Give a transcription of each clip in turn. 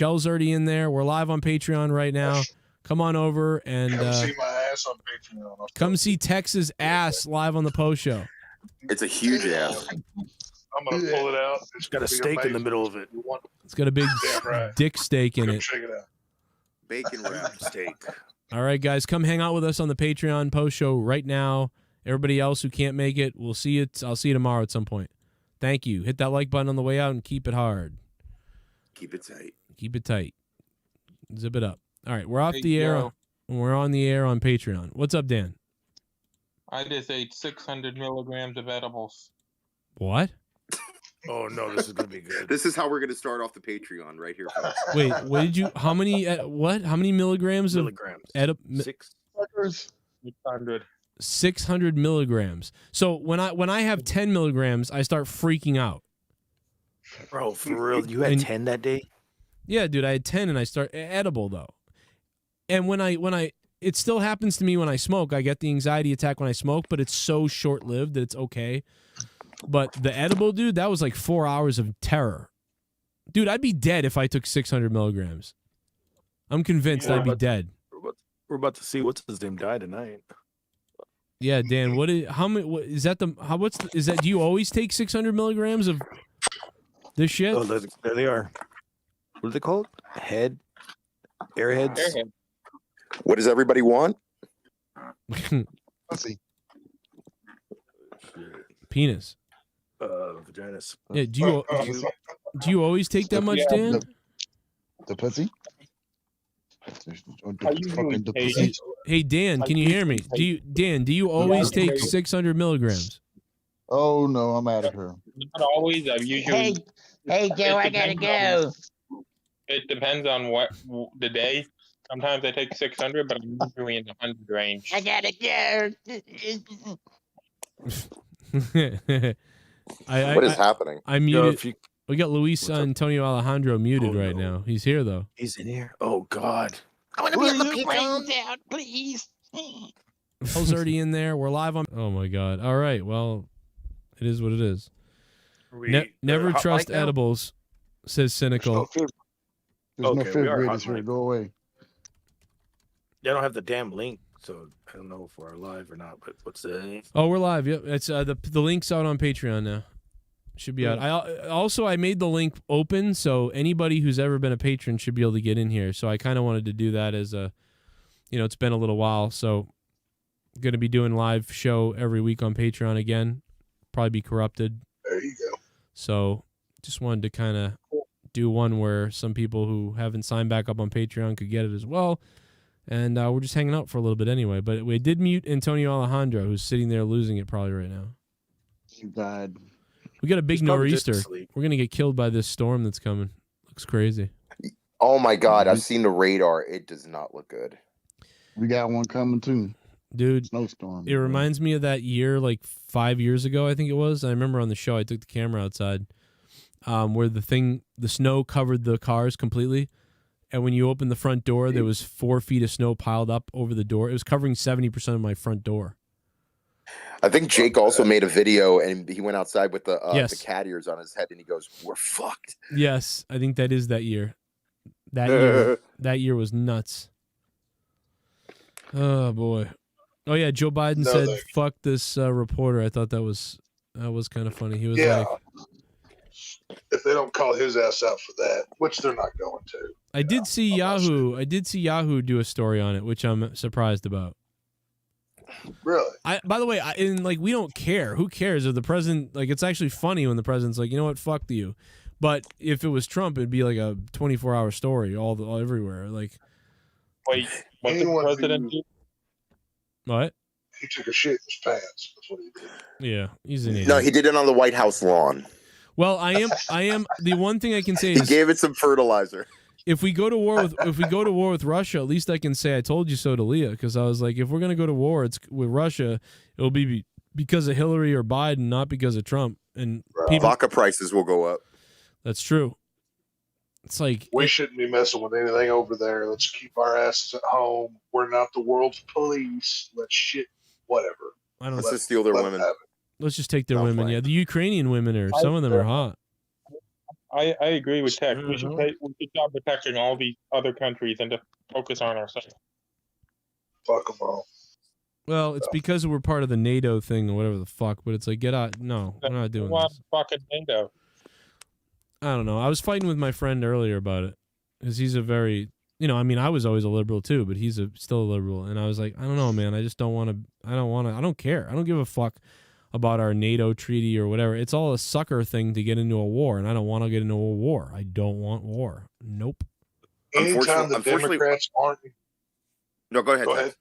Michelle's already in there. We're live on Patreon right now. Come on over and come see my ass on Patreon. Come see Tex's ass live on the post show. It's a huge ass. I'm gonna pull it out. It's got a steak in the middle of it. It's got a big dick steak in it. Check it out. Bacon wrapped steak. All right, guys, come hang out with us on the Patreon post show right now. Everybody else who can't make it, we'll see you. I'll see you tomorrow at some point. Thank you. Hit that like button on the way out and keep it hard. Keep it tight. Keep it tight. Zip it up. All right, we're off the air. We're on the air on Patreon. What's up, Dan? I just ate 600 milligrams of edibles. What? Oh no, this is gonna be good. This is how we're gonna start off the Patreon right here, folks. Wait, what did you? How many? What? How many milligrams of 600. 600 milligrams. So when I have 10 milligrams, I start freaking out. Bro, for real, you had 10 that day? Yeah, dude, I had 10 and I start edible though. And when I it still happens to me when I smoke. I get the anxiety attack when I smoke, but it's so short-lived that it's okay. But the edible, dude, that was like 4 hours of terror. Dude, I'd be dead if I took 600 milligrams. I'm convinced I'd be dead. We're about to see what's his name die tonight. Yeah, Dan, how many, is that is that, do you always take 600 milligrams of this shit? Oh, there they are. What are they called? Airheads? Airhead. What does everybody want? Let's see. Penis. Vaginas. Yeah, do you always take that much, Dan? The pussy? Hey Dan, can you hear me? Do you always take 600 milligrams? Oh no, I'm out of here. Not always. I've usually. Hey Joe, I gotta go. It depends on what the day. Sometimes I take 600, but I'm usually in the 100 range. I gotta go. What is happening? I muted. We got Luis Antonio Alejandro muted right now. He's here though. He's in here. Oh God. I want to be on the brains out, please. Paul's already in there. We're live on. Oh my God. All right. Well, it is what it is. Never trust edibles, says Cynical. There's no fifth graders here. Go away. They don't have the damn link, so I don't know if we're live or not. But what's the? Oh, we're live. Yep. It's the link's out on Patreon now. Should be out. I made the link open, so anybody who's ever been a patron should be able to get in here. So I kind of wanted to do that as a, it's been a little while, so going to be doing live show every week on Patreon again. Probably be corrupted. There you go. So just wanted to kind of do one where some people who haven't signed back up on Patreon could get it as well. And we're just hanging out for a little bit anyway. But we did mute Antonio Alejandro, who's sitting there losing it probably right now. He died. We got a big nor'easter. We're going to get killed by this storm that's coming. Looks crazy. Oh, my God. I've seen the radar. It does not look good. We got one coming, too. Dude, snowstorm. It reminds me of that year, like 5 years ago, I think it was. I remember on the show, I took the camera outside where the snow covered the cars completely. And when you opened the front door, there was 4 feet of snow piled up over the door. It was covering 70% of my front door. I think Jake also made a video, and he went outside with the cat ears on his head, and he goes, "We're fucked." Yes, I think that is that year. That year was nuts. Oh boy. Oh yeah, Joe Biden said, "Fuck this reporter." I thought that was kind of funny. He was like, if they don't call his ass out for that, which they're not going to. I did see Yahoo do a story on it, which I'm surprised about. Really? By the way, we don't care. Who cares if the president? Like, it's actually funny when the president's like, you know what, fuck you. But if it was Trump, it'd be like a 24-hour story all everywhere. Like, wait, what did the president do? What? He took a shit in his pants. That's what he did. Yeah, he's an idiot. No, he did it on the White House lawn. Well, I am. The one thing I can say is he gave it some fertilizer. If we go to war with Russia, at least I can say I told you so to Leah, because I was like, if we're gonna go to war, it's with Russia. It'll be because of Hillary or Biden, not because of Trump. And vodka prices will go up. That's true. It's like we shouldn't be messing with anything over there. Let's keep our asses at home. We're not the world's police. Let's whatever. Let's just steal their women. Let's just take their women. Yeah, the Ukrainian women some of them are hot. I agree with Tech. We should stop protecting all these other countries and just focus on ourselves. Fuck them all. Well, it's because we're part of the NATO thing or whatever the fuck, but it's like, get out. No, we're not doing this. Fucking NATO. I don't know. I was fighting with my friend earlier about it because he's a very, I mean, I was always a liberal too, but he's still a liberal. And I was like, I don't know, man. I just don't want to, I don't care. I don't give a fuck about our NATO treaty or whatever. It's all a sucker thing to get into a war, and I don't want to get into a war. I don't want war. Nope. Anytime the Democrats aren't... No, go ahead. Go ahead.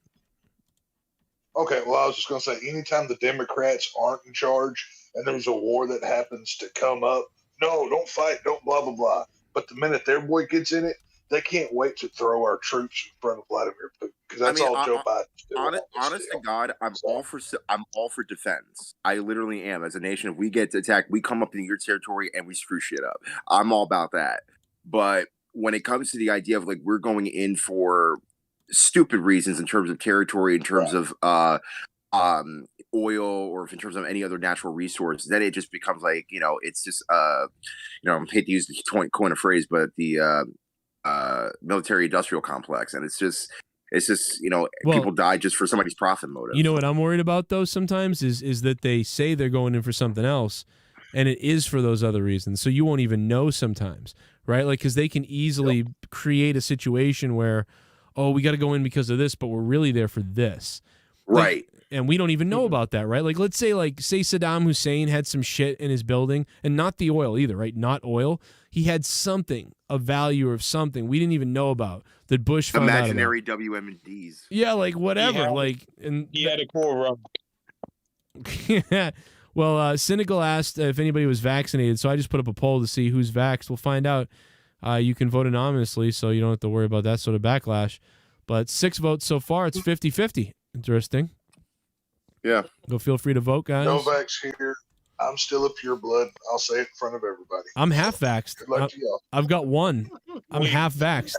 Okay, well, I was just going to say, anytime the Democrats aren't in charge and there's a war that happens to come up, no, don't fight, don't blah, blah, blah. But the minute their boy gets in it, they can't wait to throw our troops in front of Vladimir Putin, because that's all Joe Biden's doing. Honest to God, I'm all for defense. I literally am. As a nation, if we get attacked, we come up in your territory and we screw shit up. I'm all about that. But when it comes to the idea of like we're going in for stupid reasons in terms of territory, in terms of oil, or in terms of any other natural resource, then it just becomes like, it's just I hate to use the coin of phrase, but the military industrial complex, and it's just people die just for somebody's profit motive. You know what I'm worried about though sometimes is that they say they're going in for something else and it is for those other reasons, so you won't even know sometimes, right? Like, because they can easily create a situation where, oh, we got to go in because of this, but we're really there for this, right? And we don't even know about that, right? Like, let's say Saddam Hussein had some shit in his building, and not the oil either, right? Not oil. He had something of value or something we didn't even know about that Bush found imaginary out about. WMDs. Yeah, like whatever. He had a cool run. Yeah. Well, Cynical asked if anybody was vaccinated, so I just put up a poll to see who's vaxxed. We'll find out. You can vote anonymously, so you don't have to worry about that sort of backlash. But 6 votes so far. It's 50-50. Interesting. Yeah. Go feel free to vote, guys. No vax here. I'm still a pure blood. I'll say it in front of everybody. I'm half vaxxed. Good luck to y'all. I've got one. I'm half vaxxed.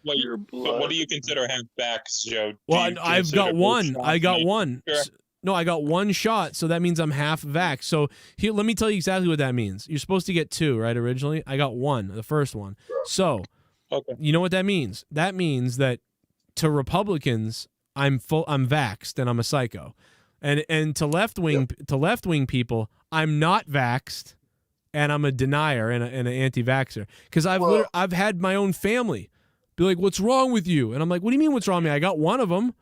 What do you consider half vax, Joe? Well, I've got one. I got one. Sure. No, I got one shot, so that means I'm half vaxxed. So here, let me tell you exactly what that means. You're supposed to get 2, right, originally? I got 1, the first one. So, you know what that means? That means that to Republicans, I'm vaxxed and I'm a psycho. And to left-wing people, I'm not vaxxed and I'm a denier and an anti-vaxxer. Because I've had my own family be like, "What's wrong with you?" And I'm like, "What do you mean what's wrong with me? I got one of them."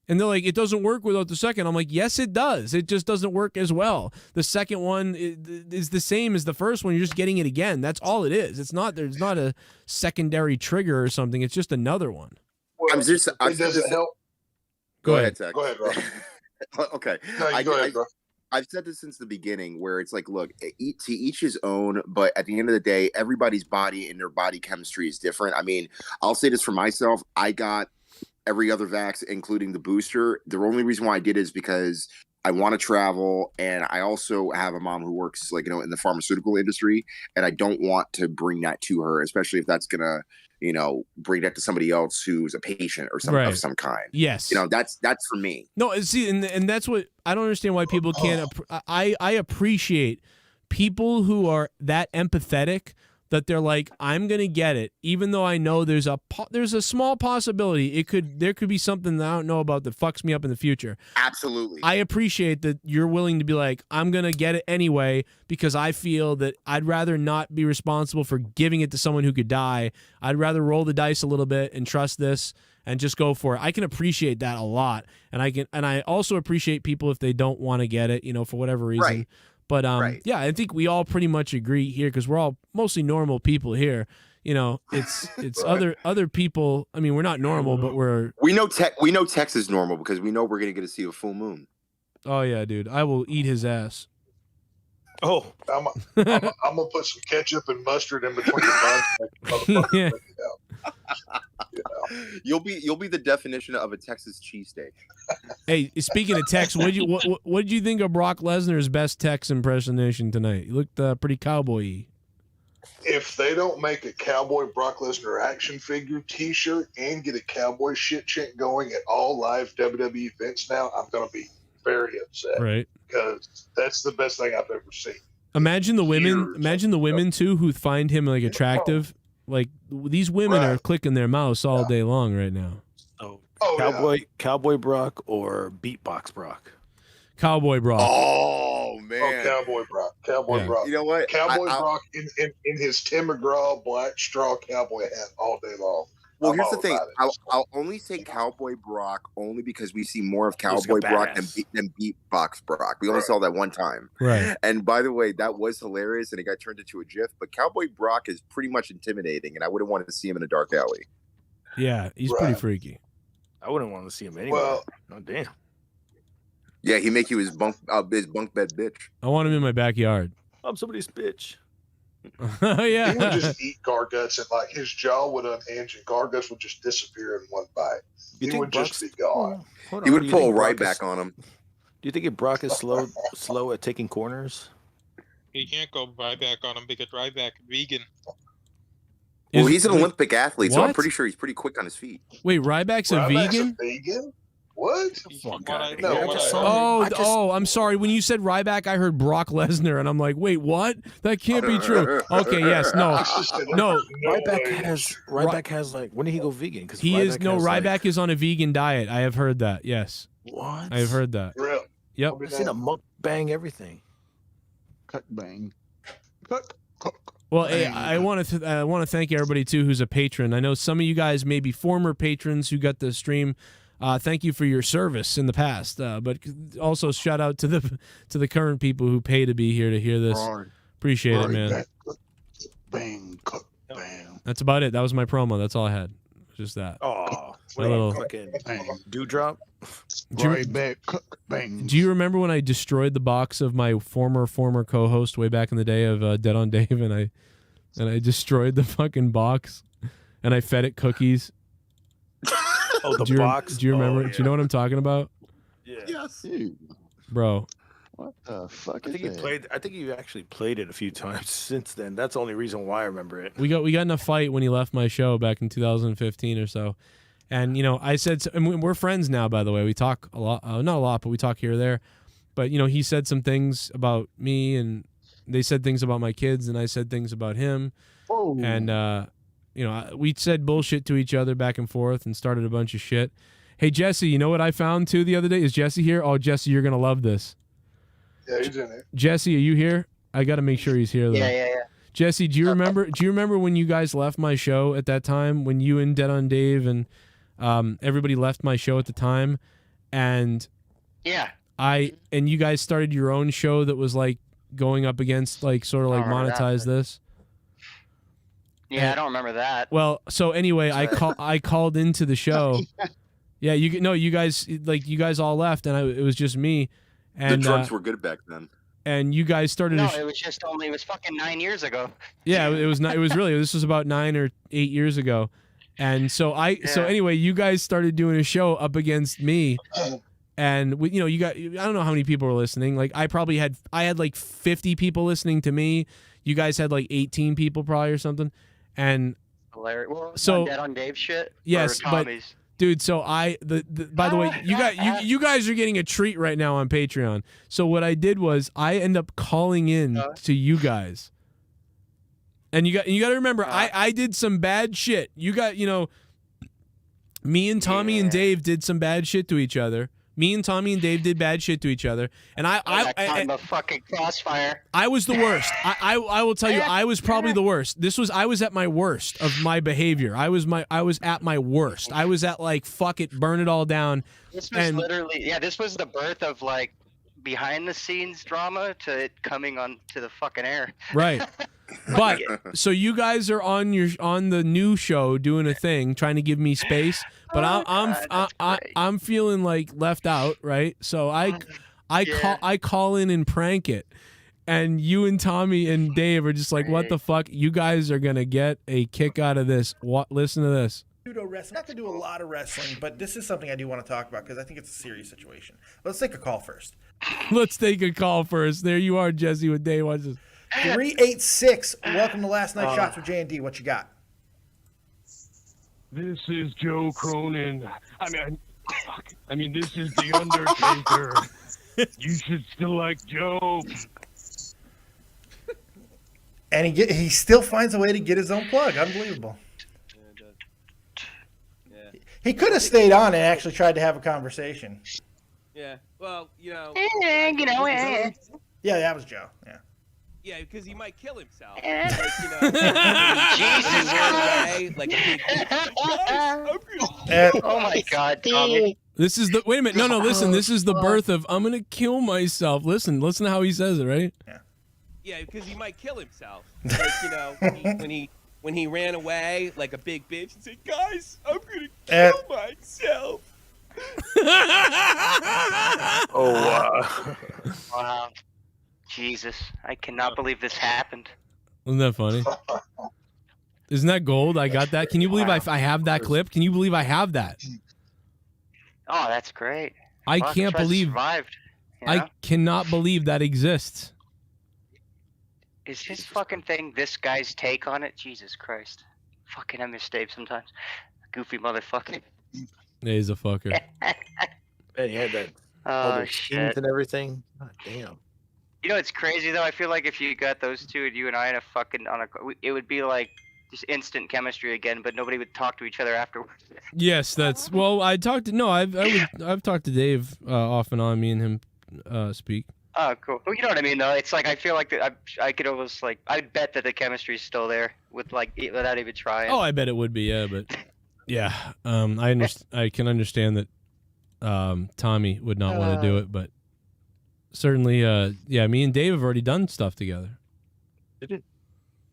And they're like, "It doesn't work without the second." I'm like, "Yes, it does. It just doesn't work as well. The second one is the same as the first one. You're just getting it again. That's all it is. There's not a secondary trigger or something. It's just another one." Well, it doesn't help. Go ahead, Zach. Go ahead, Rob. Okay. No, go ahead, bro. I've said this since the beginning, where it's like, look, to each his own, but at the end of the day, everybody's body and their body chemistry is different. I mean, I'll say this for myself. I got every other vax, including the booster. The only reason why I did it is because I want to travel, and I also have a mom who works in the pharmaceutical industry, and I don't want to bring that to her, especially if that's gonna bring that to somebody else who's a patient or something of some kind. Yes, that's for me. No, see, and that's what I don't understand why people can't. I appreciate people who are that empathetic that they're like, I'm gonna get it, even though I know there's a small possibility there could be something that I don't know about that fucks me up in the future. Absolutely. I appreciate that you're willing to be like, I'm gonna get it anyway because I feel that I'd rather not be responsible for giving it to someone who could die. I'd rather roll the dice a little bit and trust this and just go for it. I can appreciate that a lot, and I also appreciate people if they don't want to get it, for whatever reason. Right. But yeah, I think we all pretty much agree here because we're all mostly normal people here. It's right. other people. I mean, we're not normal, but we know Tex is normal because we know we're gonna get to see a full moon. Oh yeah, dude, I will eat his ass. Oh, I'm gonna put some ketchup and mustard in between your buns. Yeah. You'll be the definition of a Texas cheesesteak. Hey, speaking of Tex, what did you think of Brock Lesnar's best Tex impersonation tonight? He looked pretty cowboy-y. If they don't make a cowboy Brock Lesnar action figure T-shirt and get a cowboy shit chant going at all live WWE events now, I'm gonna be very upset. Right. Because that's the best thing I've ever seen. Imagine the women. Years. Imagine the women too who find him like attractive. Like these women are clicking their mouse all day long right now. Oh, Oh, Cowboy Brock or Beatbox Brock? Cowboy Brock. Oh man, Cowboy Brock. Cowboy Yeah. Brock. you know what? Cowboy Brock in his Tim McGraw black straw cowboy hat all day long. Well, I'm here's the all thing. about it. I'll only say Cowboy Brock only because we see more of He's Cowboy a Brock badass. than Beatbox Brock. We only saw that one time. Right. And by the way, that was hilarious, and it got turned into a GIF. But Cowboy Brock is pretty much intimidating, and I wouldn't want to see him in a dark alley. Yeah, he's pretty freaky. I wouldn't want to see him anywhere. Well, oh, damn. Yeah, he make you his bunk bed bitch. I want him in my backyard. I'm somebody's bitch. Oh yeah. he would just eat Garguts, and like his jaw would unhinge, and Garguts would just disappear in one bite. He would just be gone. He would pull right back on him. Do you think Brock is slow at taking corners? You can't go Ryback on him because Ryback vegan. Well, he's an Olympic athlete, so I'm what? pretty sure he's pretty quick on his feet. Wait, Ryback's a Ryback's vegan? a vegan? What? Oh, I'm sorry. When you said Ryback, I heard Brock Lesnar, and I'm like, wait, what? That can't be true. Okay, yes, no. Ryback has like, when did he go vegan? Because Ryback is on a vegan diet. I have heard that. Yes. What? I have heard that. Real. Yep. I've seen a mukbang everything. Cut bang. Well, hey, I want to thank everybody too who's a patron. I know some of you guys may be former patrons who got the stream. Thank you for your service in the past, but also shout out to the current people who pay to be here to hear this. Appreciate it, man. Bang, cut, bang. That's about it. That was my promo. That's all I had. Just that. Oh, A little- fucking dewdrop. Right back, cut, bang. Do you remember when I destroyed the box of my former co-host way back in the day of Dead on Dave, and I destroyed the fucking box, and I fed it cookies? Oh, the do you, box. Do you remember? Oh, yeah. Do you know what I'm talking about? Yeah. Yes. Dude, Bro. what the fuck I is think that? I think you actually played it a few times since then. That's the only reason why I remember it. We got in a fight when he left my show back in 2015 or so. And, I said, and we're friends now, by the way. We talk a lot, not a lot, but we talk here or there. But, he said some things about me, and they said things about my kids, and I said things about him. Whoa. And, we said bullshit to each other back and forth and started a bunch of shit. Hey, Jesse, you know what I found, too, the other day? Is Jesse here? Oh, Jesse, you're going to love this. Yeah, he's in it. Jesse, are you here? I got to make sure he's here, though. Yeah. Jesse, do you remember when you guys left my show at that time, when you and Dead on Dave and everybody left my show at the time, and Yeah. and you guys started your own show that was like going up against like sort of like monetize this? Yeah, I don't remember that. Well, so anyway, I called into the show. Yeah, you guys all left, and it was just me. And The drugs were good back then. And you guys started. No, it was fucking 9 years ago. Yeah, it was not. It was really. This was about 9 or 8 years ago, and so so anyway, you guys started doing a show up against me, and you got. I don't know how many people were listening. Like I had like 50 people listening to me. You guys had like 18 people probably or something, and Hilarious. Well, so Dead on Dave shit. yes, or but. Tommy's? Dude, so by the way, you guys are getting a treat right now on Patreon. So what I did was I end up calling in to you guys, and you got to remember I did some bad shit. You got me and Tommy and Dave did some bad shit to each other. Me and Tommy and Dave did bad shit to each other, and I the fucking crossfire. I was the worst. I will tell you, I was probably the worst. I was at my worst of my behavior. I was at my worst. I was at like fuck it, burn it all down. This was literally this was the birth of like behind the scenes drama to it coming onto the fucking air. Right. But so you guys are on the new show doing a thing, trying to give me space, but I'm feeling like left out, right? So I call in and prank it, and you and Tommy and Dave are just like, what the fuck? You guys are gonna get a kick out of this. What? Listen to this. Pseudo wrestling. Not to do a lot of wrestling, but this is something I do want to talk about because I think it's a serious situation. Let's take a call first. Let's take a call first. There you are, Jesse with Dave. Watch this. 386. Welcome to Last Night Shots with J&D. What you got? This is Joe Cronin. I mean, this is the Undertaker. You should still like Joe. And he still finds a way to get his own plug. Unbelievable. Yeah. He could have stayed on and actually tried to have a conversation. Yeah. Well, you know. Yeah, that was Joe. Yeah. Yeah, because he might kill himself. Eh. Like, you know, Jesus Christ. Like a big Oh my God, Tommy. This is the wait a minute. No, listen. This is the birth of I'm gonna kill myself. Listen to how he says it, right? Yeah, because he might kill himself. Like, you know, when he ran away like a big bitch and said, "Guys, I'm gonna kill myself." Oh, Wow. Jesus, I cannot believe this happened. Isn't that funny? Isn't that gold? I got that. Can you believe I have that clip? Can you believe I have that? Oh, that's great. I Well, can't Trez believe. survived, you know? I cannot believe that exists. Is his fucking thing this guy's take on it? Jesus Christ. Fucking I miss Dave sometimes. Goofy motherfucker. Yeah, he's a fucker. and he had that all Oh those shit. scenes and everything. God damn. You know what's crazy though? I feel like if you got those two and you and I in a fucking it would be like just instant chemistry again, but nobody would talk to each other afterwards. Yes, that's well. I've talked to Dave off and on. Me and him speak. Oh, cool. Well, you know what I mean, though. It's like I feel like I could almost like I bet that the chemistry's still there with like without even trying. Oh, I bet it would be. Yeah, but yeah, I can understand that Tommy would not want to do it, but certainly, yeah. Me and Dave have already done stuff together.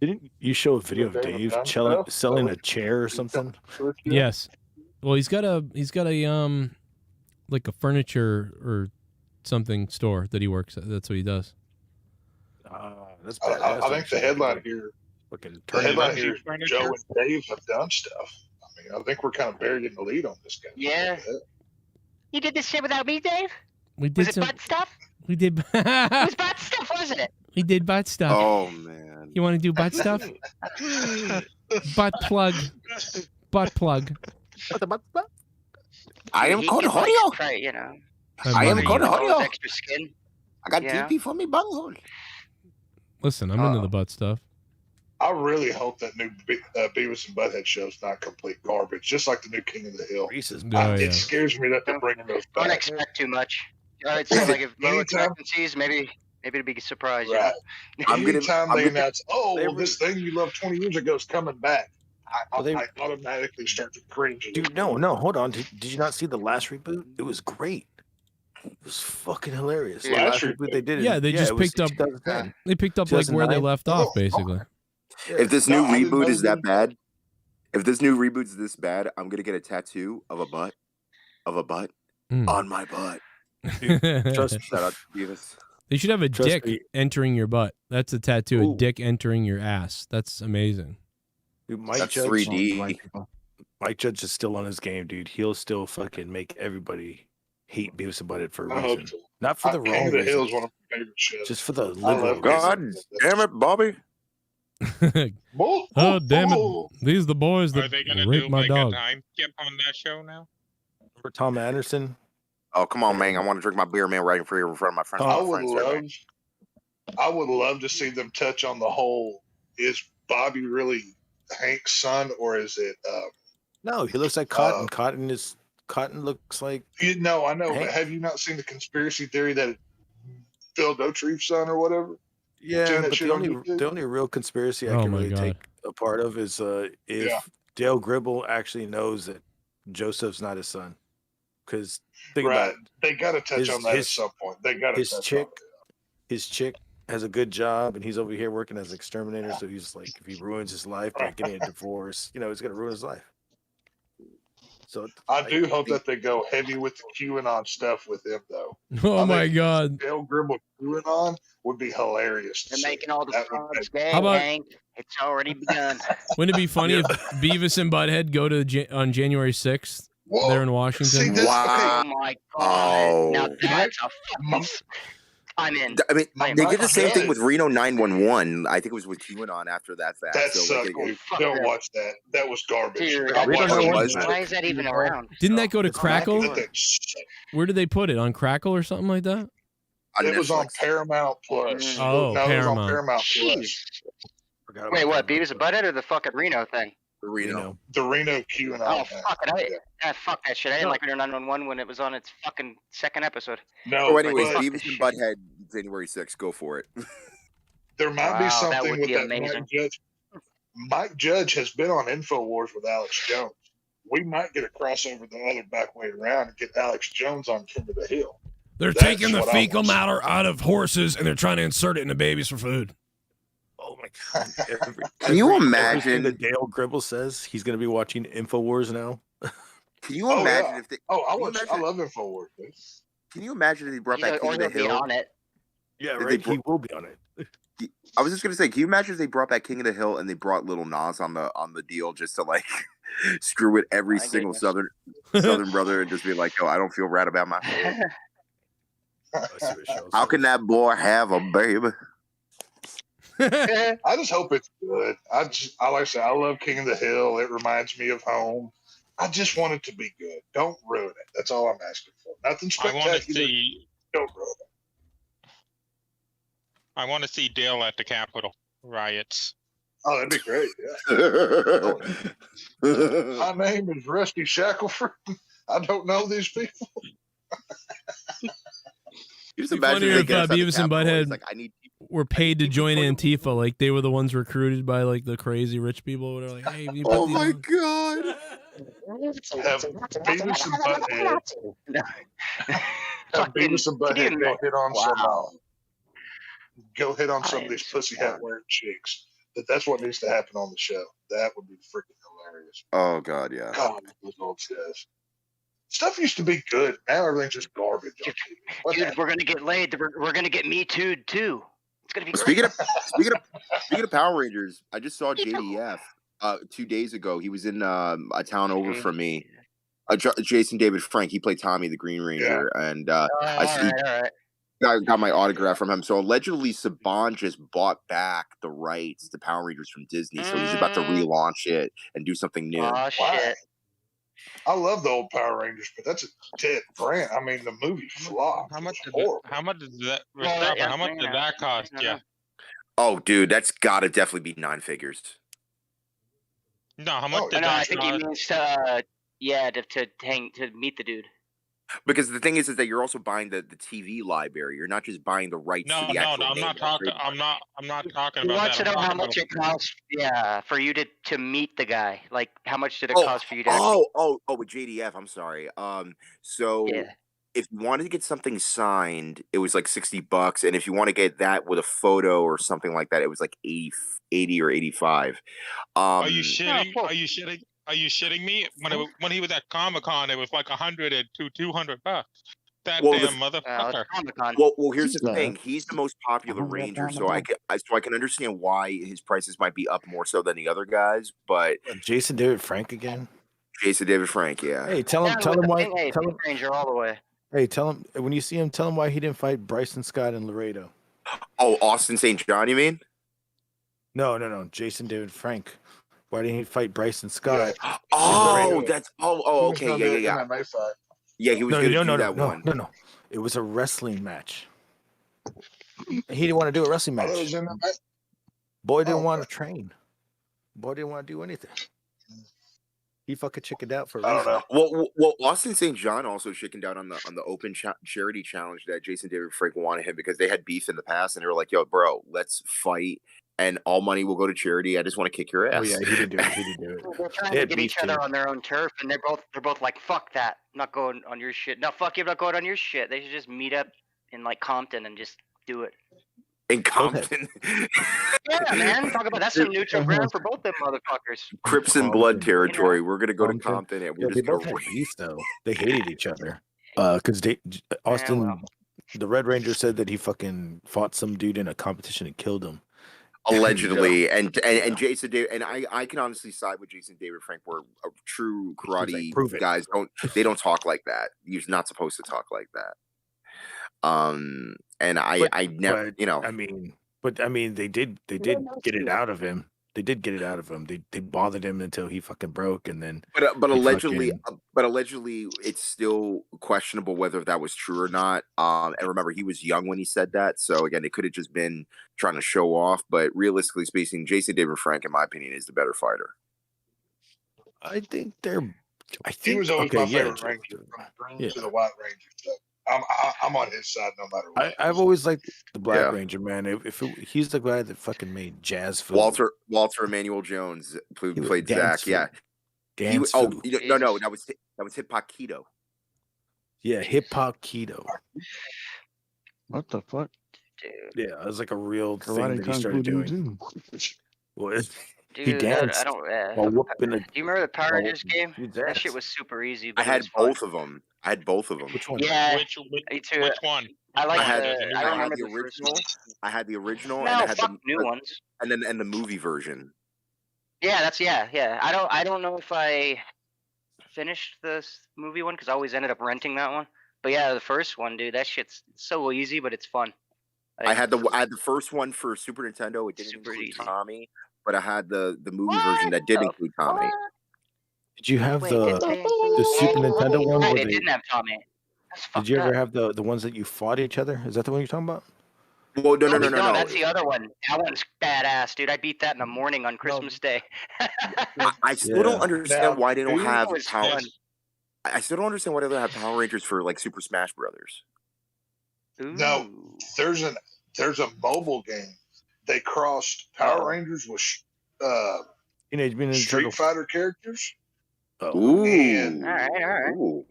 Didn't you show a video of Dave selling a chair or something? Yes. Well, he's got a like a furniture or something store that he works at. That's what he does. That's I think the headline here. Fucking The headline here is Joe and Dave have done stuff. I mean, I think we're kind of buried in the lead on this guy. Yeah. You did this shit without me, Dave? We did Was it butt stuff? We did. It was butt stuff, wasn't it? We did butt stuff. Oh man. You want to do butt stuff? Butt plug. Butt plug. I am He called could, like, Horio. try, you know. I am called All Horio. his extra skin. I got Yeah. DP for me bunghole. Listen, I'm into the butt stuff. I really hope that new Beavis and Butthead show's not complete garbage, just like the new King of the Hill. Oh, yeah. It scares me that they're bringing those Don't back. expect too much. It's like if low expectancies, maybe it'd be a surprise. You Right. know? Anytime they announce, this thing you loved 20 years ago is coming back, I automatically start to cringe. Dude, no, hold on. Did you not see the last reboot? It was great. It was fucking hilarious. The last reboot they did. Yeah, they just picked up. 2010. They picked up like where they 2009? left off, basically. If this new reboot is that bad, if this new reboot's this bad, I'm gonna get a tattoo of a butt on my butt. Trust Shout out to Beavis. They should have a Trust dick me. entering your butt. That's a tattoo. Ooh. A dick entering your ass. That's amazing. Dude, Mike That's Judge, 3D. Mike Judge is still on his game, dude. He'll still fucking make everybody hate Beavis and Butthead for a I hope reason. so. Not for the King wrong of the Hill is reason. one of my favorite shows. Just for the I liberal love reason. God damn it, Bobby. Oh, damn it. These the boys Are that they gonna raped do my like dog. a time skip on that show now? For Tom Anderson. Oh, come on, man. I want to drink my beer, man, right in front of my friends. I would love to see them touch on the whole, is Bobby really Hank's son, or is it No, he looks like Cotton. Cotton looks like I know, Hank? but have you not seen the conspiracy theory that it's Phil Dotrief's son or whatever? Yeah, Seen that but shit the on only YouTube? the only real conspiracy I Oh can my really God. take a part of is if Yeah. Dale Gribble actually knows that Joseph's not his son. Because think Right. about it, They got to touch on that at some point. They got to his touch chick, on it. his chick has a good job, and he's over here working as an exterminator. So he's like, if he ruins his life by getting a divorce, he's gonna ruin his life. So I do hope that they go heavy with the QAnon stuff with him, though. Oh I my think God. Dale Gribble QAnon would be hilarious. to They're see. making all the That would frogs be- gay, How about- Hank. It's already begun. Wouldn't it be funny if Beavis and Butthead go to on January 6th Whoa, there in Washington? see, that's- Wow. Oh my God. Oh. Now that's a fucking. I'm in. I mean, My they did the same thing God. with Reno 911. I think it was with QAnon after that fact. That So, sucked. like, dude. fuck Don't that. watch that. That was garbage. Dude, I we don't watched know it. what- was it? why is that even around? Didn't that go to I Crackle? think that sucked. Where did they put it? On Crackle or something like that? on It was on Netflix. Paramount Plus. Oh, no, it was on Paramount. Paramount Jeez. Plus. Forgot Wait, about what? that. Beavis and Butthead or the fucking Reno thing? Reno. The Reno QAnon. Oh, man. fuck it. Fuck that shit. I didn't like Reno 911 when it was on its fucking second episode. No, So, anyways, but Beavis and Butthead, January 6th. Go for it. there might be Wow, that something would with be that amazing. Mike Judge. Mike Judge has been on InfoWars with Alex Jones. We might get a crossover the other back way around and get Alex Jones on King of the Hill. They're That's taking the what I fecal want to see. matter out of horses and they're trying to insert it into babies for food. Oh my god! Can you Everything imagine? that Dale Gribble says he's going to be watching Infowars now? Can you imagine if they? I can you imagine- love InfoWars. Dude. Can you imagine if they brought back King Or of the he'll be Hill? on it. Yeah, Did right. they He will be on it. I was just gonna say, can you imagine if they brought back King of the Hill and they brought Little Nas on the deal just to like screw with every My single goodness. Southern brother and just be like, "Yo, I don't feel right about my family. I see what Cheryl How says. can that boy have a baby?" I just hope it's good. I like I said, I love King of the Hill. It reminds me of home. I just want it to be good. Don't ruin it. That's all I'm asking for. Nothing I want spectacular. to see. Don't ruin it. I want to see Dale at the Capitol riots. Oh, that'd be great. Yeah. My name is Rusty Shackelford. I don't know these people. Just It'd be funnier if Beavis and Butthead like, I need were paid to join Antifa, like they were the ones recruited by like the crazy rich people. Where they're like, "Hey, you put Oh these my on." god! Have Beavis and Butthead. Have Beavis and Butthead go hit on some. Go hit on some of these pussy hat wearing chicks. That's what needs to happen on the show. That would be freaking hilarious. Oh god, yeah. God, those old guys. Stuff used to be good. Now everything's just garbage. On TV. What Dude, the- we're gonna get laid. We're gonna get Me Too'd too. It's gonna be great. Speaking of Power Rangers, I just saw JDF 2 days ago. He was in a town over from me. Jason David Frank. He played Tommy the Green Ranger, and all right. got my autograph from him. So allegedly, Saban just bought back the rights to Power Rangers from Disney. So he's about to relaunch it and do something new. Oh shit. I love the old Power Rangers, but that's a dead brand. I mean, the movie flopped. How much It was did horrible. how much did that? Well, How much did that cost you? Oh, dude, that's got to definitely be 9 figures. No, how much Oh, did No, I that think he cost? means to meet the dude. Because the thing is that you're also buying the TV library. You're not just buying the rights No, to the no, actual no, I'm name not of the talking. trademark. I'm not talking He about wants that. to I'm know how talking much it costs. Yeah, for you to meet the guy. Like, how much did it Oh, cost for you to? Actually, with JDF. I'm sorry. So Yeah. if you wanted to get something signed, it was like $60, and if you want to get that with a photo or something like that, it was like 80 or 85. Are you shitting? cool. Are you shitting? Are you shitting me? When he was at Comic-Con, it was like $100 to $200. That Well, damn the- motherfucker. Comic-Con. Well, here's the Jesus. thing. He's the most popular Ranger, so I can understand why his prices might be up more so than the other guys. But Jason David Frank again. Jason David Frank, yeah. Hey, tell him why. Hey, Tell him, Pink Ranger all the way. hey, tell him when you see him. Tell him why he didn't fight Bryson Scott in Laredo. Oh, Austin St. John, you mean? No. Jason David Frank. Why didn't he fight Bryson Scott? Oh, Laredo. that's He was okay, gonna do an yeah. MMA fight. Yeah, he was going to do that one. No. It was a wrestling match. He didn't want to do a wrestling Oh, that match. was MMA? Boy didn't Oh, want to okay. train. Boy didn't want to do anything. He fucking chickened out for a I reason. don't know. Well, Austin St. John also chickened out on the open charity challenge that Jason David Frank wanted him because they had beef in the past, and they were like, "Yo, bro, let's fight, and all money will go to charity. I just want to kick your ass." Oh yeah, he didn't do it. They're trying They to had get beef, each other too. on their own turf, and they're both like, "Fuck that, not going on your shit." No, fuck you, not going on your shit. They should just meet up in like Compton and just do it. In Compton, Yeah, man. Talk about that's some neutral ground for both them motherfuckers. Crips and Blood territory. We're gonna go to Compton. Compton, and Yeah, we're they just both gonna. had beef though. They hated each other. Because Austin, well. the Red Ranger said that he fucking fought some dude in a competition and killed him. Allegedly, and Jason David, and I can honestly side with Jason David Frank, where true karate Prove it. guys don't talk like that. You're not supposed to talk like that. And I never, But, I mean, they did get it out of him. they did get it out of him. They bothered him until he fucking broke, and then. But he allegedly, fucking- it's still questionable whether that was true or not. And remember, he was young when he said that, so again, it could have just been trying to show off. But realistically speaking, Jason David Frank, in my opinion, is the better fighter. I think they're. I He think was always okay, my yeah, favorite Ranger, from Green yeah. to the White Ranger. So I'm on his side no matter what. I've always liked the Black Yeah. Ranger, man. He's the guy that fucking made jazz food. Walter Emmanuel Jones played dance Zach. Yeah. Dance Oh food. no, that was Hip Hop Keto. Yeah, hip hop keto. What the fuck? Dude, Yeah, it was like a real thing Karate that he Kung Fu started doing. Doo. Well, dude, he danced I don't. while whooping a. Do you remember the Power while Rangers whooping game? dude's That ass. shit was super easy. I But it had was fun. both of them. Which one? Yeah, Which me too. which one? I like I had, the. I I had remember the the first original. one. I had the original, and No, I had fuck new ones. and the movie version. Yeah, that's yeah. I don't know if I finished the movie one because I always ended up renting that one. But yeah, the first one, dude, that shit's so easy, but it's fun. I had the first one for Super Nintendo. It didn't Super include easy. Tommy, but I had the movie version that did include Tommy. Did you have Wait, the Super Nintendo one? Right, Where it they, didn't have Tommy. That's did fucked you ever up. have the ones that you fought each other? Is that the one you're talking about? Well, no. That's the other one. That one's badass, dude. I beat that in the morning on Christmas Day. I still don't understand why they don't have It was Power. fun. I still don't understand why they don't have Power Rangers for like Super Smash Brothers. No, there's a mobile game. They crossed Power Rangers with Teenage Mutant Ninja Street Turtles. Fighter characters. Ooh. And All right. Ooh.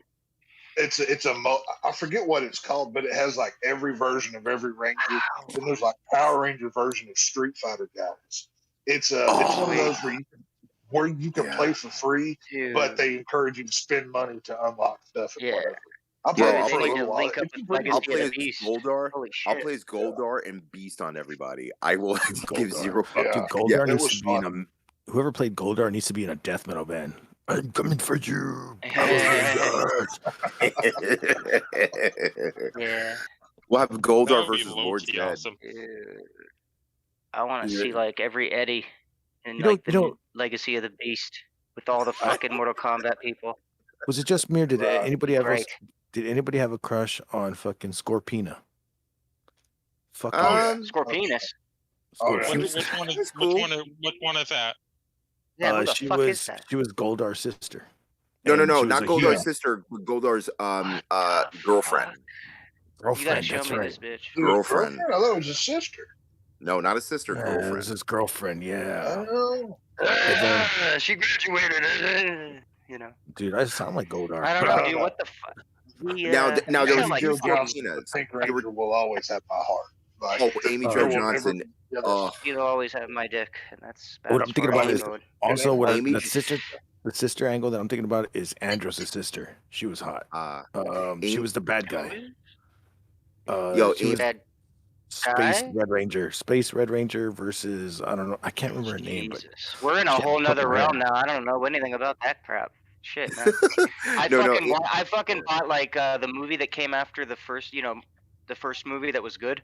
I forget what it's called, but it has like every version of every Ranger. And there's like Power Ranger version of Street Fighter guys. It's one of those where you can play for free, Dude. but they encourage you to spend money to unlock stuff and Yeah. whatever. I'll play Yeah, it for a they need little to while. link up It's with pretty- I'll Legacy play of as the Beast. Goldar. Holy I'll shit. play as Goldar and Beast on everybody. I will give Goldar. zero fuck. Yeah. Dude, Goldar Yeah, it needs was to be in fun. whoever played Goldar needs to be in a death metal band. I'm coming for you. Yeah. We'll have That Goldar would be versus Lord low-key Zed. awesome. Dude. I want to Yeah. see like every Eddie in You like know- the you know- Legacy of the Beast with all the fucking Mortal Kombat people. Was it just me or did anybody have Great. did anybody have a crush on fucking Scorpina? Fucking Scorpionus. Scorpina. Which one is that? Yeah, who the she fuck was is that? she was Goldar's sister. No, And she was not a Goldar's hero. sister. Goldar's girlfriend. You gotta Girlfriend, show that's me right. this bitch. Girlfriend. I thought it was his sister. No, not a sister. Yeah, it Girlfriend. was his girlfriend, yeah. Oh. She graduated. You know. Dude, I sound like Goldar. I don't know, dude. What the fuck? Now there you was sound like two Scorpion. Scorpinas. Pink Ranger will always have my heart. Like, Oh, Amy there Jo will never Johnson. be the other- You'll always have my dick, and that's. What I'm thinking about is also what Amy- the sister angle that I'm thinking about is Andros' sister. She was hot. She Amy- was the bad guy. Yo, she was Bad Space guy? Red Ranger. Space Red Ranger versus I don't know. I can't remember her name, but Jesus. We're in a she had whole nother fucking realm hair. now. I don't know anything about that crap. Shit, man. No, I fucking bought like the movie that came after the first, the first movie that was good,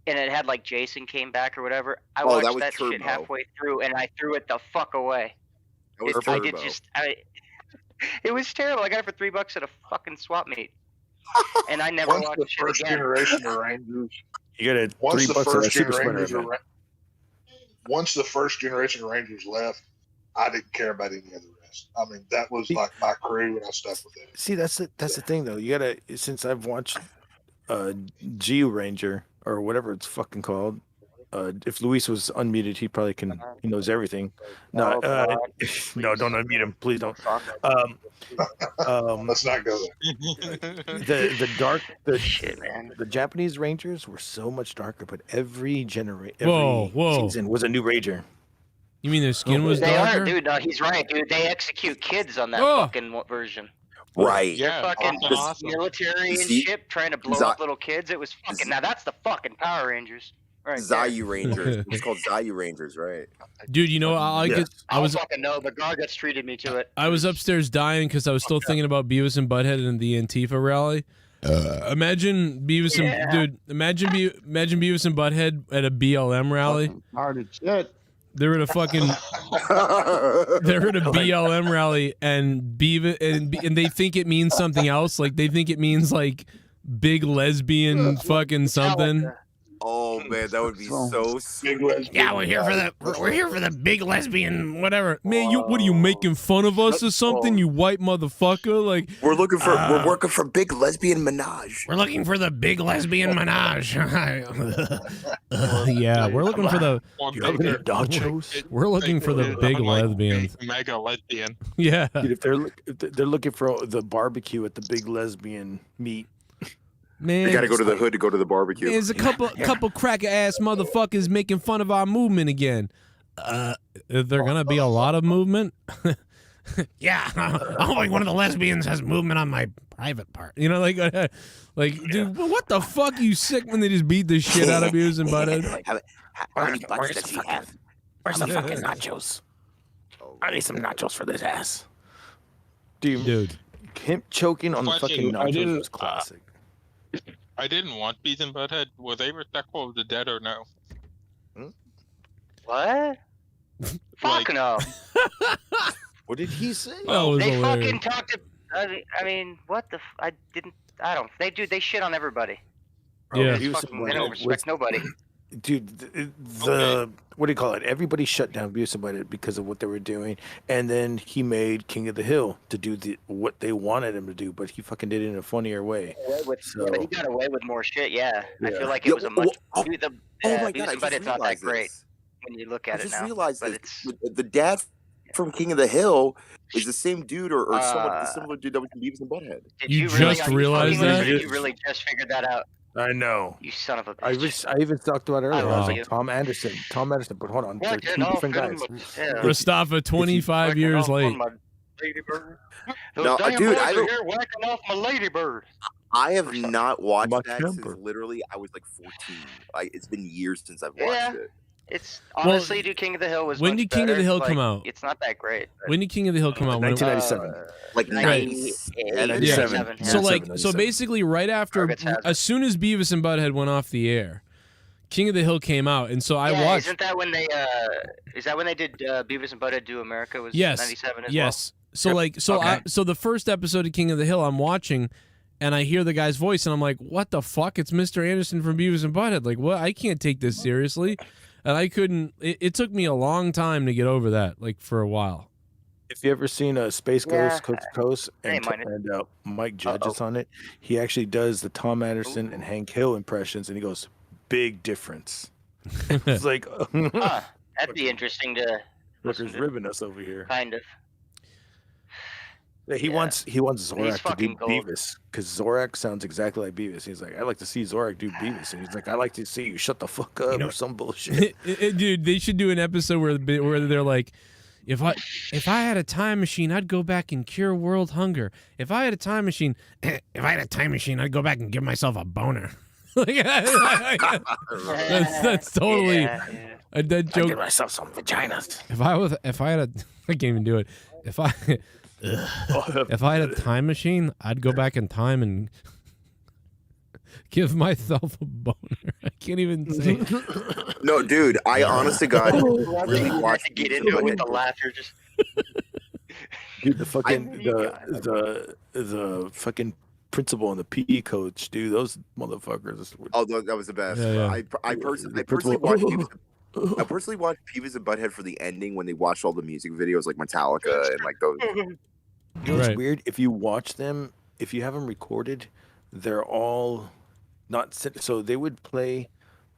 and it had like Jason came back or whatever. I Oh, that watched was that shit Turbo. halfway through, and I threw it the fuck away. That was I did Turbo. it was terrible. I got it for $3 at a fucking swap meet, and I never Once the watched shit first again. generation of Rangers, you get it once the $3 at a first super generation spreader. of once the first generation of Rangers left, I didn't care about any of the rest. I mean, that was like my crew, and I stuck with it. See, that's the thing though. You gotta since I've watched Geo Ranger or whatever it's fucking called. If Luis was unmuted, he probably can. He knows everything. No, God. no, don't unmute him, please don't. Let's not go there. Shit, man. The Japanese Rangers were so much darker, but every Whoa. season was a new Ranger. You mean their skin was They darker? are, dude. No, he's right, dude. They execute kids on that Oh. fucking version. Right. Yeah, Fucking that's awesome. military and See? shit trying to blow Za- up little kids. It was fucking. Now that's the fucking Power Rangers. Right there. Zayu Rangers. It's called Zayu Rangers, right? Dude, you know, I Yes. I don't fucking know, but Gargut's treated me to it. I was upstairs dying because I was still thinking about Beavis and Butthead and the Antifa rally. Imagine Beavis and Beavis and Butthead at a BLM rally. Fucking hard as shit. They're at a fucking they're at a BLM rally and they think it means something else. Like they think it means like big lesbian fucking something. Oh man, that would be so big. Yeah, we're here for the big lesbian whatever. Man, what are you making fun of us or something? You white motherfucker! Like we're working for big lesbian menage. We're looking for the big lesbian menage. Yeah, we're looking for the nachos. We're looking for the big lesbians. Mega lesbian. Yeah, Dude, if they're looking for the barbecue at the big lesbian meat. Man, you gotta go to the hood to go to the barbecue. There's a couple cracker ass motherfuckers making fun of our movement again. Is there gonna be a lot of movement? Yeah, I don't think one of the lesbians has movement on my private part. You know, like, dude, what the fuck? You sick when they just beat the shit out of you and butthead? How many butts does he have? Where's the fucking nachos? I need some nachos for this ass. Dude, him choking on the fucking nachos was classic. I didn't want Beavis and Butthead. Were they respectful of the dead or no? What? Fuck no. What did he say? They fucking talked. I mean, what the? I don't. They shit on everybody. Yeah. They don't respect nobody. Dude, what do you call it? Everybody shut down Beavis and Butthead because of what they were doing, and then he made King of the Hill to do what they wanted him to do, but he fucking did it in a funnier way. But he got away with more shit. Yeah. I feel like it was a much. Dude, oh my god, Beavis and Butthead's not that great when you look at it now. I just realized the dad from King of the Hill is the same dude or someone similar dude that was in Beavis and Butthead. You just realized that? Did you really just figured that out? I know. You son of a bitch. I even talked about it earlier. I was you. like, Tom Anderson, but hold on. They're two different guys. Mustafa, 25 years late. No, dude, I don't. Here whacking off my ladybird. I have not watched that since literally I was like 14. It's been years since I've watched it. It's honestly, dude, King of the Hill was. When did King of the Hill come out? It's not that great. When did King of the Hill come out? 1997. Like 97. Yeah. So basically, right after, as soon as Beavis and Butthead went off the air, King of the Hill came out, and so I watched. Isn't that when they? Is that when they did Beavis and Butthead Do America? Was 97 as well? So the first episode of King of the Hill, I'm watching. And I hear the guy's voice, and I'm like, "What the fuck? It's Mr. Anderson from Beavis and Butthead." Like, what? I can't take this seriously, and I couldn't. It took me a long time to get over that, like for a while. If you ever seen a Space Ghost Coast to Coast and Mike Judge is on it, he actually does the Tom Anderson and Hank Hill impressions, and he goes, "Big difference." It's like, that'd be interesting to. Rooker's ribbing us over here. Kind of. Yeah, he wants Zorak to do Beavis because Zorak sounds exactly like Beavis. He's like, I'd like to see Zorak do Beavis, and he's like, I'd like to see you shut the fuck up or some bullshit. Dude, they should do an episode where they're like, if I had a time machine, I'd go back and cure world hunger. If I had a time machine, I'd go back and give myself a boner. That's totally a dead joke. I'd give myself some vaginas. If I had a, I can't even do it. If I had a time machine, I'd go back in time and give myself a boner. I can't even say. No, dude, I honestly got really watched to get into it with the laughter. Just dude, the fucking the fucking principal and the PE coach, dude, those motherfuckers. Oh, that was the best. Yeah. I personally watched Beavis and Butthead for the ending when they watched all the music videos like Metallica and like those. You know what's weird? If you watch them, if you have them recorded, they're all not so they would play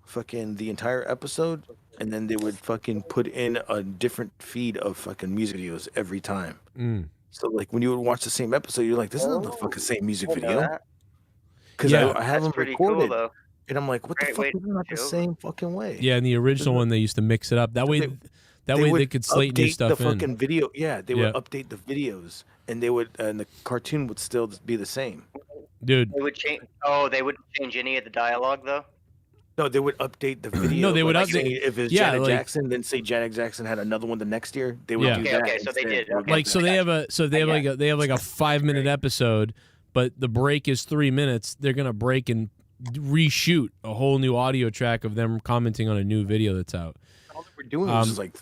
fucking the entire episode, and then they would fucking put in a different feed of fucking music videos every time. So like when you would watch the same episode, you're like, this isn't the fucking same music video. Because I have them recorded, cool, and I'm like, what the fuck? Is not the same fucking way. Yeah, in the original one, they used to mix it up. That way they could slate new stuff in. The fucking video, they would update the videos, and the cartoon would still be the same. Dude, they would change. Oh, they wouldn't change any of the dialogue though. No, they would update the video. No, they would update. If it's Janet Jackson, then say Janet Jackson had another one the next year. They would do that. Okay, so they did. They have a 5-minute episode, but the break is 3 minutes. They're gonna break and reshoot a whole new audio track of them commenting on a new video that's out. were doing was just like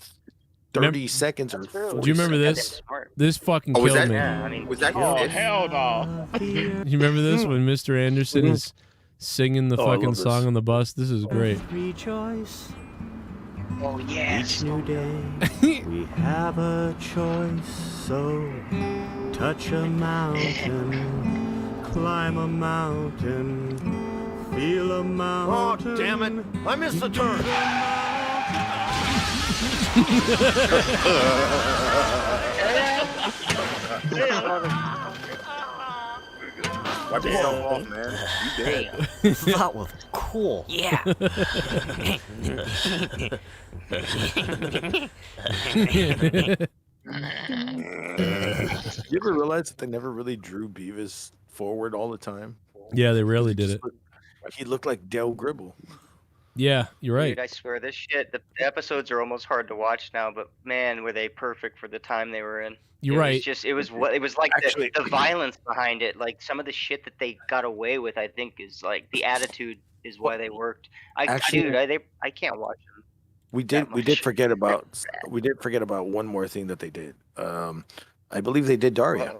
30 seconds or 40 Do you remember seconds. this? This fucking was killed that, me. Yeah, I mean, was that Oh, Skit? hell no. You remember this when Mr. Anderson is singing the Oh, I fucking love this. song on the bus? This is great. Rejoice. oh yes. Each new day we have a choice. So touch a mountain, climb a mountain, feel a mountain. Oh, damn it. I missed the turn. Wipe yourself off, man. You dead. That was cool. Yeah. You ever realize that they never really drew Beavis forward all the time? Yeah, they rarely did it. He looked like Dale Gribble. Yeah, you're right. Dude, I swear this shit. The episodes are almost hard to watch now, but man, were they perfect for the time they were in. You're It right. was just it was like Actually- the violence behind it, like some of the shit that they got away with. I think is like the attitude is why they worked. Actually- I can't watch them. We did forget about one more thing that they did. I believe they did Daria.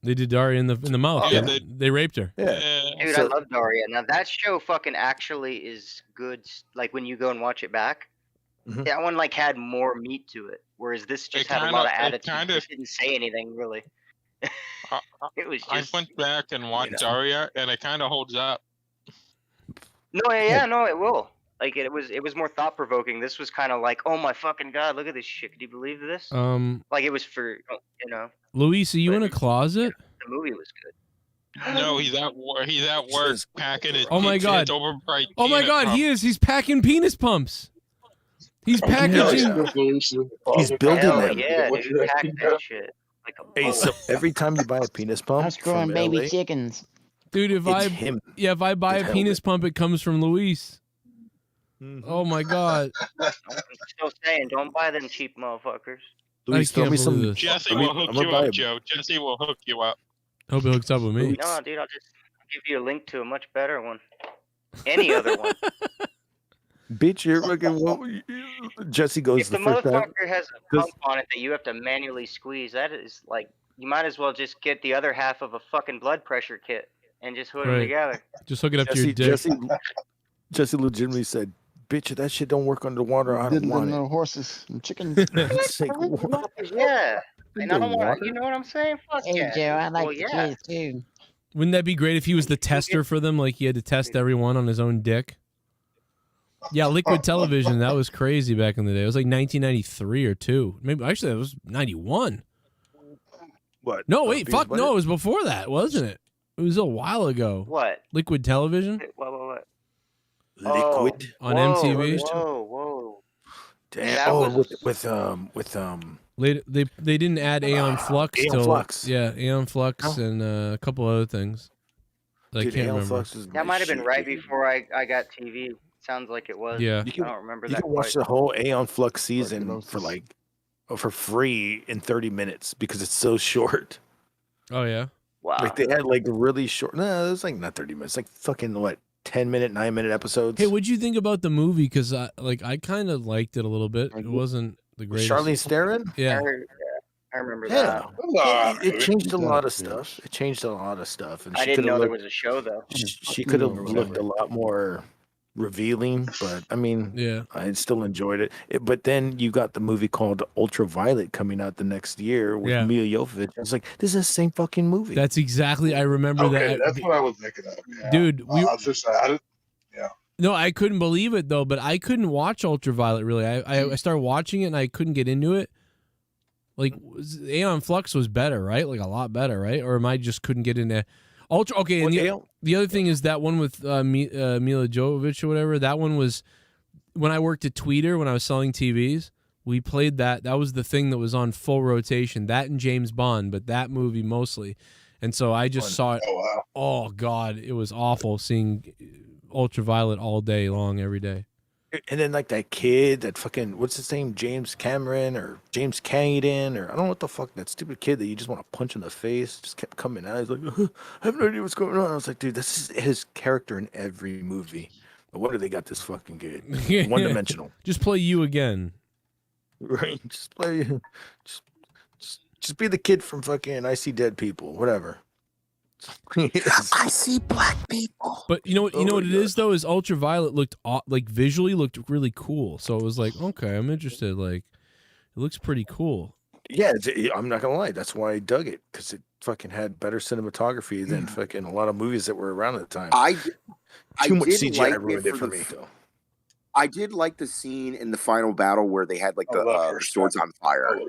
They did Daria in the mouth. Yeah, They raped her. Yeah. Dude, So- I love Daria. Now that show fucking actually is good. Like when you go and watch it back, Mhm. that one like had more meat to it, whereas this just had a lot of attitude. It didn't say anything really. It was I just went back and watched Daria, and it kind of holds up. no, it will. Like it was more thought provoking. This was kind of like, oh my fucking god, look at this shit. Could you believe this? Like it was for Luis, are you in a closet? the movie was good. No, he's at work packing his. Oh my God. his overpriced Oh my peanut God, pump. he is. He's packing penis pumps. He's packaging. He's building Hell them. yeah, dude, pack that shit. Like a Hey, so every time you buy a penis pump, That's growing from baby LA, chickens. Dude, if it's him. if I buy a It's penis pump, it comes from Luis. Oh my God. I'm still saying, don't buy them cheap motherfuckers. Luis, throw can't me believe some. this. Jesse I'm will gonna hook you buy up, a- Joe. Jesse will hook you up. Hope he hooks up with me. No, dude, I'll give you a link to a much better one. Any other one. Bitch, you're fucking. Jesse goes If the first time. motherfucker has a pump on it that you have to manually squeeze, that is like you might as well just get the other half of a fucking blood pressure kit and just hook them Right. together. Just hook it up to your dick. Jesse legitimately said, "Bitch, if that shit don't work underwater, I don't Didn't want know it." horses and chickens. It's like, what? Yeah. And I don't want Underwater? you know what I'm saying? Fuck Hey yeah. Joe, I like Well, the yeah. kids too. Wouldn't that be great if he was the tester for them? Like he had to test everyone on his own dick. Yeah, liquid television. That was crazy back in the day. It was like 1993 or 2. Maybe actually that was 91. What? No, wait, Because fuck what no, it- it was before that, wasn't it? It was a while ago. What? Liquid television What? Liquid on Whoa, MTV. Whoa. Damn. That Oh, was- with They didn't add Aeon Flux Aeon till Flux. yeah, Aeon Flux and a couple other things. That I Dude, can't Aeon remember. Flux is That my might have been shit, right dude. before I got TV. Sounds like it was. Yeah. You can, I don't remember you that can watch quite. the whole Aeon Flux season Tuberculosis. for like for free in 30 minutes because it's so short. Oh yeah. Wow. Like they had like really short. No, it was like not 30 minutes. Like fucking what 10-minute, 9-minute episodes. Hey, what'd you think about the movie? Because I kind of liked it a little bit. It wasn't the With greatest. Charlize Theron? Yeah. I remember Yeah. that. It changed a lot of stuff. It changed a lot of stuff. And I she didn't coulda know there looked- was a show though. She could have looked a lot more revealing, but I mean, Yeah. I still enjoyed it. But then you got the movie called Ultraviolet coming out the next year with Yeah. Mila Jovovich. I was like, this is the same fucking movie. That's exactly. I remember Okay, that. that's what I was thinking of. Yeah. Dude, we I was just I didn't. no, I couldn't believe it though. But I couldn't watch Ultraviolet really. I started watching it and I couldn't get into it. Like Aeon Flux was better, right? Like a lot better, right? Or am I just couldn't get into Ultra? Okay, and the other thing is that one with Mila Jovovich or whatever. That one was when I worked at Tweeter when I was selling TVs. We played that. That was the thing that was on full rotation. That and James Bond, but that movie mostly. And so I just saw it. Oh wow. Oh God, it was awful seeing Ultraviolet all day long, every day. And then like that kid, that fucking what's his name, James Cameron or James Caden or I don't know what the fuck, that stupid kid that you just want to punch in the face just kept coming out. He's like, I have no idea what's going on. I was like, dude, this is his character in every movie. No wonder they got this fucking good. One dimensional. Just play you again. Right. Just play. Just be the kid from fucking I See Dead People. Whatever. I see black people. But you know what? You know what it is though is Ultraviolet looked like visually looked really cool. So it was like, okay, I'm interested. Like, it looks pretty cool. Yeah, I'm not gonna lie. That's why I dug it, because it fucking had better cinematography than fucking a lot of movies that were around at the time. Too much CGI ruined it for me, though. I did like the scene in the final battle where they had like the swords on fire.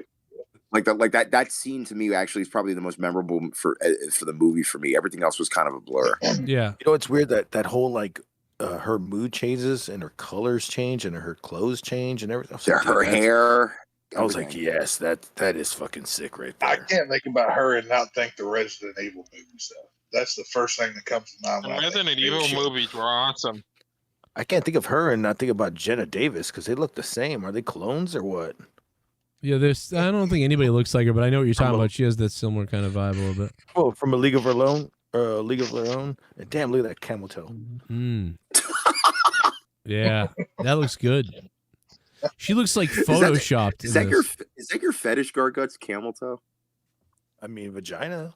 Like that scene to me actually is probably the most memorable for the movie for me. Everything else was kind of a blur. Yeah, you know, it's weird that whole like her mood changes and her colors change and her clothes change and everything. Her hair. I was like, yes, that is fucking sick right there. I can't think about her and not think the Resident Evil movie stuff. That's the first thing that comes to mind. The Resident Evil movies were awesome. I can't think of her and not think about Jenna Davis because they look the same. Are they clones or what? Yeah, I don't think anybody looks like her, but I know what you're talking about. She has that similar kind of vibe a little bit. Oh, from a League of Her Own. And damn, look at that camel toe. Yeah, that looks good. She looks like photoshopped. Is that your fetish, Garguts? Camel toe? I mean, vagina.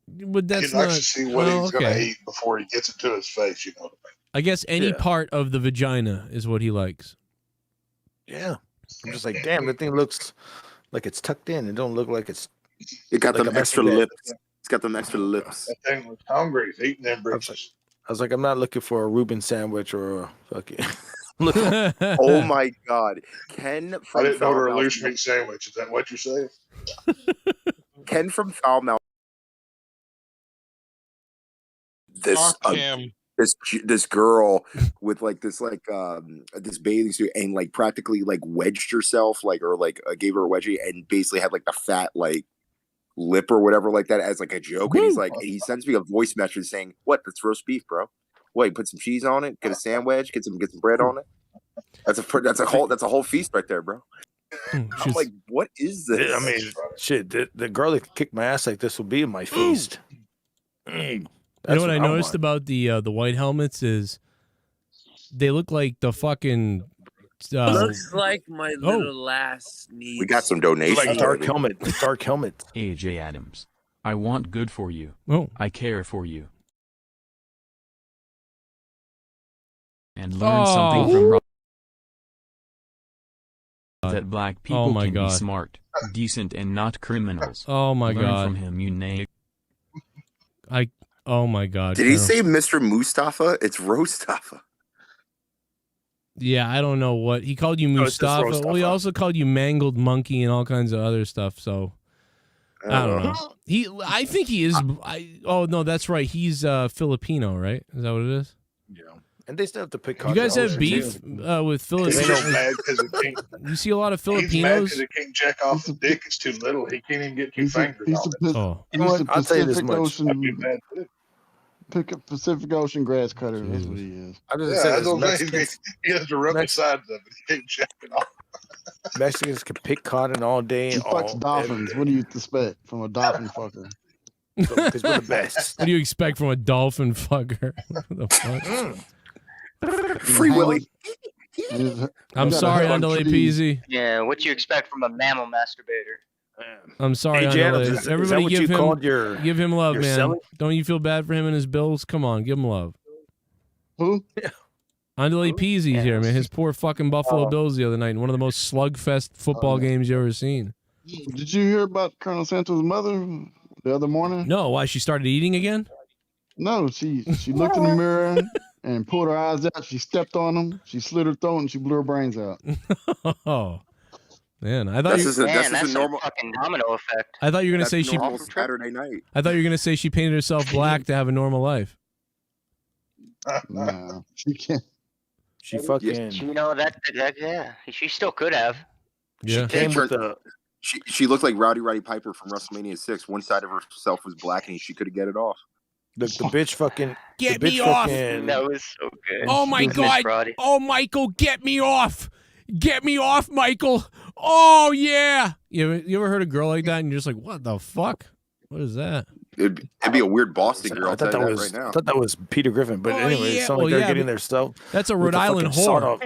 But that's He'd not. like to see what he's going to eat before he gets it to his face. You know what I mean? I guess any part of the vagina is what he likes. Yeah, I'm just like, damn, that thing looks like it's tucked in. It don't look like it's. It got them extra lips. It's got them extra lips. That thing was hungry. He's eating them britches. I was like, I'm not looking for a Reuben sandwich or a fucking. Oh my God, Ken from I didn't order a loose meat sandwich. Is that what you're saying? Ken from Foul Mouth. This girl with like this bathing suit and like practically like wedged herself or gave her a wedgie and basically had like the fat like lip or whatever like that as like a joke. And he's like, he sends me a voice message saying, "What? That's roast beef, bro. Wait, put some cheese on it, get a sandwich, get some bread on it. That's a whole feast right there, bro." I'm like, what is this? I mean, shit. The girl that kicked my ass like this will be in my feast. You know what I noticed about the white helmets is they look like the fucking. Looks like my little last need. We got some donations. Like dark helmet. AJ Adams, I want good for you. Oh, I care for you. And learn something from Rob. That black people can be smart, decent, and not criminals. Oh my learn God! From him, you nag. Oh my God! Did he say Mr. Mustafa? It's Rostafa. Yeah, I don't know what he called you, Mustafa. Well, he also called you mangled monkey and all kinds of other stuff. So I don't know. I think he is. Oh no, that's right. He's Filipino, right? Is that what it is? Yeah. And they still have to pick. You guys have beef with Filipinos? You see a lot of Filipinos. He's mad because he can't jack off the dick. It's too little. He can't even get two fingers on it. I'll tell you this much. Pick a Pacific Ocean grass cutter. That's what he is. I'm just saying, he has to rub the sides of it. He can't jack it off. Mexicans can pick cotton all day. He fucks dolphins. What do you expect from a dolphin fucker? Because we're the best. What do you expect from a dolphin fucker? What the fuck? Free Willy. I'm sorry, Andale Peasy. Yeah, what you expect from a mammal masturbator? I'm sorry, Andale. Everybody give him love, man. Selling? Don't you feel bad for him and his bills? Come on, give him love. Who? Andale Peasy's here, man. His poor fucking Buffalo Bills the other night in one of the most slugfest football games you ever seen. Did you hear about Colonel Santos' mother the other morning? No, why? She started eating again? No, she looked in the mirror and pulled her eyes out. She stepped on them. She slit her throat and she blew her brains out. Oh. Man, I thought that's a normal fucking domino effect. I thought you were gonna say she Saturday night. I thought you were gonna say she painted herself black to have a normal life. No, she can't. She fucking. You know that yeah, she still could have. Yeah. She looked like Rowdy Piper from WrestleMania 6. One side of herself was black, and she couldn't get it off. The bitch fucking get me off. That was so good. Oh my God! Oh, Michael, get me off! Get me off, Michael! Oh yeah! You ever heard a girl like that and you're just like, what the fuck? What is that? It'd be a weird Boston girl. I thought that was right now. I thought that was Peter Griffin, but anyway, yeah. it sounded like they're getting their stuff. That's a Rhode Island whore.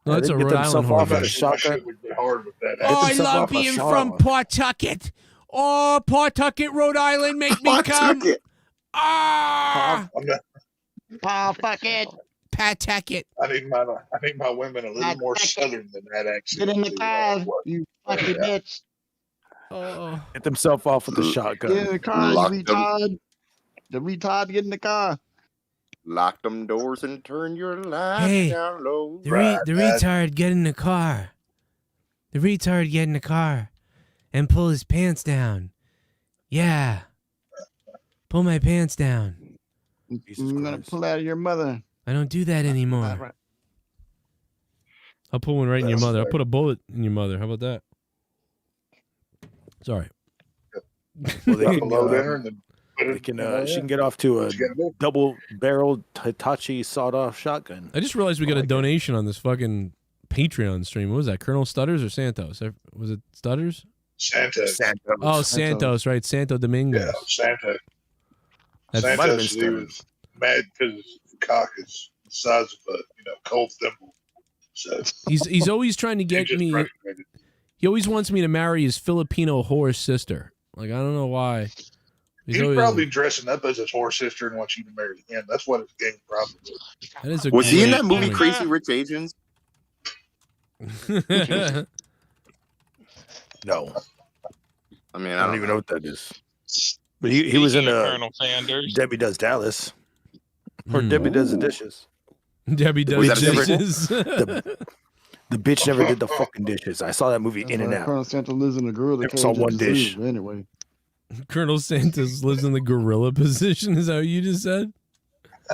No, that's a Rhode Island whore. Oh, I love being from Pawtucket. Oh, Pawtucket, Rhode Island, make me come. Ah, Pawtucket. Pawtucket. I need my women a little more southern than that accent. Get in the car, you fucking bitch. Oh. Get themselves off with the shotgun. Get in the car, you retard. The retard, get in the car. Lock them doors and turn your lights down low. The retard get in the car. The retard get in the car and pull his pants down. Yeah. Pull my pants down. I'm going to pull out of your mother. I don't do that anymore. I'll pull one right in your mother. I'll put a bullet in your mother. How about that? Sorry. Well, she can get off to a double-barreled Hitachi sawed-off shotgun. I just realized we got a donation on this fucking Patreon stream. What was that? Colonel Stutters or Santos? Was it Stutters? Santos. Oh, Santos, right? Santo Domingo. Yeah, Santos. Santos, he was mad because his cock is the size of a cold thimble. So he's always trying to get me. He always wants me to marry his Filipino whore sister. Like, I don't know why. He's probably dressing up as his whore sister and wants you to marry him. That's what his game problem is. Was he in that movie Crazy Rich Asians? No. I mean, I don't even know what that is. But he was in Colonel Sanders. Debbie Does Dallas. Or Debbie Does the Dishes. Debbie Does the Dishes. The bitch never did the fucking dishes. I saw that movie in and out. Colonel Santos lives in a gorilla cage. Saw one dish. Anyway. Colonel Santos lives in the gorilla position. Is that what you just said?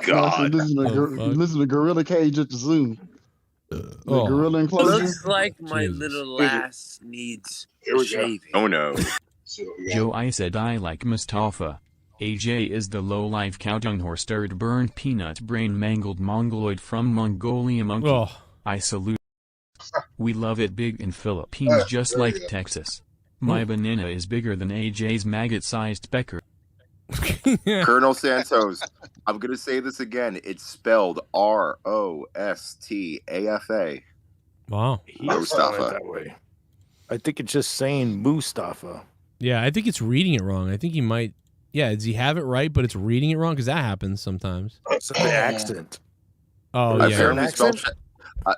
God. He lives in a gorilla cage at the zoo. The gorilla enclosure. Looks like my little lass needs shaving. Oh no. Joe, I said I like Mustafa. AJ is the low-life cow-dung horse-stirred burned peanut brain mangled mongoloid from Mongolia monkey. Oh. I salute. We love it big in Philippines just like Texas. My banana is bigger than AJ's maggot-sized pecker. Colonel Santos, I'm going to say this again. It's spelled Rostafa. Wow. Mustafa. That way. I think it's just saying Mustafa. Yeah, I think it's reading it wrong. I think he might. Yeah, does he have it right, but it's reading it wrong? Because that happens sometimes. It's an accent. Oh, yeah.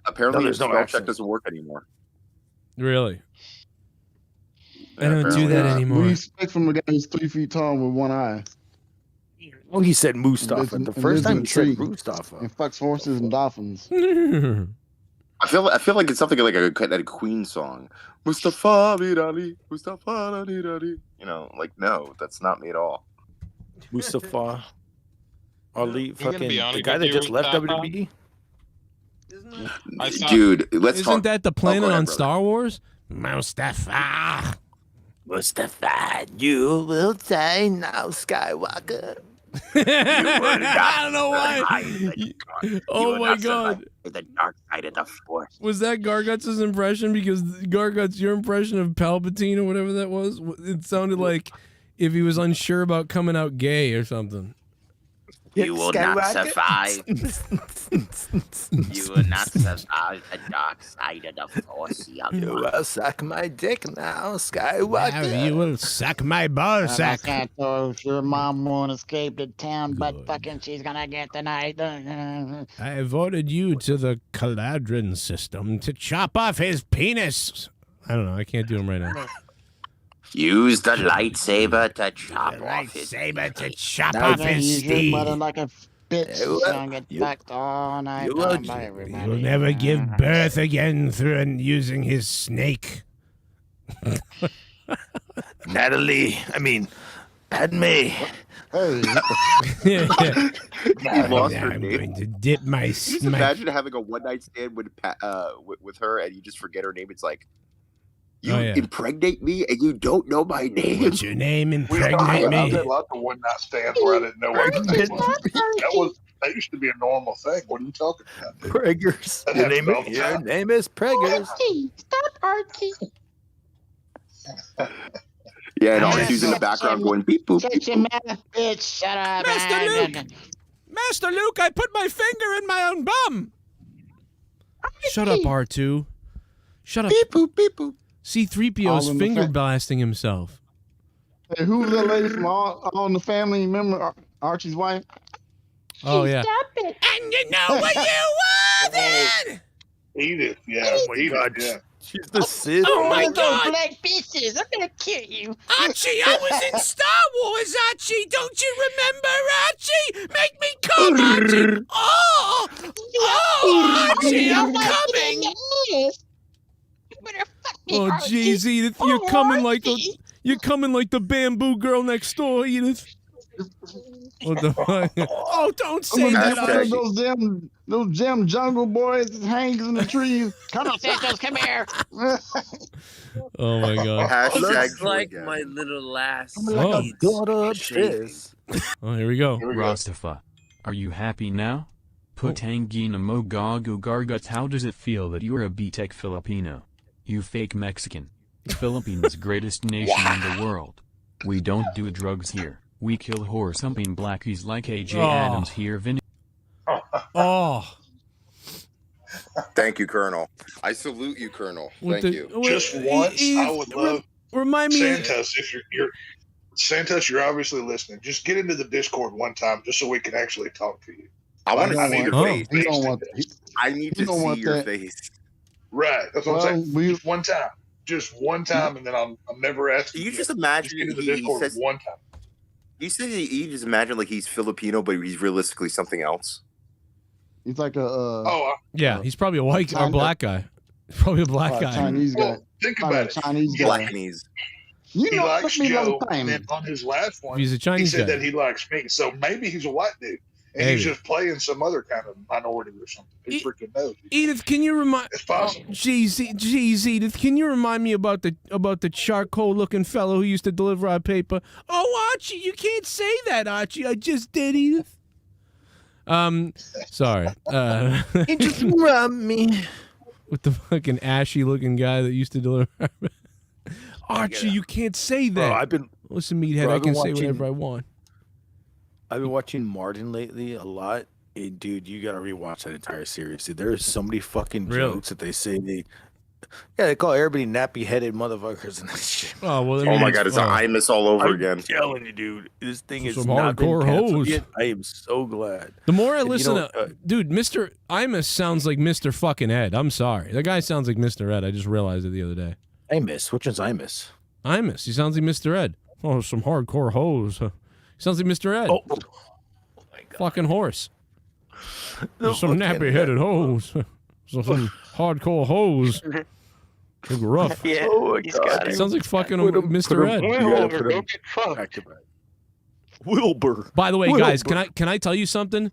Apparently, spell check doesn't work anymore. Really? I don't do that anymore. What do you expect from a guy who's 3 feet tall with one eye? Oh, he said Mustafa. The first time he said Mustafa. And fucks horses and dolphins. I feel like it's something like a Queen song. Mustafa Mirali, Mustafa Mirali. No, that's not me at all. Mustafa Ali, fucking the guy that just left WWE. Dude, let's Isn't talk. that the planet on Star Wars? Mustafa. Mustafa, you will die now, Skywalker. I don't know why. Oh my god. The dark side of the Force. Was that Garguts' impression? Because Garguts, your impression of Palpatine or whatever that was, it sounded like if he was unsure about coming out gay or something. You will not survive. You will not survive the dark side of the Force, young You one. will suck my dick now, Skywalker. You will suck my ball sack. Santos, your mom won't escape the town, but fucking she's gonna get tonight. I voted you to the Caladrin system to chop off his penis. I don't know. I can't do him right now. Use the lightsaber to chop off his Your mother like a bitch. She's gonna get fucked all night long by everybody. He will never give birth again through using his snake. Padme. Hey. lost her I'm name. going to dip my... Just imagine having a one-night stand with her and you just forget her name. It's like, you impregnate me and you don't know my name. What's your name? Impregnate me. I've had lots of one-night stands where I didn't know what his name was. That used to be a normal thing. What are you talking about? Preggers. Your name is Preggers. Archie. Stop, Archie. Yeah, and Archie's in the background going beep boop. Shut your mouth, bitch. Shut up. Master Luke, I put my finger in my own bum. Shut up, R2. Shut up. Beep boop, beep boop. C-3PO's finger blasting himself. Hey, who's that lady from All in the Family? Remember Archie's wife? Oh, yeah. Stop it. And you know what you are then? Edith, yeah. Oh my God. Yeah. She's the Sith. Oh my God! Black bitches! I'm gonna kill you. Archie, I was in Star Wars, Archie. Don't you remember, Archie? Make me come, Archie. Oh, Archie, I'm coming. Oh, jeez, Edith, you're coming like the bamboo girl next door, Edith. What the fuck? Oh, don't say that. Those damn jungle boys that hangs in the trees. Come on, Santos, come here. Oh my God. Looks like my little last. Oh, Oh, here we go. Rastafa, are you happy now? Putangina Mogagu Garguts, how does it feel that you're a BTEC Filipino? You fake Mexican. Philippines' greatest nation in the world. We don't do drugs here. We kill horse-humping blackies like AJ Adams here, Vinny. Oh. Thank you, Colonel. I salute you, Colonel. Thank you. Just once, I would love remind me, Santos. If you're Santos, you're obviously listening. Just get into the Discord one time, just so we can actually talk to you. I want to see your face. I need to see your face. Right. That's what I'm saying. Just one time. Just one time, and then I'm never asking. You just imagine into the Discord one time. You said you just imagine like he's Filipino, but he's realistically something else. He's like a. Yeah, he's probably a white or black guy. Probably a black guy. Chinese guy. Well, think about it. Chinese guy. Blacknese. You he know, likes Joe, and and on his last one, he's a Chinese he said guy. that he likes me. So maybe he's a white dude, and he's just playing some other kind of minority or something. Who freaking knows? Edith, can you remind? It's possible. Jeez, Edith, can you remind me about the charcoal-looking fellow who used to deliver our paper? Oh, Archie, you can't say that, Archie. I just did, Edith. Sorry. You just robbed me. With the fucking ashy-looking guy that used to deliver. Archie, you can't say that. Listen, meathead, I can say whatever I want. I've been watching Martin lately a lot. Hey, dude, you gotta rewatch that entire series. Dude, there are so many fucking jokes that they say. They call everybody nappy-headed motherfuckers and that shit. Oh well. Oh my God, it's Imus all over again. I'm telling you, dude, this thing is some not been hardcore canceled hoes. yet. I am so glad. The more I listen to, dude, Mr. Imus sounds like Mr. fucking Ed. I'm sorry, that guy sounds like Mr. Ed. I just realized it the other day. Imus, which one's Imus? Imus. He sounds like Mr. Ed. Oh, some hardcore hoes. He sounds like Mr. Ed. Oh my God. Fucking horse. Some nappy-headed hoes. Some hardcore hoes. Look rough. Yeah, he's got it. Sounds like fucking Mr. Ed. Wilbur. By the way, guys, can I tell you something?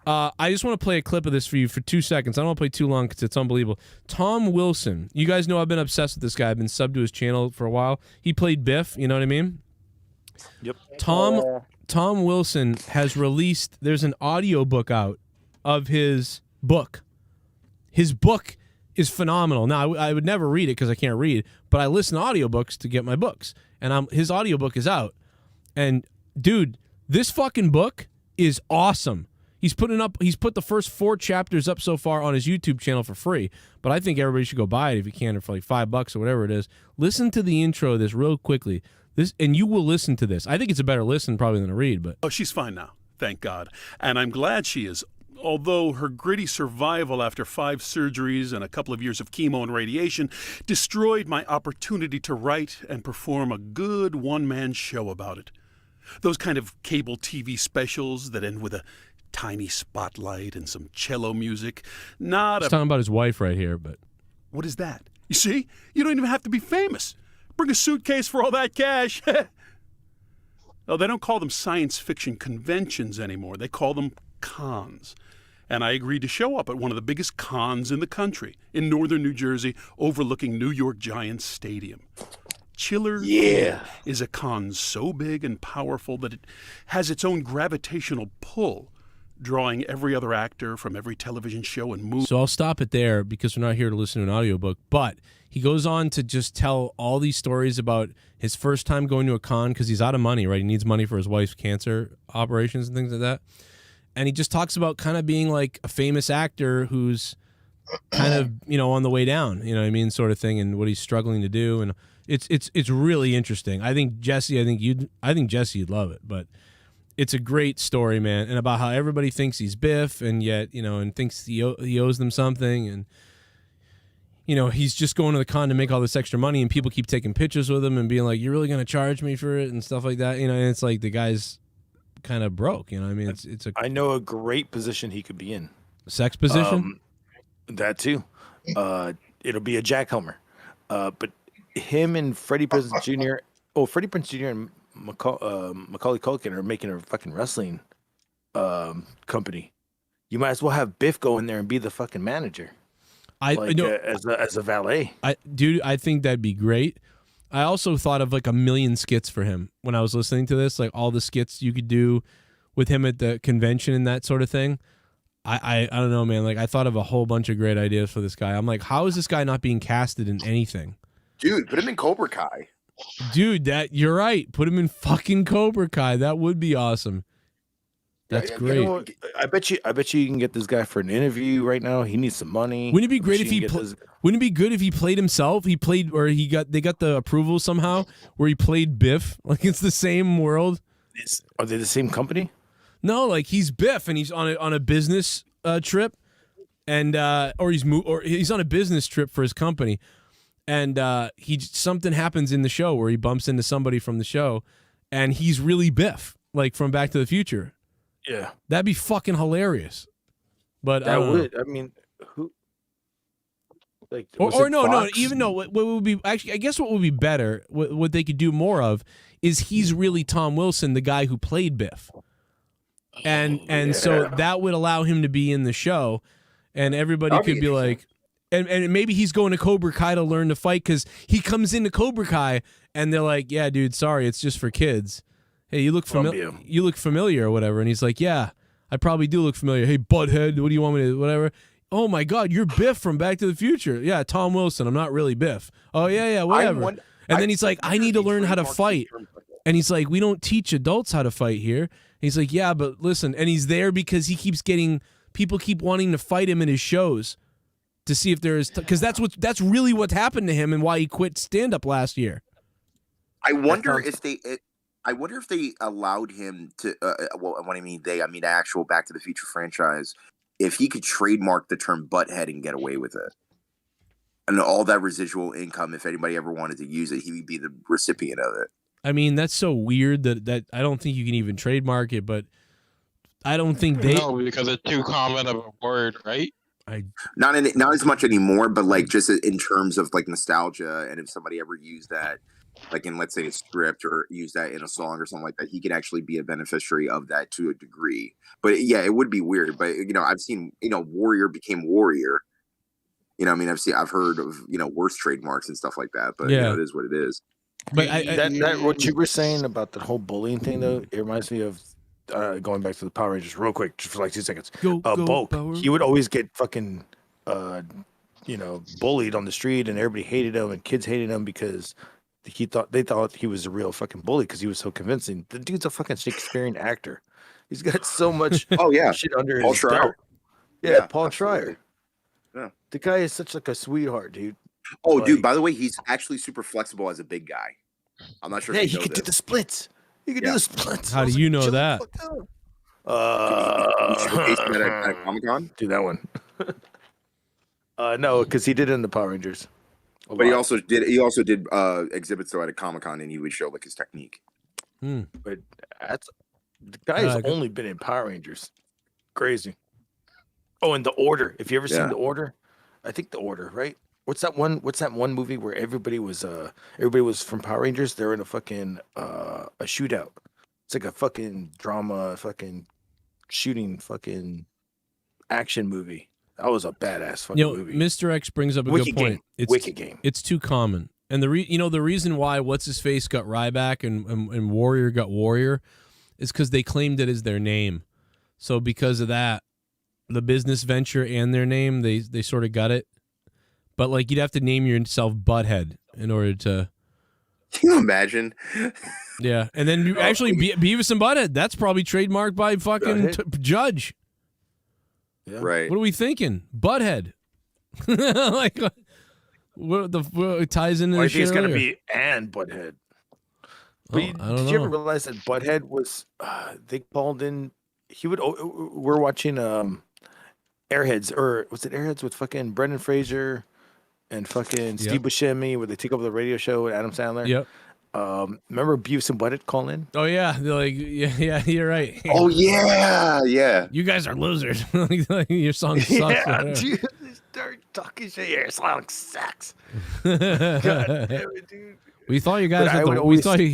I just want to play a clip of this for you for 2 seconds. I don't want to play too long because it's unbelievable. Tom Wilson. You guys know I've been obsessed with this guy. I've been subbed to his channel for a while. He played Biff. You know what I mean? Yep. Tom Wilson has released. There's an audiobook out of his book. His book is phenomenal. Now, I would never read it because I can't read, but I listen to audiobooks to get my books. And his audiobook is out. And, dude, this fucking book is awesome. He's put the first 4 chapters up so far on his YouTube channel for free, but I think everybody should go buy it if you can, for like $5 or whatever it is. Listen to the intro of this real quickly. And you will listen to this. I think it's a better listen probably than a read, but. Oh, she's fine now. Thank God. And I'm glad she is. Although her gritty survival after 5 surgeries and a couple of years of chemo and radiation destroyed my opportunity to write and perform a good one-man show about it. Those kind of cable TV specials that end with a tiny spotlight and some cello music. He's talking about his wife right here, but. What is that? You see? You don't even have to be famous. Bring a suitcase for all that cash. Oh, they don't call them science fiction conventions anymore. They call them cons. And I agreed to show up at one of the biggest cons in the country, in northern New Jersey, overlooking New York Giants Stadium. Chiller is a con so big and powerful that it has its own gravitational pull, drawing every other actor from every television show and movie. So I'll stop it there because we're not here to listen to an audiobook, but he goes on to just tell all these stories about his first time going to a con because he's out of money, right? He needs money for his wife's cancer operations and things like that. And he just talks about kind of being like a famous actor who's kind of, on the way down, you know what I mean, sort of thing, and what he's struggling to do. And it's really interesting. I think Jesse you'd love it, but it's a great story, man, and about how everybody thinks he's Biff, and yet, and thinks he owes them something, and he's just going to the con to make all this extra money, and people keep taking pictures with him and being like, "You're really going to charge me for it?" and stuff like that. And it's like the guy's kind of broke. I mean, I know a great position he could be in. Sex position. That too. It'll be a jackhammer. But him and Freddie Prinze Jr. Freddie Prinze Jr. and Macaulay Culkin are making a fucking wrestling company. You might as well have Biff go in there and be the fucking manager. As a valet. I think that'd be great. I also thought of like a million skits for him when I was listening to this, like all the skits you could do with him at the convention and that sort of thing. I don't know, man. Like I thought of a whole bunch of great ideas for this guy. I'm like, how is this guy not being casted in anything? Dude, put him in Cobra Kai. Dude, you're right. Put him in fucking Cobra Kai. That would be awesome. That's great. I bet you can get this guy for an interview right now. He needs some money. Wouldn't it be great if wouldn't it be good if he played himself? They got the approval somehow where he played Biff. Like it's the same world. Are they the same company? No, like he's Biff and he's on a business trip, and he's on a business trip for his company, and something happens in the show where he bumps into somebody from the show, and he's really Biff, like from Back to the Future. Yeah, that'd be fucking hilarious. But that would. I mean, who? Like, no. Even though what would be actually, I guess what would be better, what they could do more of, is he's really Tom Wilson, the guy who played Biff. And so that would allow him to be in the show, and everybody could be like, and maybe he's going to Cobra Kai to learn to fight because he comes into Cobra Kai and they're like, "Yeah, dude, sorry, it's just for kids. Hey, you look familiar or whatever." And he's like, "Yeah, I probably do look familiar. Hey, butthead, what do you want me to whatever?" "Oh my God, you're Biff from Back to the Future." "Yeah, Tom Wilson. I'm not really Biff." "Oh yeah, whatever." And then he's like, "I need to learn how to fight." And he's like, "We don't teach adults how to fight here." He's like, "Yeah, but listen," and he's there because he keeps getting people keep wanting to fight him in his shows to see if there is because that's really what happened to him and why he quit stand up last year. I wonder if they allowed him to. When I mean they, I mean the actual Back to the Future franchise. If he could trademark the term butthead and get away with it, and all that residual income, if anybody ever wanted to use it, he would be the recipient of it. I mean, that's so weird that I don't think you can even trademark it, but I don't think they... No, because it's too common of a word, right? Not as much anymore, but like just in terms of like nostalgia, and if somebody ever used that, like in let's say a script or use that in a song or something like that, he could actually be a beneficiary of that to a degree. But yeah, it would be weird. But I've seen Warrior became Warrior. I mean, I've heard of worse trademarks and stuff like that. But yeah. It is what it is. But that what you were saying about the whole bullying thing, though, it reminds me of going back to the Power Rangers real quick, just for like 2 seconds. Bulk, he would always get fucking, bullied on the street, and everybody hated him, and kids hated him because they thought he was a real fucking bully because he was so convincing. The dude's a fucking Shakespearean actor. He's got so much shit under his belt. Yeah, Paul Schreier. Yeah, the guy is such like a sweetheart, dude. Oh, dude, by the way, he's actually super flexible as a big guy. I'm not sure if he could do the splits. He could do the splits. How do you know that? Showcased that at Comic-Con? Do that one. No, because he did it in the Power Rangers. But he also did exhibits though at a Comic-Con, and he would show like his technique. But the guy's only been in Power Rangers. Crazy. Oh, and The Order. If you ever seen The Order, I think The Order, right? What's that one movie where everybody was from Power Rangers? They're in a fucking a shootout. It's like a fucking drama, fucking shooting, fucking action movie. That was a badass fucking movie. Mr. X brings up a good point. It's Wicked Game. It's too common, and the reason why what's his face got Ryback and Warrior got Warrior is because they claimed it as their name. So because of that, the business venture and their name, they sort of got it. but like you'd have to name yourself Butthead in order to. Can you imagine? Yeah, and then you actually Beavis and Butthead. That's probably trademarked by fucking Judge. Yeah. Right. What are we thinking? Butthead. Like what it ties into? I think it's gonna be and Butthead. But I don't did you ever know. realize that Butthead was? They called in. He would. We're watching Airheads, or was it Airheads with fucking Brendan Fraser and fucking Steve Buscemi, where they take over the radio show with Adam Sandler. Yep. Remember Beavis and Butthead call in? Oh yeah, they're like, yeah, you're right. Oh yeah. You guys are losers. Like, your song sucks. Yeah, dude. Start talking shit. Your song sucks. God damn it, dude. We thought you guys.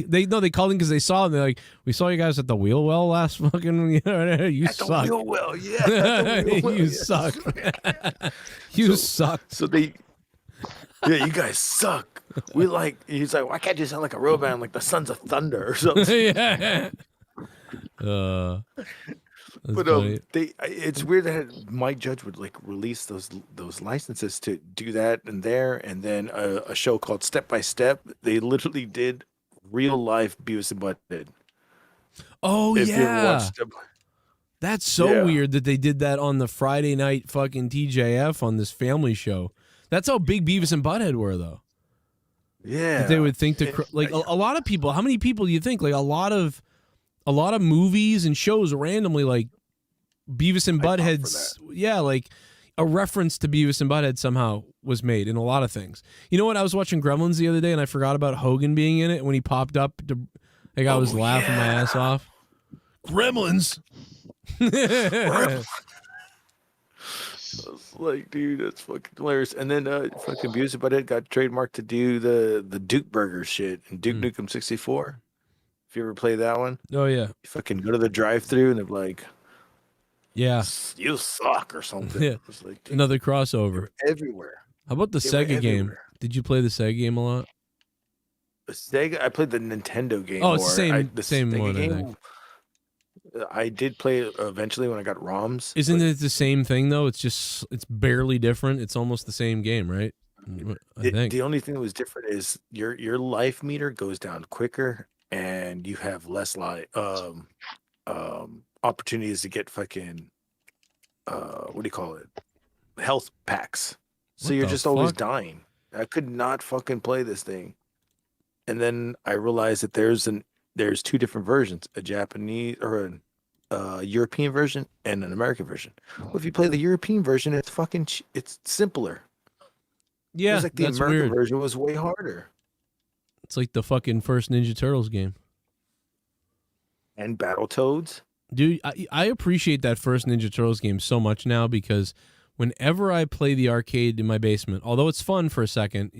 They called in because they saw. They're like, we saw you guys at the wheel well last fucking. You At suck. the wheel well, yeah. At the wheel well, You yeah. suck. You suck. So they, yeah, you guys suck. He's like, why can't you sound like a real band, like the Sons of Thunder or something? Yeah. But funny. it's weird that Mike Judge would like release those licenses to do that and then a show called Step by Step. They literally did real life Beavis and Butthead. Oh If you ever yeah. watched them. That's so weird that they did that on the Friday night fucking TJF on this family show. That's how big Beavis and Butthead were, though. Yeah, That they would think to like a lot of people. How many people do you think? Like a lot of movies and shows randomly like Beavis and Butthead's. Yeah, like a reference to Beavis and Butthead somehow was made in a lot of things. You know what? I was watching Gremlins the other day and I forgot about Hogan being in it when he popped up. Like I was laughing my ass off. Gremlins. It's like, dude, that's fucking hilarious. And then fucking Beavis and Butthead got trademarked to do the Duke Burger shit in Duke Nukem 64. If you ever play that one, Oh yeah, you fucking go to the drive-thru and they're like, yeah, you suck or something. Yeah. It's like, dude, Another crossover. everywhere. How about the They were Sega game? everywhere. Did you play the Sega game a lot? The Sega, I played the Nintendo game. Oh, it's the more. same same Sega one, I game, think. I did play it eventually when I got ROMs. Isn't it the same thing though? It's barely different. It's almost the same game, right? I think. The only thing that was different is your life meter goes down quicker, and you have less opportunities to get fucking what do you call it? Health packs. So What you're the just always fuck? dying. I could not fucking play this thing. And then I realized that there's two different versions, a Japanese or a European version and an American version. Well, if you play the European version, it's fucking it's simpler. Yeah, It's like the that's American weird. version was way harder. It's like the fucking first Ninja Turtles game. And Battletoads. Dude, I appreciate that first Ninja Turtles game so much now because whenever I play the arcade in my basement, although it's fun for a second,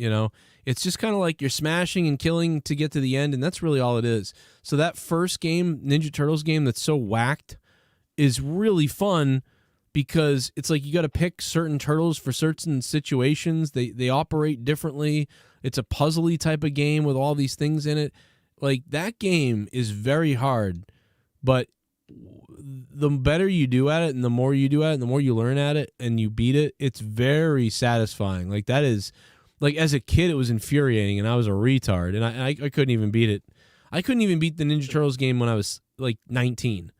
it's just kind of like you're smashing and killing to get to the end, and that's really all it is. So that first game, Ninja Turtles game that's so whacked, is really fun because it's like you got to pick certain turtles for certain situations. They operate differently. It's a puzzly type of game with all these things in it. Like that game is very hard, but the better you do at it and the more you do at it and the more you learn at it and you beat it, it's very satisfying. Like that is, like as a kid it was infuriating and I was a retard and I couldn't even beat it. I couldn't even beat the Ninja Turtles game when I was like 19.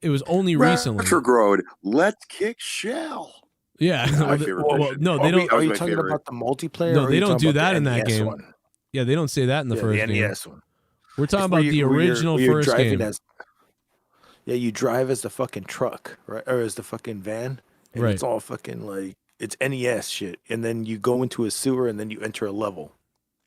It was only recently. Retrograde, let's kick shell. Yeah. My favorite version. No, they don't. Are you talking about the multiplayer? No, or are they you don't talking do about that the in that NES game. one? Yeah, they don't say that in the first the game. NES one. We're talking It's about where the where original where you're first driving game. Yeah, you drive as the fucking truck, right? Or as the fucking van. And Right. It's all fucking like, it's NES shit. And then you go into a sewer and then you enter a level.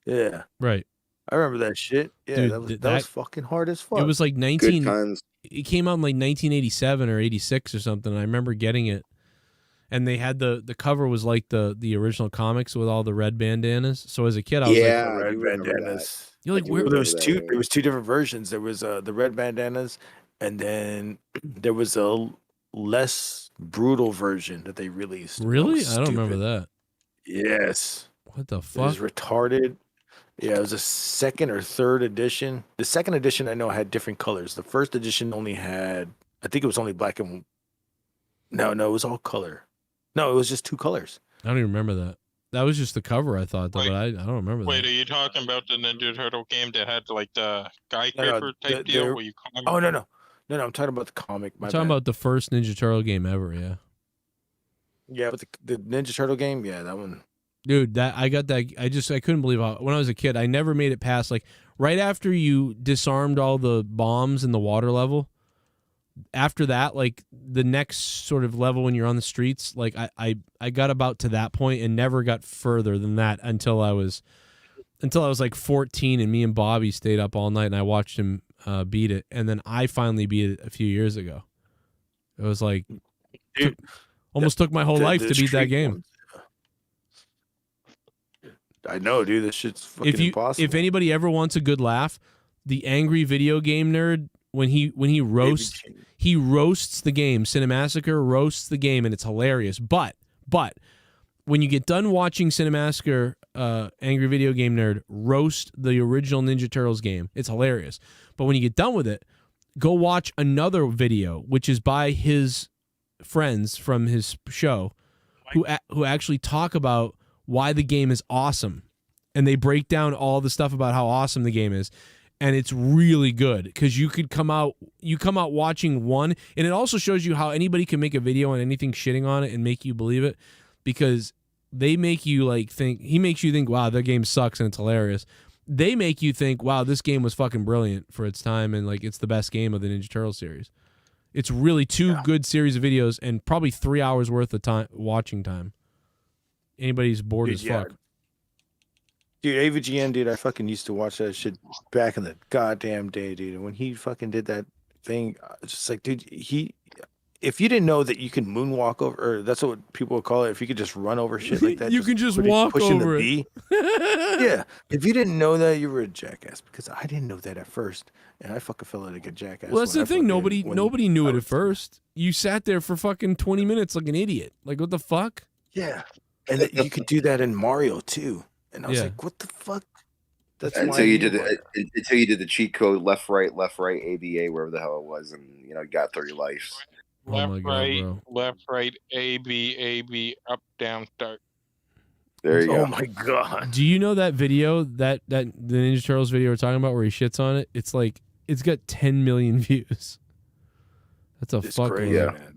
Yeah. Right. I remember that shit. Yeah, Dude, that was fucking hard as fuck. It was like Good times. It came out in like 1987 or 86 or something. I remember getting it, and they had the cover was like the original comics with all the red bandanas. So as a kid, I was Yeah, like, I red do remember bandanas. You're like, I do where? Well, remember that. there was two different versions. There was the red bandanas, and then there was a less brutal version that they released. That Really? was I don't remember stupid. that. Yes. What the It fuck? was retarded. Yeah, it was a second or third edition. The second edition I know had different colors. The first edition only had, I think it was only black and no, it was all color. No, it was just two colors. I don't even remember that. That was just the cover, I thought, though, but I don't remember that. Wait, are you talking about the Ninja Turtle game that had like the skyscraper type deal where you climb? Oh no, I'm talking about the comic. I'm talking about the first Ninja Turtle game ever. Yeah. Yeah, but the Ninja Turtle game, yeah, that one. Dude, I got that. I couldn't believe how when I was a kid, I never made it past like right after you disarmed all the bombs in the water level. After that, like the next sort of level when you're on the streets, like I got about to that point and never got further than that until I was like 14, and me and Bobby stayed up all night and I watched him beat it, and then I finally beat it a few years ago. It was like almost took my whole life to beat that game. I know, dude. This shit's fucking impossible. If anybody ever wants a good laugh, the angry video game nerd, when he roasts the game, Cinemassacre roasts the game, and it's hilarious. But when you get done watching Cinemassacre, angry video game nerd roast the original Ninja Turtles game, it's hilarious. But when you get done with it, go watch another video, which is by his friends from his show, who actually talk about why the game is awesome, and they break down all the stuff about how awesome the game is, and it's really good because you come out watching one, and it also shows you how anybody can make a video on anything shitting on it and make you believe it, because they make you he makes you think, wow, that game sucks and it's hilarious. They make you think, wow, this game was fucking brilliant for its time, and like it's the best game of the Ninja Turtles series. It's really two good series of videos and probably 3 hours worth of watching time. Anybody's bored as fuck. Dude, AVGN, dude, I fucking used to watch that shit back in the goddamn day, dude. And when he fucking did that thing, it's just like, dude, if you didn't know that you can moonwalk over, or that's what people would call it, if you could just run over shit like that. You can just walk over it. Yeah. If you didn't know that, you were a jackass, because I didn't know that at first. And I fucking felt like a jackass. Well, that's the thing. Nobody knew it at first. You sat there for fucking 20 minutes like an idiot. Like, what the fuck? Yeah. And you could do that in Mario too, and I was like, "What the fuck?" That's until you did the cheat code left right ABA wherever the hell it was, and you got through your life. Left right AB up down start. There you go. Oh my god! Do you know that video that the Ninja Turtles video we're talking about where he shits on it? It's like it's got 10 million views. That's a fucking man.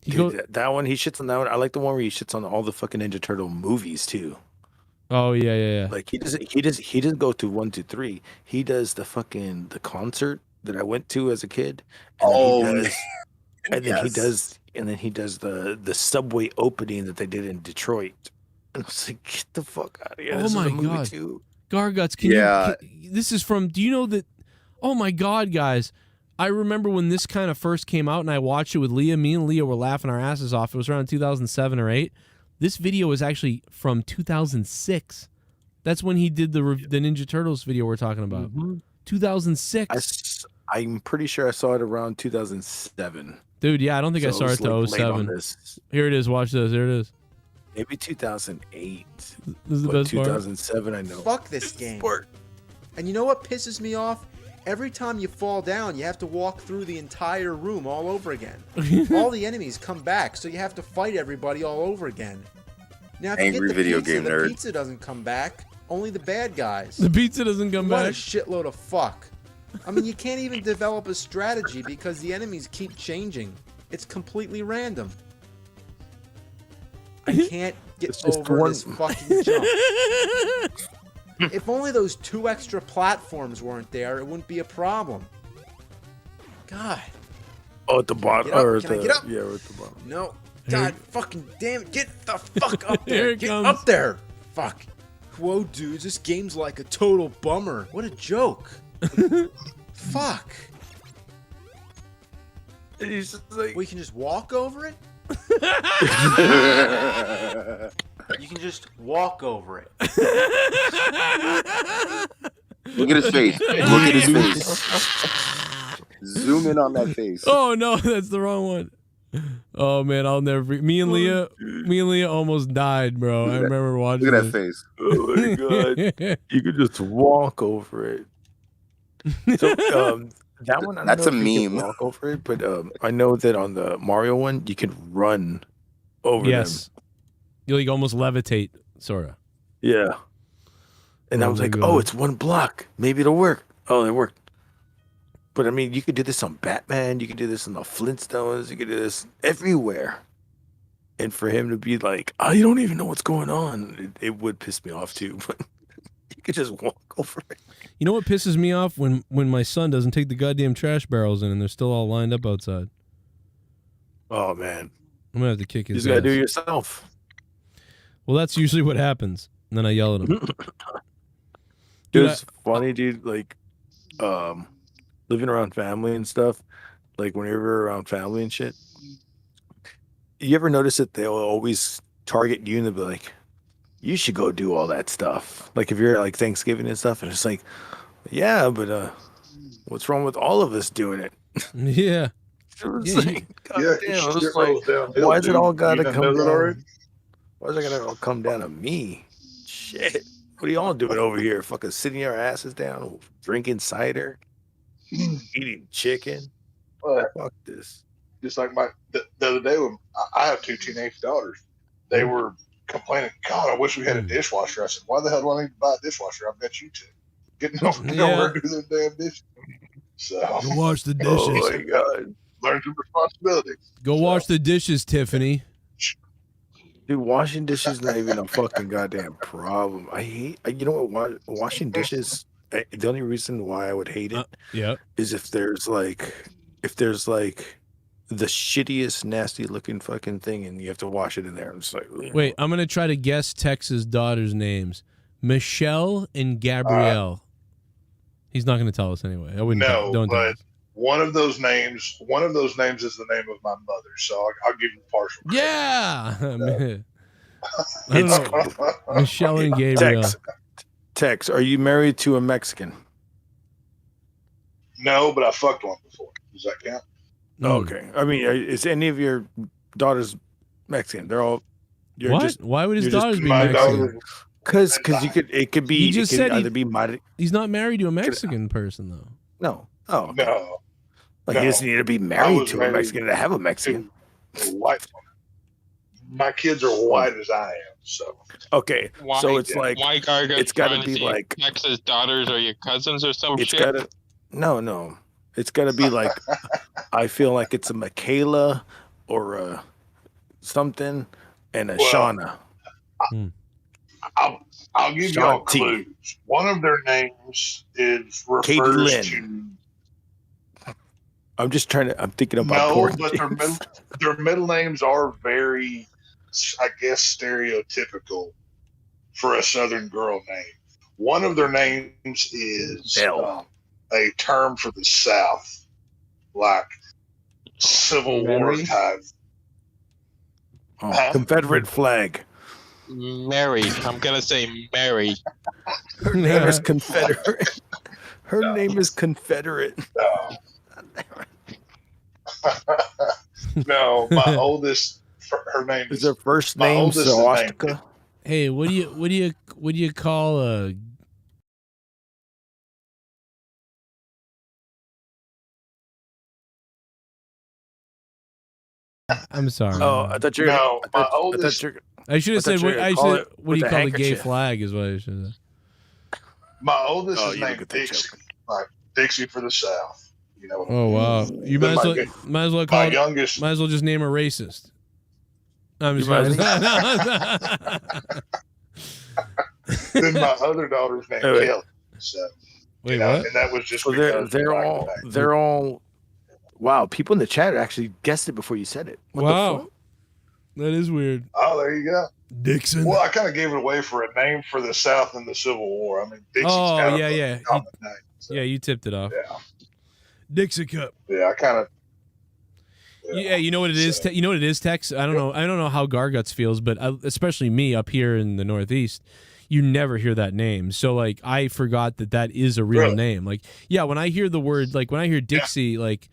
Dude, that one, he shits on that one. I like the one where he shits on all the fucking Ninja Turtle movies too. Oh yeah. Like he doesn't go to 1, 2, 3. He does the concert that I went to as a kid. And then he does the subway opening that they did in Detroit. And I was like, get the fuck out of here. Oh my god. Garguts, this is from, do you know that? Oh my god, guys. I remember when this kind of first came out and I watched it with Leah. Me and Leah were laughing our asses off. It was around 2007 or 8. This video was actually from 2006. That's when he did the Ninja Turtles video we're talking about. 2006. I'm pretty sure I saw it around 2007. Dude, yeah, I don't think I saw it till 07. Here it is. Watch this. Here it is. Maybe 2008. This is the best 2007, part. I know. Fuck this game. And you know what pisses me off? Every time you fall down, you have to walk through the entire room all over again. All the enemies come back, so you have to fight everybody all over again. Now, if you get the pizza doesn't come back. Only the bad guys. The pizza doesn't come back. What a shitload of fuck. I mean, you can't even develop a strategy because the enemies keep changing. It's completely random. I can't get over this fucking jump. If only those 2 extra platforms weren't there, it wouldn't be a problem. God. Oh, at the bottom. Can I get up? Yeah, we're at the bottom. No. God fucking damn it. Get the fuck up there. Get up there. Fuck. Whoa, dudes. This game's like a total bummer. What a joke. Fuck. And he's just like... We can just walk over it? You can just walk over it. Look at his face. Look at his face. Zoom in on that face. Oh no, that's the wrong one. Oh man, I'll never. Me and Leah almost died, bro. I remember watching. Look at that face. Oh my god, you could just walk over it. So that one, I don't that's know a if you meme. can walk over it, but I know that on the Mario one, you can run over them. You like almost levitate, sort of. Yeah. And I was like, God. oh, it's one block. Maybe it'll work. Oh, it worked. But I mean, you could do this on Batman. You could do this on the Flintstones. You could do this everywhere. And for him to be like, I don't even know what's going on, it would piss me off too. But you could just walk over it. You know what pisses me off? When my son doesn't take the goddamn trash barrels in and they're still all lined up outside. Oh, man. I'm going to have to kick his ass. You just got to do it yourself. Well, that's usually what happens. And then I yell at him. Dude, it's funny, dude. Like, living around family and stuff. Like, whenever you're around family and shit. You ever notice that they'll always target you and they'll be like, you should go do all that stuff. Like, if you're at, like, Thanksgiving and stuff, and it's like, yeah, but what's wrong with all of us doing it? Yeah. Why is it all got to come down? Why is it got to all come down to me? Shit. What are y'all doing over here? Fucking sitting your asses down, drinking cider, eating chicken? Fuck this. Just like the other day when I have 2 teenage daughters, they were complaining, God, I wish we had a dishwasher. I said, why the hell do I need to buy a dishwasher? I've got you two. Get over and do their damn dishes. So go wash the dishes. Oh my God. Learn some responsibility. Go wash the dishes, Tiffany. Dude, washing dishes is not even a fucking goddamn problem. I hate, you know what, washing dishes, the only reason why I would hate it is if there's like the shittiest, nasty looking fucking thing and you have to wash it in there. I'm just like, ugh. Wait, I'm going to try to guess Tex's daughters' names. Michelle and Gabrielle. He's not going to tell us anyway. I wouldn't. No, don't but tell us. one of those names is the name of my mother, so I'll give you partial credit. Yeah. I don't know. Michelle and Gabrielle. Tex, are you married to a Mexican? No, but I fucked one before. Does that count? Okay. I mean, is any of your daughters Mexican? They're all. What? Why would his daughters be Mexican? Because it could be. He just said he's not married to a Mexican person though. No. Oh. Okay. No. Like he doesn't need to be married to a Mexican to have a Mexican. White. My kids are white as I am. So. Okay. So it's like it's got to be like Texas daughters or your cousins or some it's shit. Gotta, no. It's got to be like, I feel like it's a Michaela or a something and a Shauna. I'll give y'all clues. One of their names refers to. I'm just I'm thinking about No, but their middle names are very, I guess, stereotypical for a Southern girl name. One of their names is a term for the South, like Civil War type. Confederate flag. Mary. I'm going to say Mary. Her name is Confederate. Her name is Confederate. No, my oldest, her name is her first name Swastika. Hey, what do you call a? I'm sorry. Oh, I thought you were. No, my oldest. I should have said. What do you call the gay flag? Is what I should have said. My oldest is named Dixie, like Dixie for the South. You know. Oh wow! You might as well call youngest. Might as well just name her racist. I'm just Then my other daughter's named Kelly. So, wait, what? And that was just they're all. Wow, people in the chat actually guessed it before you said it. What wow, the fuck? that is weird. Oh, there you go. Dixon. Well, I kind of gave it away for a name for the South in the Civil War. I mean, Dixon's kind of a common name. So. Yeah, you tipped it off. Yeah. Dixie Cup. Yeah, I kind of. Yeah, you know what it is. You know what it is, Tex. I don't know how Garguts feels, but especially me up here in the Northeast, you never hear that name. So like, I forgot that is a real name. Like, yeah, when I hear the word, like when I hear Dixie, like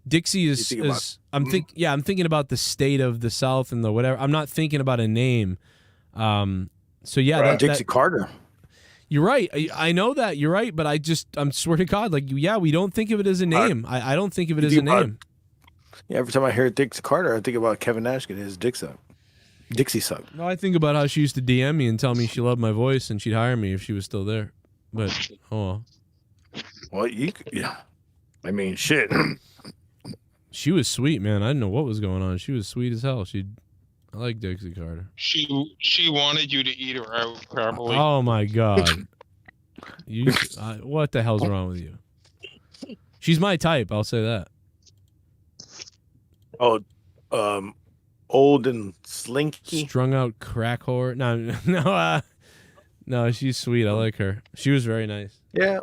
Dixie is I'm thinking about the state of the South and the whatever. I'm not thinking about a name. So yeah, Dixie Carter. You're right. I know that. You're right, but I'm swear to God, like, yeah, we don't think of it as a name. I don't think of it as a name. Yeah, every time I hear Dixie Carter, I think about Kevin Nash getting his dicks up. Dixie sucked. No, I think about how she used to DM me and tell me she loved my voice and she'd hire me if she was still there. But well, yeah. I mean, shit. She was sweet, man. I didn't know what was going on. She was sweet as hell. I like Dixie Carter. She wanted you to eat her out, probably. Oh my god. What the hell's wrong with you? She's my type. I'll say that. Oh, old and slinky, strung out crack whore. No, she's sweet. I like her. She was very nice. Yeah.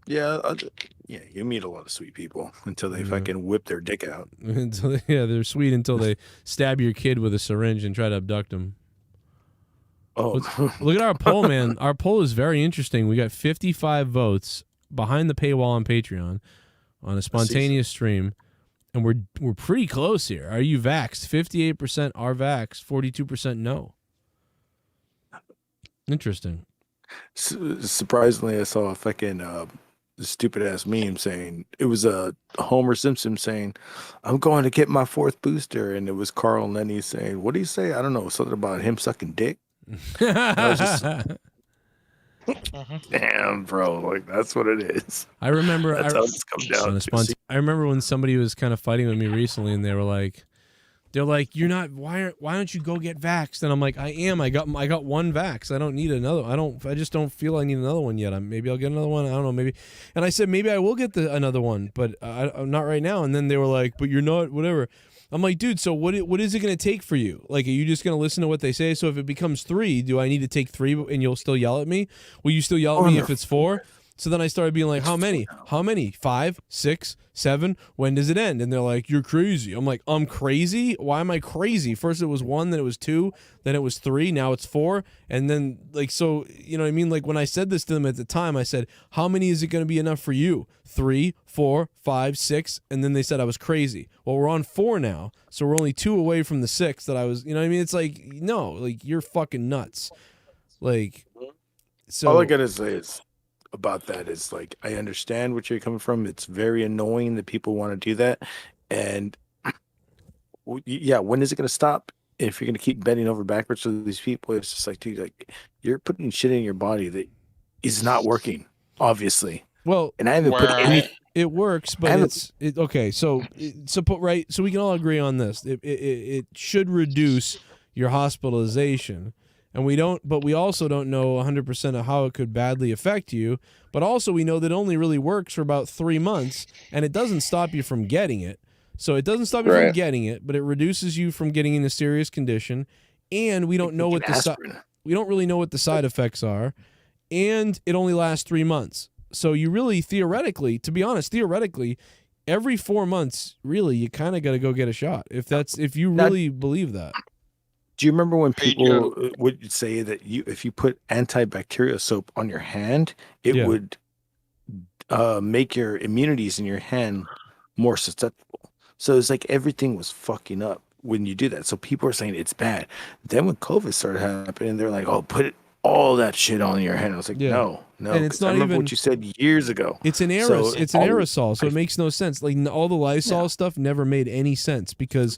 You meet a lot of sweet people until they fucking whip their dick out. They're sweet until they stab your kid with a syringe and try to abduct him. Oh, look at our poll, man. Our poll is very interesting. We got 55 votes behind the paywall on Patreon on a spontaneous stream, and we're pretty close here. Are you vaxxed? 58% are vaxxed, 42% no. Interesting. Surprisingly, I saw a fucking stupid ass meme saying it was a Homer Simpson saying, "I'm going to get my 4th booster," and it was Carl Lenny saying, "What do you say?" I don't know, something about him sucking dick. I was just, damn, bro, like that's what it is. I remember. That's how it's come down. I remember when somebody was kind of fighting with me recently, and they're like, "You're not. Why don't you go get vaxxed?" And I'm like, "I am. I got one vax. I don't need another. I just don't feel I need another one yet. Maybe I'll get another one. I don't know. Maybe." And I said, "Maybe I will get another one, but I'm not right now." And then they were like, "But you're not. Whatever." I'm like, dude, so what is it going to take for you? Like, are you just going to listen to what they say? So if it becomes 3, do I need to take 3 and you'll still yell at me? Will you still yell at me if it's 4? So then I started being like, how many? 5, 6, 7? When does it end? And they're like, you're crazy. I'm like, I'm crazy? Why am I crazy? First it was 1, then it was 2, then it was 3, now it's 4. And then, like, so, you know what I mean? Like, when I said this to them at the time, I said, how many is it going to be enough for you? 3, 4, 5, 6? And then they said I was crazy. Well, we're on 4 now, so we're only 2 away from the 6 that I was, you know what I mean? It's like, no, like, you're fucking nuts. Like, so. All I got to say is, about that is like I understand what you're coming from. It's very annoying that people want to do that, and yeah, when is it going to stop? If you're going to keep bending over backwards with these people, it's just like, dude, like you're putting shit in your body that is not working, obviously. Well, and I haven't put any. It works, but okay. So we can all agree on this. It should reduce your hospitalization. And we also don't know 100% of how it could badly affect you. But also we know that it only really works for about 3 months, and it doesn't stop you from getting it. So it doesn't stop you from getting it, but it reduces you from getting in a serious condition. And we don't know what we don't really know what the side effects are, and it only lasts 3 months. So you really theoretically, to be honest, every 4 months, really, you kind of got to go get a shot if you really believe that. Do you remember when people would say that if you put antibacterial soap on your hand, it would make your immunities in your hand more susceptible? So it's like everything was fucking up when you do that. So people are saying it's bad. Then when COVID started happening, they're like, "Oh, put all that shit on your hand." I was like, no. And it's not I remember even what you said years ago. It's an aerosol, so it makes no sense. Like all the Lysol stuff never made any sense because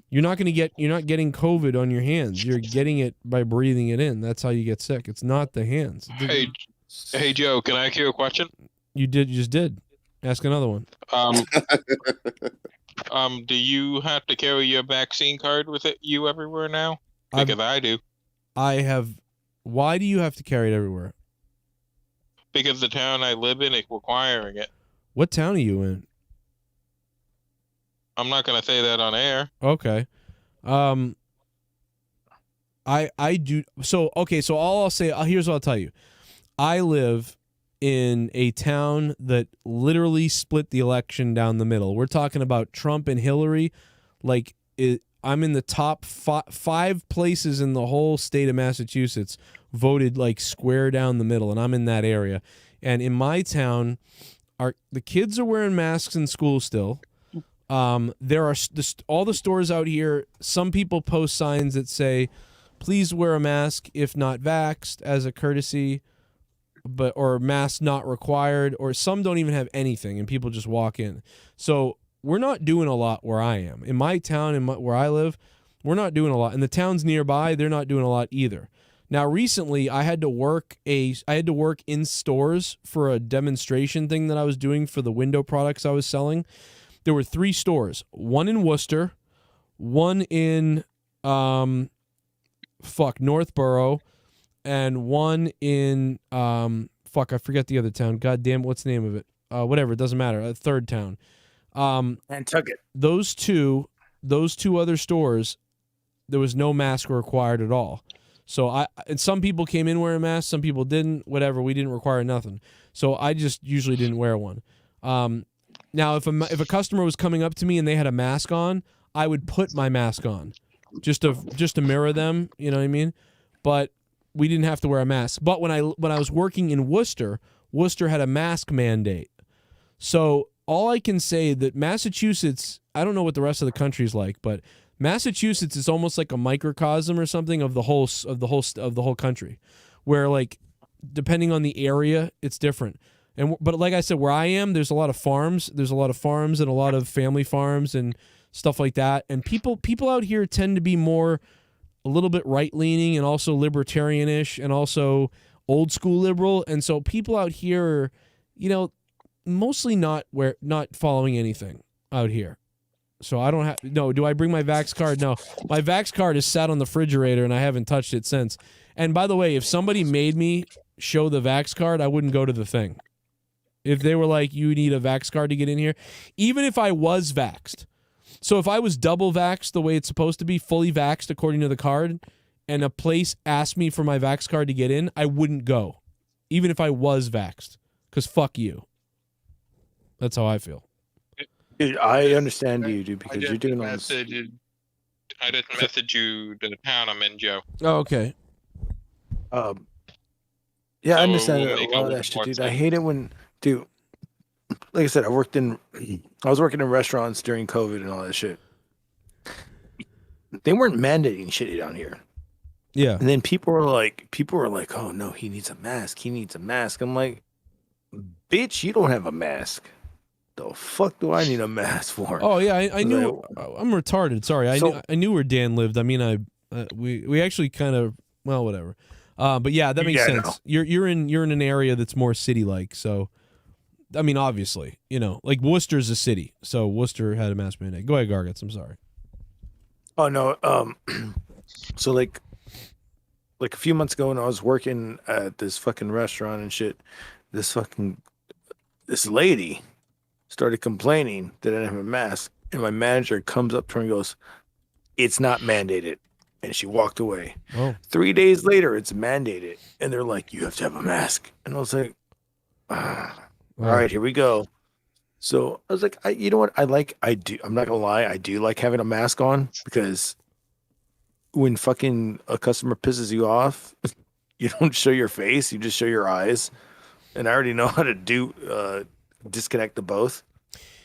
you're not getting COVID on your hands. You're getting it by breathing it in. That's how you get sick. It's not the hands. Hey Joe, can I ask you a question? You just did. Ask another one. Do you have to carry your vaccine card with you everywhere now? Because I do. I have. Why do you have to carry it everywhere? Because the town I live in is requiring it. What town are you in? I'm not going to say that on air. Okay. I do. So, okay. So all I'll say, here's what I'll tell you. I live in a town that literally split the election down the middle. We're talking about Trump and Hillary. Like, I'm in the top 5 places in the whole state of Massachusetts voted like square down the middle, and I'm in that area. And in my town, the kids are wearing masks in school still. There are all the stores out here. Some people post signs that say, "Please wear a mask if not vaxxed," as a courtesy, or mask not required. Or some don't even have anything, and people just walk in. So we're not doing a lot where I am. In my town, where I live, We're not doing a lot. And the towns nearby, they're not doing a lot either. Now, recently, I had to work in stores for a demonstration thing that I was doing for the window products I was selling. There were 3 stores, one in Worcester, one in Northborough, and one in I forget the other town. God damn, what's the name of it? Whatever, it doesn't matter. A third town. Nantucket. Those two other stores, there was no mask required at all. So and some people came in wearing masks, some people didn't. Whatever, we didn't require nothing. So I just usually didn't wear one. Now, if a customer was coming up to me and they had a mask on, I would put my mask on, just to mirror them. You know what I mean? But we didn't have to wear a mask. But when I was working in Worcester had a mask mandate. So all I can say that Massachusetts, I don't know what the rest of the country is like, but Massachusetts is almost like a microcosm or something of the whole country, where like depending on the area, it's different. But like I said, where I am, there's a lot of farms. There's a lot of farms and a lot of family farms and stuff like that. And people out here tend to be more a little bit right leaning and also libertarianish and also old school liberal. And so people out here are, mostly not following anything out here. So I don't have do I bring my Vax card? No. My Vax card is sat on the refrigerator and I haven't touched it since. And by the way, if somebody made me show the Vax card, I wouldn't go to the thing. If they were like, you need a Vax card to get in here, even if I was vaxxed. So if I was double vaxxed the way it's supposed to be, fully vaxxed according to the card, and a place asked me for my Vax card to get in, I wouldn't go, even if I was vaxxed, because fuck you. That's how I feel. Dude, I understand you, dude, because you're doing all this. I didn't message you the town I'm in, Joe. Oh, okay. Yeah, I understand a lot of that shit, dude. I hate it when, dude, like I said, I was working in restaurants during COVID and all that shit. They weren't mandating shit down here. Yeah. And then people were like, oh no, he needs a mask. He needs a mask. I'm like, bitch, you don't have a mask. The fuck do I need a mask for? Oh yeah, I knew. I'm retarded. Sorry, I knew where Dan lived. I mean, we actually kind of, well, whatever. But yeah, that makes sense. No. You're in an area that's more city like. So, I mean, obviously, like Worcester's a city, so Worcester had a mask mandate. Go ahead, Gargets. I'm sorry. Oh no. So like a few months ago when I was working at this fucking restaurant and shit, this lady started complaining that I didn't have a mask, and my manager comes up to her and goes, "It's not mandated," and she walked away. Oh. 3 days later, it's mandated, and they're like, "You have to have a mask," and I was like, all right, here we go. So I was like, you know what? I'm not gonna lie, I do like having a mask on, because when fucking a customer pisses you off, you don't show your face, you just show your eyes. And I already know how to do disconnect the both.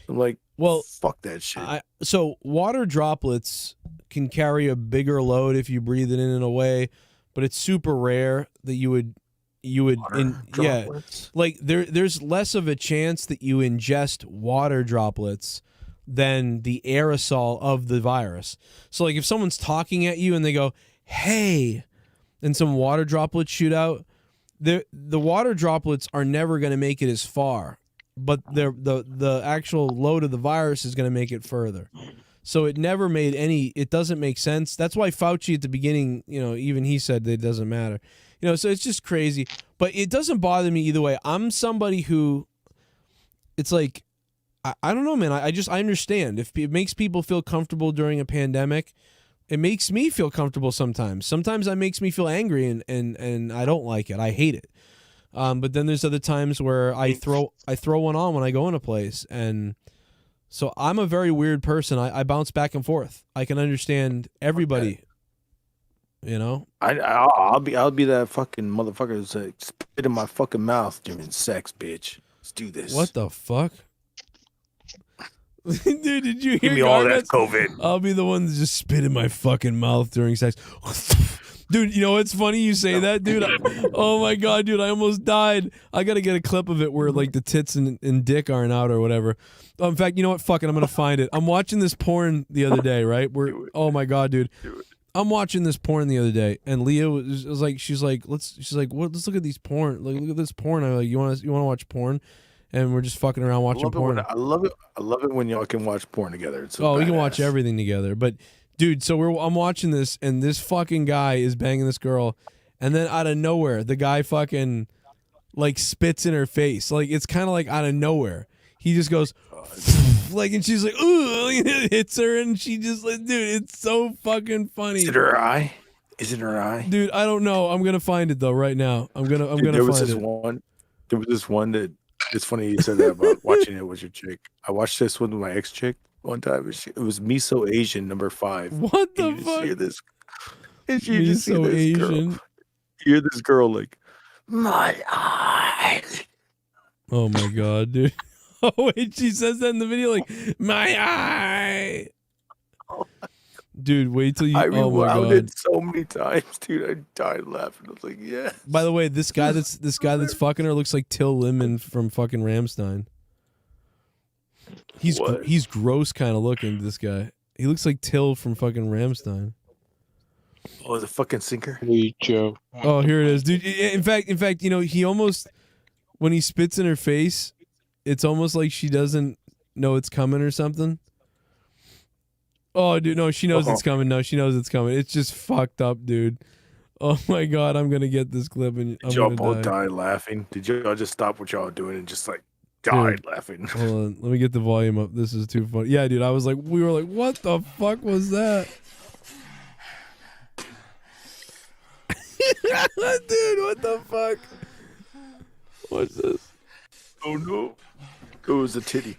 I'm like, well, fuck that shit. So water droplets can carry a bigger load if you breathe it in a way, but it's super rare that you would like there's less of a chance that you ingest water droplets than the aerosol of the virus. So like if someone's talking at you and they go, "Hey," and some water droplets shoot out, the water droplets are never going to make it as far, but the actual load of the virus is going to make it further. So it never made it doesn't make sense. That's why Fauci at the beginning, even he said that it doesn't matter. So it's just crazy. But it doesn't bother me either way. I'm somebody who, it's like, I don't know, man. I understand. If it makes people feel comfortable during a pandemic, it makes me feel comfortable sometimes. Sometimes it makes me feel angry and I don't like it. I hate it. But then there's other times where I throw one on when I go in a place. And so I'm a very weird person. I bounce back and forth. I can understand everybody. Okay. I'll be that fucking motherfucker who's like, spit in my fucking mouth during sex, bitch. Let's do this. What the fuck? Dude, did you hear? Give me all that COVID. I'll be the one that just spit in my fucking mouth during sex. Dude, you know what's funny? You say that, dude. Oh my god, dude, I almost died. I gotta get a clip of it where like the tits and dick aren't out or whatever. In fact, you know what? Fuck it, I'm gonna find it. I'm watching this porn the other day, right? Oh my god, dude. I'm watching this porn the other day, and Leah was like, she's like, let's look at these porn. Like, look at this porn. I'm like, you want to watch porn? And we're just fucking around watching porn. I love it when y'all can watch porn together. It's so we can badass. watch everything together. But dude, so I'm watching this, and this fucking guy is banging this girl, and then out of nowhere, the guy fucking like spits in her face. Like it's kind of like out of nowhere. He just goes like, and she's like, ooh, it hits her, and she just like, dude, it's so fucking funny. Is it her eye? Is it her eye? Dude, I don't know. I'm gonna find it though right now. I'm gonna find it. There was this one that. It's funny you said that about watching it with your chick. I watched this one with my ex chick one time. It was Me So Asian #5. What the fuck? Hear this? And Me just So Asian. Girl. You hear this girl like, my eye. Oh my god, dude. Oh wait, she says that in the video, like my eye. Dude, wait till you. I Oh my rewound god. it so many times, dude. I died laughing. I was like, yeah. By the way, this guy that's fucking her looks like Till Lindemann from fucking Rammstein. He's gross kind of looking. This guy. He looks like Till from fucking Rammstein. Oh, the fucking sinker. Joe. Oh, here it is, dude. In fact, you know, he almost when he spits in her face, it's almost like she doesn't know it's coming or something. Oh, dude, no, she knows it's coming. No, she knows it's coming. It's just fucked up, dude. Oh my god, I'm gonna get this clip and Did y'all both die laughing? Did y'all just stop what y'all doing and just like died laughing? Hold on, let me get the volume up. This is too funny. Yeah, dude, we were like, what the fuck was that? Dude, what the fuck? What's this? Oh no, it was a titty.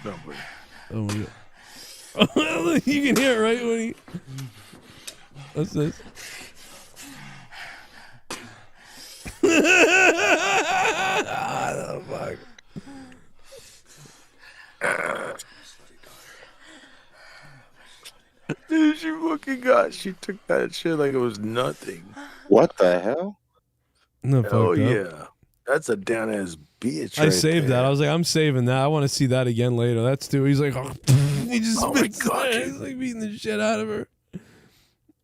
No, wait. Oh my god. You can hear it, right? When he... What's this? What the fuck? Dude, she took that shit like it was nothing. What the hell? No, oh fucked up. yeah, that's a down ass bitch. I saved that. I was like, I'm saving that. I want to see that again later. That's too. He's like, oh, he just spits. He's like beating the shit out of her.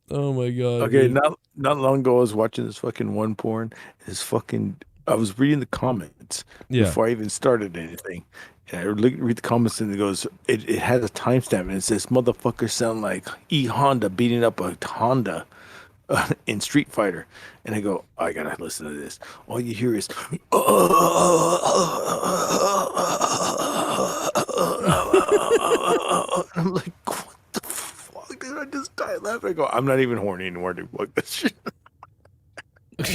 Oh my god. Okay, dude. not long ago I was watching this fucking one porn. I was reading the comments before I even started anything. And I read the comments and it goes, it has a timestamp and it says, motherfuckers sound like E Honda beating up a Honda in Street Fighter. And I go, I gotta listen to this. All you hear is, I'm like, what the fuck, dude? I just died laughing. I go, I'm not even horny anymore, dude. Fuck this shit. I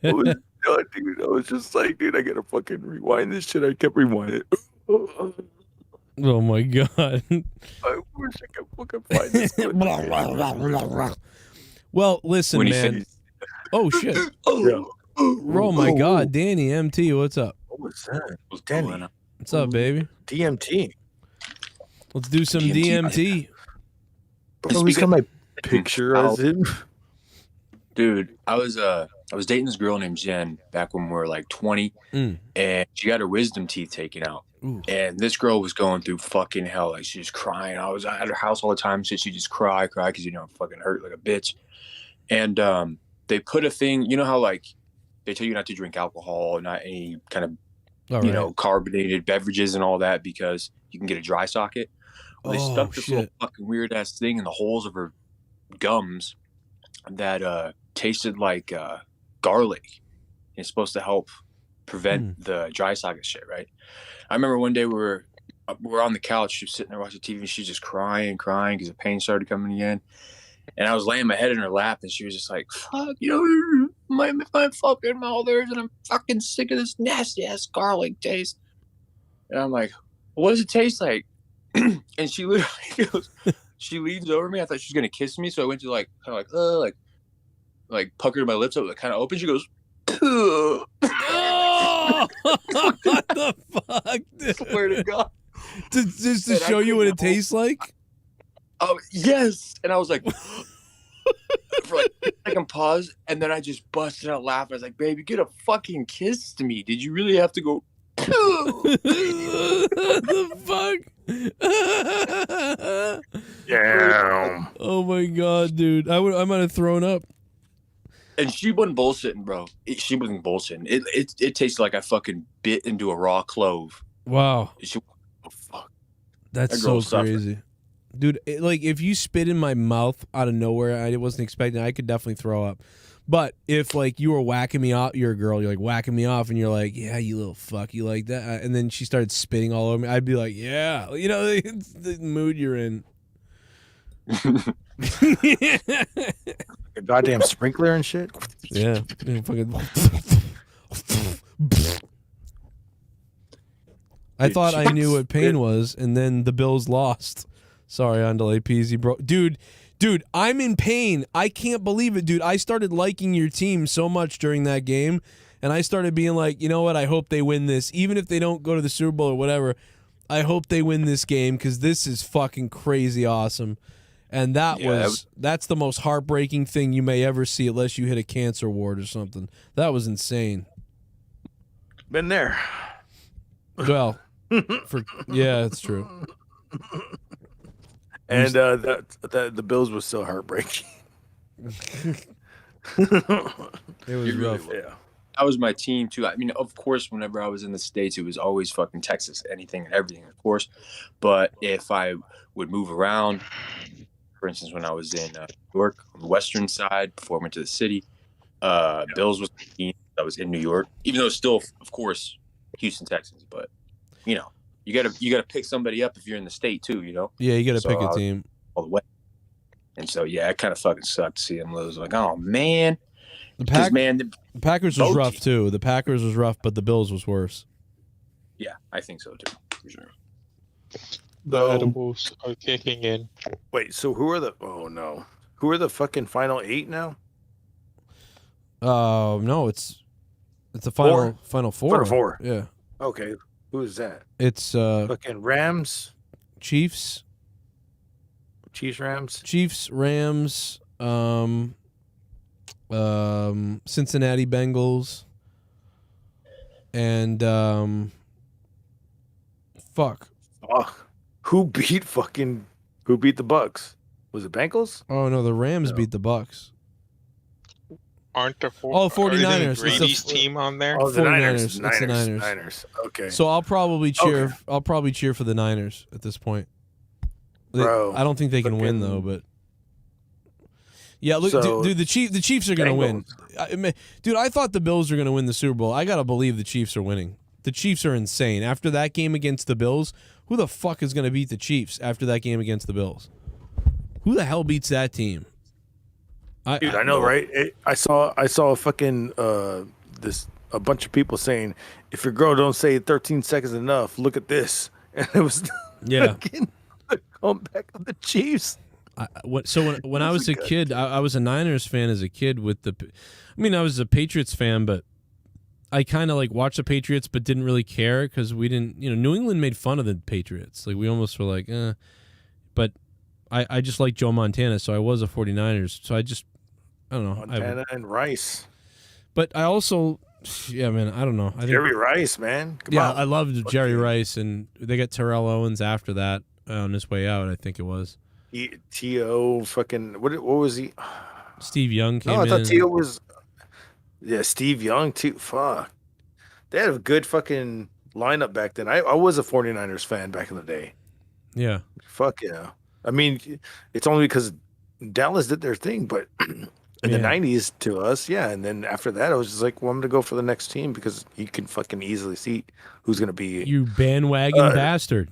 was done, dude. I was just like, dude, I gotta fucking rewind this shit. I kept rewinding. Oh my god. I wish I could fucking find this clip. Well, listen, When he man. said- Oh shit. Yeah. Oh my god, Danny MT, what's up? What was that? What's Danny? What's up, baby? DMT. Let's do some DMT. Bro, he's got my picture as him. Dude, I was dating this girl named Jen back when we were like 20, and she got her wisdom teeth taken out. Ooh. And this girl was going through fucking hell. Like, she was crying. I was at her house all the time. So she just cry because, I'm fucking hurt like a bitch. And they put a thing, you know how, like, they tell you not to drink alcohol, not any kind of, carbonated beverages and all that because you can get a dry socket. Well, they stuck this little fucking weird-ass thing in the holes of her gums that tasted like garlic. It's supposed to help prevent the dry socket shit, right? I remember one day we were on the couch, she was sitting there watching TV, and she's just crying because the pain started coming again. And I was laying my head in her lap, and she was just like, fuck, my fucking mouth hurts, and I'm fucking sick of this nasty-ass garlic taste. And I'm like, what does it taste like? And she literally goes, she leans over me. I thought she was going to kiss me, so I went to like puckered my lips up, like kind of open. She goes, Oh, what the fuck, dude? Swear to God. Just to show you what it tastes like? Oh, yes. And I was like, for like a second pause, and then I just busted out laughing. I was like, "Baby, get a fucking kiss to me. Did you really have to go?" The fuck? Yeah. Oh my god, dude! I might have thrown up. And she wasn't bullshitting, bro. She wasn't bullshitting. It tasted like I fucking bit into a raw clove. Wow. Oh fuck. That's so crazy. Dude, like if you spit in my mouth out of nowhere, I wasn't expecting, I could definitely throw up. But if like you were whacking me off, you're a girl, you're like whacking me off, and you're like, yeah, you little fuck, you like that, and then she started spitting all over me, I'd be like, yeah, you know, it's the mood you're in. A goddamn sprinkler and shit. Yeah, fucking. I thought I knew what pain was, and then the Bills lost. Sorry, Andale Peasy, bro. Dude, I'm in pain. I can't believe it, dude. I started liking your team so much during that game, and I started being like, you know what? I hope they win this. Even if they don't go to the Super Bowl or whatever, I hope they win this game because this is fucking crazy awesome. And that's the most heartbreaking thing you may ever see unless you hit a cancer ward or something. That was insane. Been there. Well, yeah, it's true. And the Bills was so heartbreaking. It was rough. Yeah. That was my team too. I mean, of course, whenever I was in the States, it was always fucking Texas, anything and everything, of course. But if I would move around, for instance, when I was in New York on the western side before I went to the city, Bills was the team that was in New York, even though it's still, of course, Houston Texans. But you know, you gotta pick somebody up if you're in the state too. You know. Yeah, you gotta pick a team all the way. And so yeah, it kind of fucking sucked to see them lose. Like, oh man, the Packers was rough too. The Packers was rough, but the Bills was worse. Yeah, I think so too, for sure. The edibles are kicking in. Wait, so who are the? Oh no, who are the fucking final 8 now? No, it's the final four. Final 4. Yeah. Okay, who is that? It's fucking Rams, Chiefs, Rams, Cincinnati Bengals, and fuck. Who beat the Bucks? Was it Bengals? Oh no, the Rams beat the Bucks. Aren't the 49ers? Brady's team on there? Oh, the 49ers. Niners. It's the Niners. Niners. Okay. So I'll probably cheer. Okay. I'll probably cheer for the Niners at this point. Bro, I don't think they can win though, but yeah, look, dude, the Chiefs are gonna win. Dude, I thought the Bills were gonna win the Super Bowl. I gotta believe the Chiefs are winning. The Chiefs are insane. After that game against the Bills, who the fuck is gonna beat the Chiefs after that game against the Bills? Who the hell beats that team? I know, right? I saw a fucking a bunch of people saying, if your girl don't say 13 seconds enough, look at this, and it was fucking the comeback of the Chiefs. When I was a kid, I was a Niners fan as a kid. I was a Patriots fan, but I kind of like watched the Patriots, but didn't really care because we didn't. New England made fun of the Patriots. Like we almost were like, but I just like Joe Montana, so I was a 49ers. So I don't know. Montana and Rice. But I also, yeah, man, I don't know. I think Jerry Rice, man. Come on. I loved Jerry Rice, and they got Terrell Owens after that on his way out, I think it was. T.O. fucking, what was he? Steve Young came in. I thought T.O. was, Steve Young, too. Fuck. They had a good fucking lineup back then. I was a 49ers fan back in the day. Yeah. Fuck yeah. I mean, it's only because Dallas did their thing, but in the 90s to us, yeah. And then after that, I was just like, well, I'm going to go for the next team because you can fucking easily see who's going to be. You bandwagon bastard.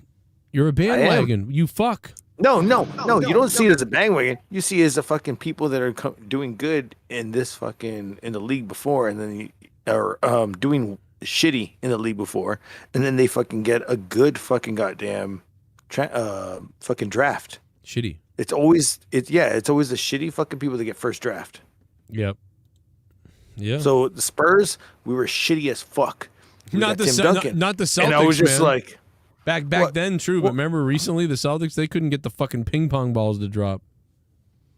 You're a bandwagon. You fuck. No. You don't see it as a bandwagon. You see it as the fucking people that are doing good in this fucking, in the league before, and then are doing shitty in the league before, and then they fucking get a good fucking goddamn fucking draft. Shitty. It's always the shitty fucking people that get first draft. Yep. Yeah. So the Spurs, we were shitty as fuck. Not the Celtics. And I was just like, back then, true. But remember, recently the Celtics, they couldn't get the fucking ping pong balls to drop.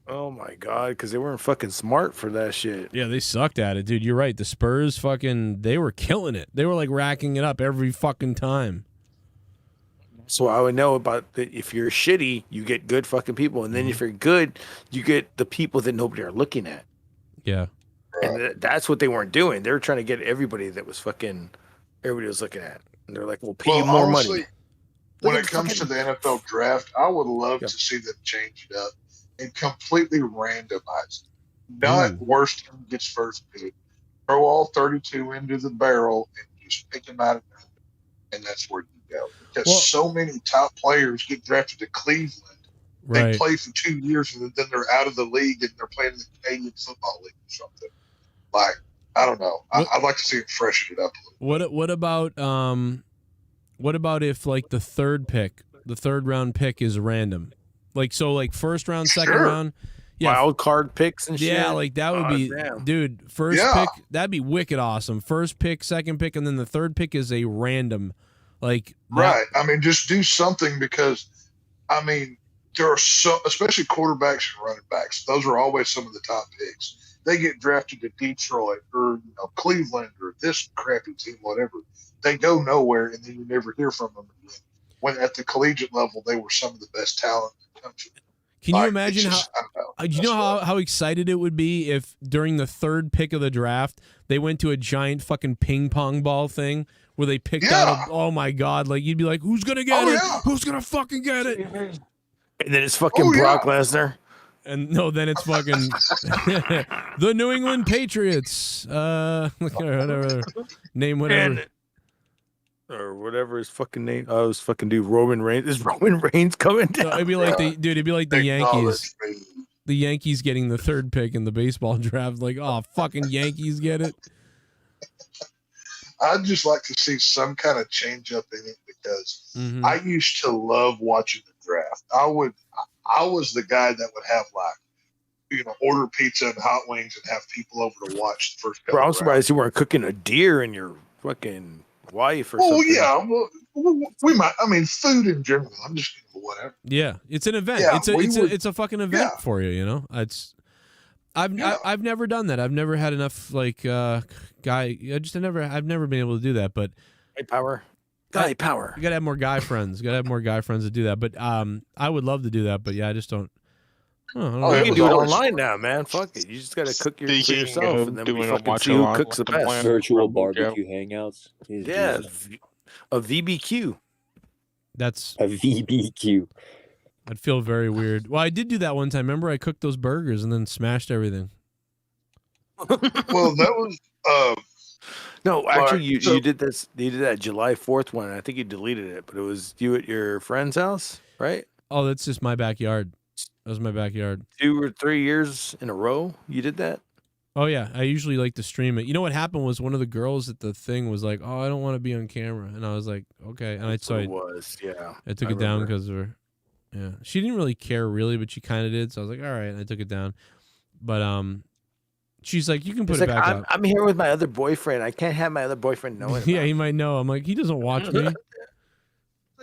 Oh my god, because they weren't fucking smart for that shit. Yeah, they sucked at it, dude. You're right. The Spurs they were killing it. They were like racking it up every fucking time. So I would know about if you're shitty, you get good fucking people, and then if you're good, you get the people that nobody are looking at. Yeah, and that's what they weren't doing. They were trying to get everybody that was fucking everybody was looking at, and they're like, "We'll pay you more money." When it comes to the NFL draft, I would love to see them change it up and completely randomize it. Not worst team gets first pick. Throw all 32 into the barrel and just pick them out of random, and that's where you go. Because so many top players get drafted to Cleveland. Right. They play for 2 years and then they're out of the league and they're playing in the Canadian Football League or something. Like, I don't know. I'd like to see it freshen it up a little. What about if like the third round pick is random? Like first round, second round. Yeah, wild card picks and shit. Yeah, like that would be, dude. First pick, that'd be wicked awesome. First pick, second pick, and then the third pick is a random, like right. I mean, just do something because, I mean, there are especially quarterbacks and running backs. Those are always some of the top picks. They get drafted to Detroit or Cleveland or this crappy team, whatever. They go nowhere, and then you never hear from them again. When at the collegiate level, they were some of the best talent in the country. Can you imagine how excited it would be if during the third pick of the draft they went to a giant fucking ping pong ball thing where they picked out oh my god, like you'd be like, who's gonna get it? Yeah. Who's gonna fucking get it? And then it's fucking Brock Lesnar. And no, then it's fucking the New England Patriots. Whatever. Name whatever. Or whatever his fucking name. Oh, his fucking dude, Roman Reigns. Is Roman Reigns coming down? It'd be like the Yankees. The Yankees getting the third pick in the baseball draft. Like, oh, fucking Yankees get it. I'd just like to see some kind of change up in it because I used to love watching the draft. I was the guy that would have order pizza and hot wings and have people over to watch the first. Bro, I'm surprised you weren't cooking a deer in your fucking wife or something. Yeah, well, we might. I mean, food in general. I'm just whatever. Yeah, it's an event. Yeah, it's a fucking event for you. You know, I've never done that. I've never had enough I've never been able to do that. But guy power. You gotta have more guy friends. You gotta have more guy friends to do that. But I would love to do that. But yeah, I just don't. You can do it online now, man. Fuck it. You just gotta cook for yourself, and then we fucking see who cooks the best. Virtual barbecue hangouts. Yeah, a VBQ. That's a VBQ. I'd feel very weird. Well, I did do that one time. Remember, I cooked those burgers and then smashed everything. Well, that was no. Actually, you did this. You did that July 4th one. I think you deleted it, but it was you at your friend's house, right? Oh, that's just my backyard. That was my backyard. 2 or 3 years in a row, you did that? Oh, yeah. I usually like to stream it. You know what happened was one of the girls at the thing was like, oh, I don't want to be on camera. And I was like, okay. And I took it down because of her. Yeah. She didn't really care, really, but she kind of did. So I was like, all right. And I took it down. But she's like, you can put it back up. I'm here with my other boyfriend. I can't have my other boyfriend know it. Yeah, he might know. I'm like, he doesn't watch me. Like,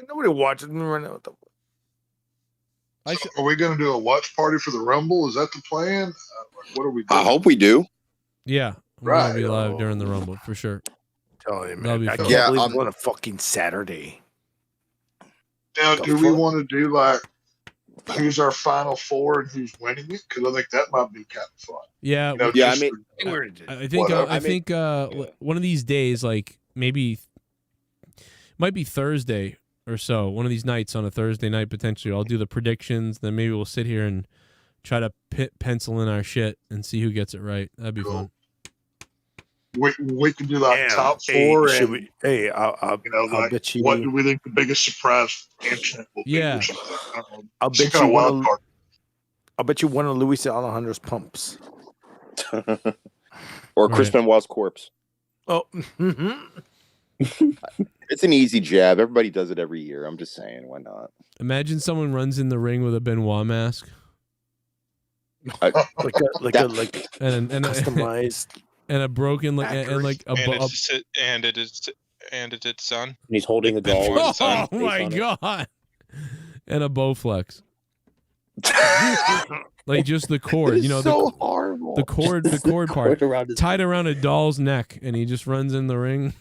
nobody watches me right now. Are we going to do a watch party for the Rumble? Is that the plan? What are we doing? I hope we do. Yeah. We're going to be live during the Rumble, for sure. Tell you, man. I can't believe it's on a fucking Saturday. Now, do we want to do who's our final four and who's winning it? Because I think that might be kind of fun. Yeah. I think one of these days, like maybe might be Thursday or so, one of these nights on a Thursday night, potentially, I'll do the predictions. Then maybe we'll sit here and try to pencil in our shit and see who gets it right. That'd be fun. We can do top four. I'll bet you. What do we think the biggest surprise entrant will be? Yeah. I'll bet you one of Luis Alejandro's pumps. Or Chris Benoit's corpse. Oh. It's an easy jab. Everybody does it every year. I'm just saying, why not? Imagine someone runs in the ring with a Benoit mask. Like customized and a broken and it's its son. And he's holding a doll. Oh my god! And a Bowflex. Like just the cord, you know, so horrible. The cord part tied around a doll's neck, and he just runs in the ring.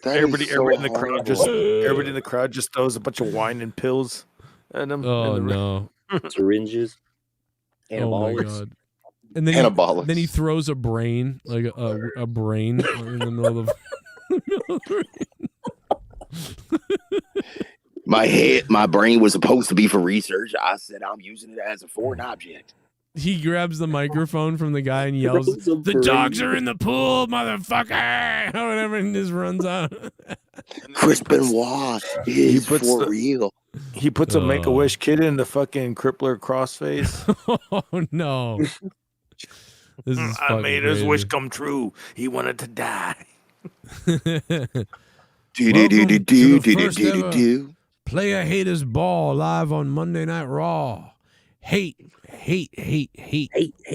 Everybody in the crowd just throws a bunch of wine and pills at him. Oh no! Syringes. Oh my god! And then he throws a brain, like a brain, in the middle of the My brain was supposed to be for research. I said I'm using it as a foreign object. He grabs the microphone from the guy and yells, "The dogs are in the pool, motherfucker!" Or whatever, and just runs out. Chris Benoit is for real. He puts a Make-A-Wish kid in the fucking crippler crossface. Oh no! This is I made his wish come true. He wanted to die. Player Haters Ball live on Monday Night Raw. Hate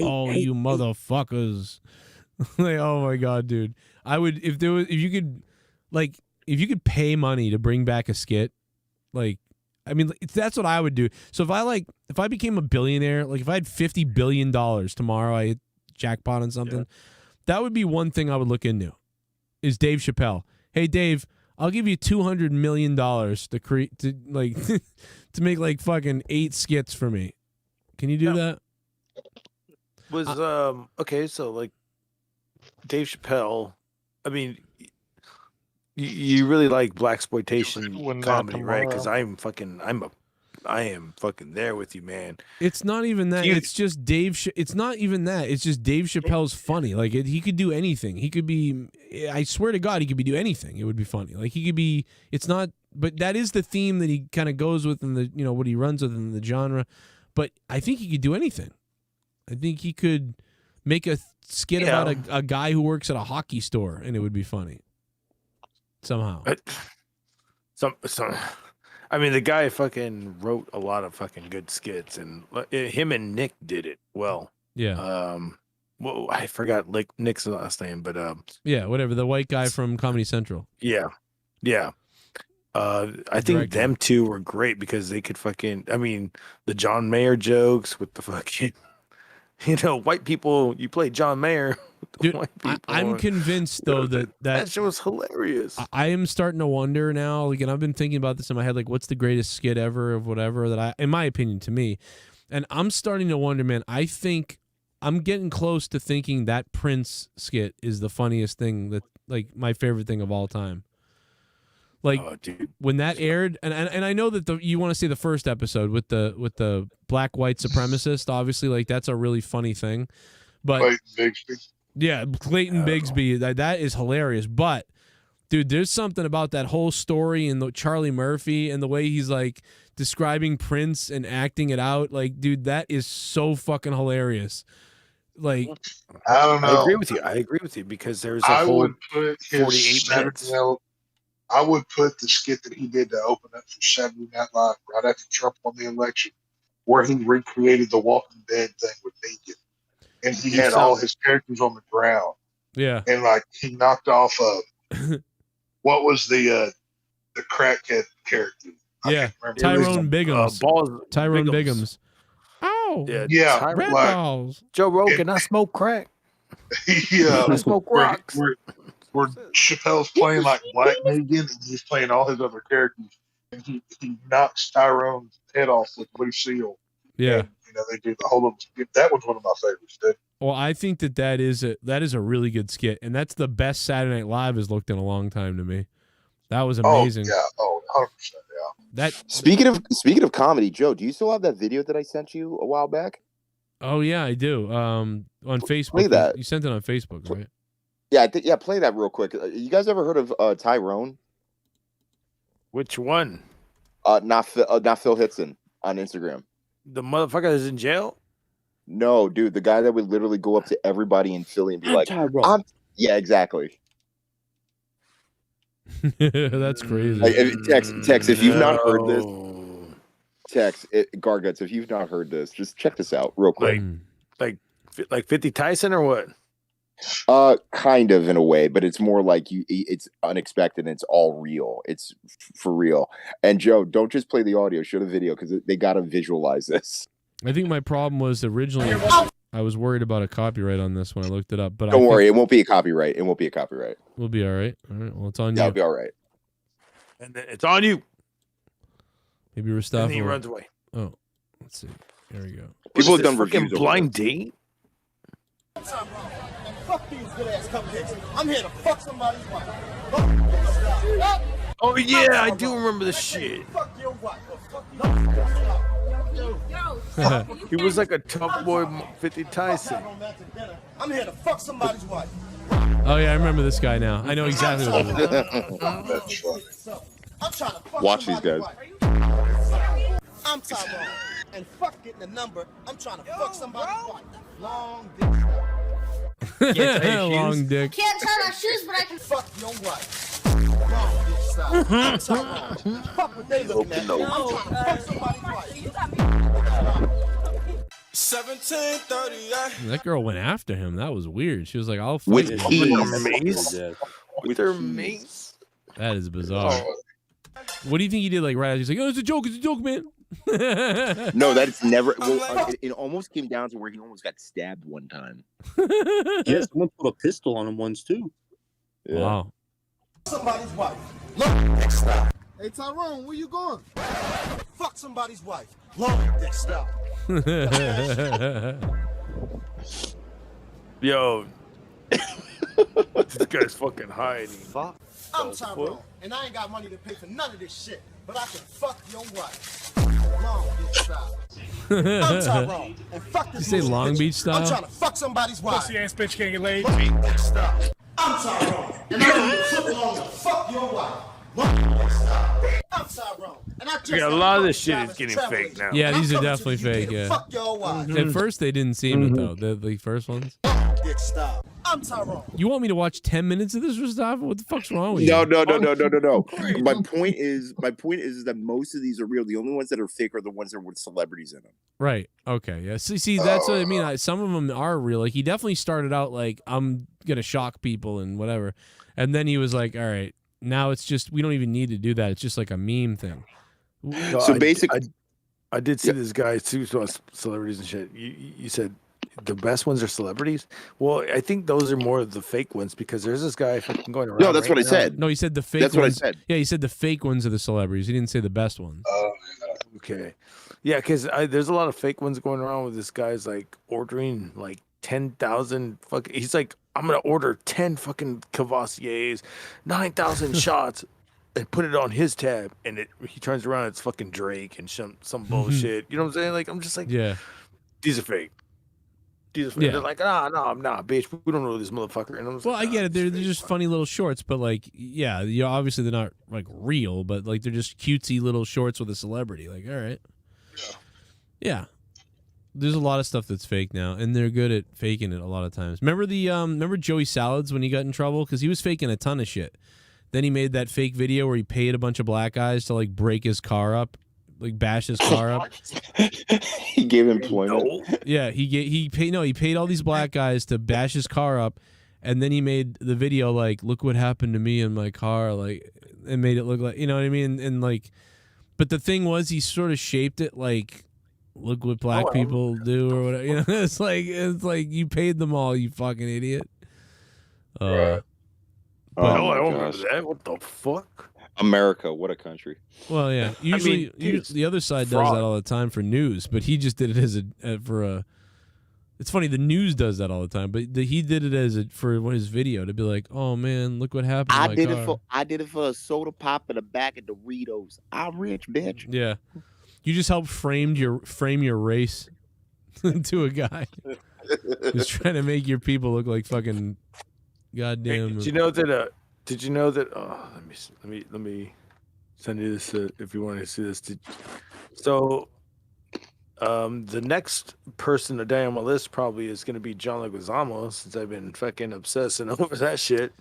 all you motherfuckers. Like, oh my god, dude. I would if you could pay money to bring back a skit, like, I mean, that's what I would do. So if I became a billionaire, like if I had $50 billion tomorrow, I hit jackpot on something, that would be one thing I would look into. Is Dave Chappelle. Hey Dave, I'll give you $200 million to create to make like fucking 8 skits for me. Can you do that? Was okay, so like Dave Chappelle, I mean, you really like blaxploitation comedy, right? Because I am fucking there with you, man. It's not even that. It's just Dave. It's not even that. It's just Dave Chappelle's funny. Like he could do anything. He could be. I swear to God, he could do anything. It would be funny. Like he could be. It's not. But that is the theme that he kind of goes with in the what he runs with in the genre. But I think he could do anything. I think he could make a skit about a guy who works at a hockey store, and it would be funny. Somehow. I mean, the guy fucking wrote a lot of fucking good skits, and him and Nick did it well. Yeah. Well, I forgot Nick's last name, but yeah, whatever. The white guy from Comedy Central. Yeah. I think them two were great because they could fucking. I mean, the John Mayer jokes with the fucking. White people. You play John Mayer. Dude, I'm convinced though that shit was hilarious. I am starting to wonder now. Like, and I've been thinking about this in my head. Like, what's the greatest skit ever of whatever that in my opinion, to me, and I'm starting to wonder, man. I think I'm getting close to thinking that Prince skit is the funniest thing that, like, my favorite thing of all time. Like when that aired, and I know that you want to say the first episode with the black white supremacist. Obviously, like that's a really funny thing, but Clayton Bigsby. Yeah, Clayton Bigsby. That is hilarious. But dude, there's something about that whole story and the Charlie Murphy and the way he's like describing Prince and acting it out. Like, dude, that is so fucking hilarious. Like, I don't know. I agree with you because there's a whole 48 minutes. I would put the skit that he did to open up for Saturday Night Live right after Trump won the election, where he recreated the Walking Dead thing with Negan, and he had all his characters on the ground. Yeah, and like he knocked off what was the crackhead character? Yeah, Tyrone Biggums. Tyrone Biggums. Oh, yeah, red like, balls. Joe Rogan, I smoke crack. Yeah, I smoke rocks. Where Chappelle's playing like Black Negan, and he's playing all his other characters, and he knocks Tyrone's head off with Blue Seal. Yeah, and, they do the whole. That was one of my favorites. Dude. Well, I think that is a really good skit, and that's the best Saturday Night Live has looked in a long time to me. That was amazing. Oh, yeah, 100%. Yeah. That speaking of comedy, Joe, do you still have that video that I sent you a while back? Oh yeah, I do. On Facebook. Play that. You sent it on Facebook, right? Yeah, play that real quick. You guys ever heard of Tyrone? Which one? Not Phil Hitson on Instagram. The motherfucker is in jail? No, dude, the guy that would literally go up to everybody in Philly and be like, yeah, exactly. That's crazy. Like, Tex, if you've not heard this, Garguts, if you've not heard this, just check this out real quick. Like 50 Tyson or what? Kind of in a way, but it's more like it's unexpected and it's all real. It's for real. And Joe, don't just play the audio, show the video because they got to visualize this. I think my problem was originally I was worried about a copyright on this when I looked it up, but Don't worry, it won't be a copyright. It won't be a copyright. We'll be all right. All right. Well, it's on you. It'll be all right. And then it's on you. Maybe Rustafo. And he runs away. Oh, let's see. There we go. People have done fucking reviews. Blind date. Fuck these good ass cupcakes. I'm here to fuck somebody's wife. Oh yeah, I do remember the shit. Fuck your wife. He was like a tough boy 50 Tyson. I'm here to fuck somebody's wife. Oh yeah, I remember this guy now. I know exactly what it is. I'm trying to fuck Watch these guys. I'm Tyrone. And fuck getting the number. I'm trying to fuck somebody's wife. Long dick. Long dick. Can't tie my shoes, but I can fuck your wife. Long dick style. I'm Tyrone. Fuck what they looking at. I'm trying to fuck somebody's wife. 1738. That girl went after him. That was weird. She was like, "I'll fight With you." mace. With her mace. That is bizarre. What do you think he did? Like right? He's like, "Oh, it's a joke, man." No, that's never. Well, it almost came down to where he almost got stabbed one time. Yeah, someone put a pistol on him once too. Yeah. Wow. Somebody's wife. Long dick style. Hey Tyrone, where you going? Fuck somebody's wife. Long dick style. Yo, this guy's fucking hiding. Fuck. I'm Tyrone, and I ain't got money to pay for none of this shit, but I can fuck your wife. Long Beach style. I'm Tyrone, and fuck this. Did you say Long Beach I'm style? trying to fuck somebody's wife. Pussy ass bitch can't get laid. Long Beach style. I'm Tyrone, and I'm gonna flip along to fuck your wife. Long Beach style. I'm Tyrone, and I just Yeah, a lot of this shit is getting fake now. Yeah, these are definitely fake. Yeah. fuck your wife. At first, they didn't seem it though. The first ones. Dick style. I'm Tyrone. You want me to watch 10 minutes of this, Rustafo? What the fuck's wrong with you? No. My point is that most of these are real. The only ones that are fake are the ones that are with celebrities in them. Right. Okay. Yeah. See, that's what I mean. Some of them are real. Like he definitely started out like I'm gonna shock people and whatever, and then he was like, all right, now it's just we don't even need to do that. It's just like a meme thing. So basically, I did see this guy too. So celebrities and shit. You said the best ones are celebrities. Well, I think those are more of the fake ones because there's this guy fucking going around. No, that's what I said. No, he said the fake. That's ones. what I said. Yeah, he said the fake ones are the celebrities. He didn't say the best ones. Okay. Yeah, because there's a lot of fake ones going around with this guy's like ordering like 10,000 fucking. He's like, I'm gonna order 10 fucking Cavassiers, 9,000 shots, and put it on his tab. And he turns around, it's fucking Drake and some bullshit. You know what I'm saying? Like I'm just like, yeah, these are fake. Yeah. They're like, nah, bitch. We don't know this motherfucker. And I'm just Well, like, I get it. They're just funny little shorts, but like, yeah, obviously they're not like real, but like they're just cutesy little shorts with a celebrity. Like, all right, yeah. There's a lot of stuff that's fake now, and they're good at faking it a lot of times. Remember Joey Salads when he got in trouble because he was faking a ton of shit. Then he made that fake video where he paid a bunch of black guys to like break his car up. Like bash his car up. He gave employment. Yeah, he paid all these black guys to bash his car up, and then he made the video like, look what happened to me in my car, like, and made it look like, you know what I mean, and like, but the thing was he sort of shaped it like, look what black people do or whatever, you know. It's like you paid them all, you fucking idiot. I don't know that. What the fuck? America, what a country. Well, yeah. Usually, the other side does that all the time for news, but he just did it as for a. It's funny, the news does that all the time, but he did it for his video to be like, "Oh man, look what happened." I did it for a soda pop in the back of Doritos. I'm rich, bitch. Yeah, you just helped frame your race to a guy who's trying to make your people look like fucking goddamn. Hey, did you know that? Did you know that? Oh, let me send you this if you want to see this. So, the next person to die on my list probably is going to be John Leguizamo, since I've been fucking obsessing over that shit.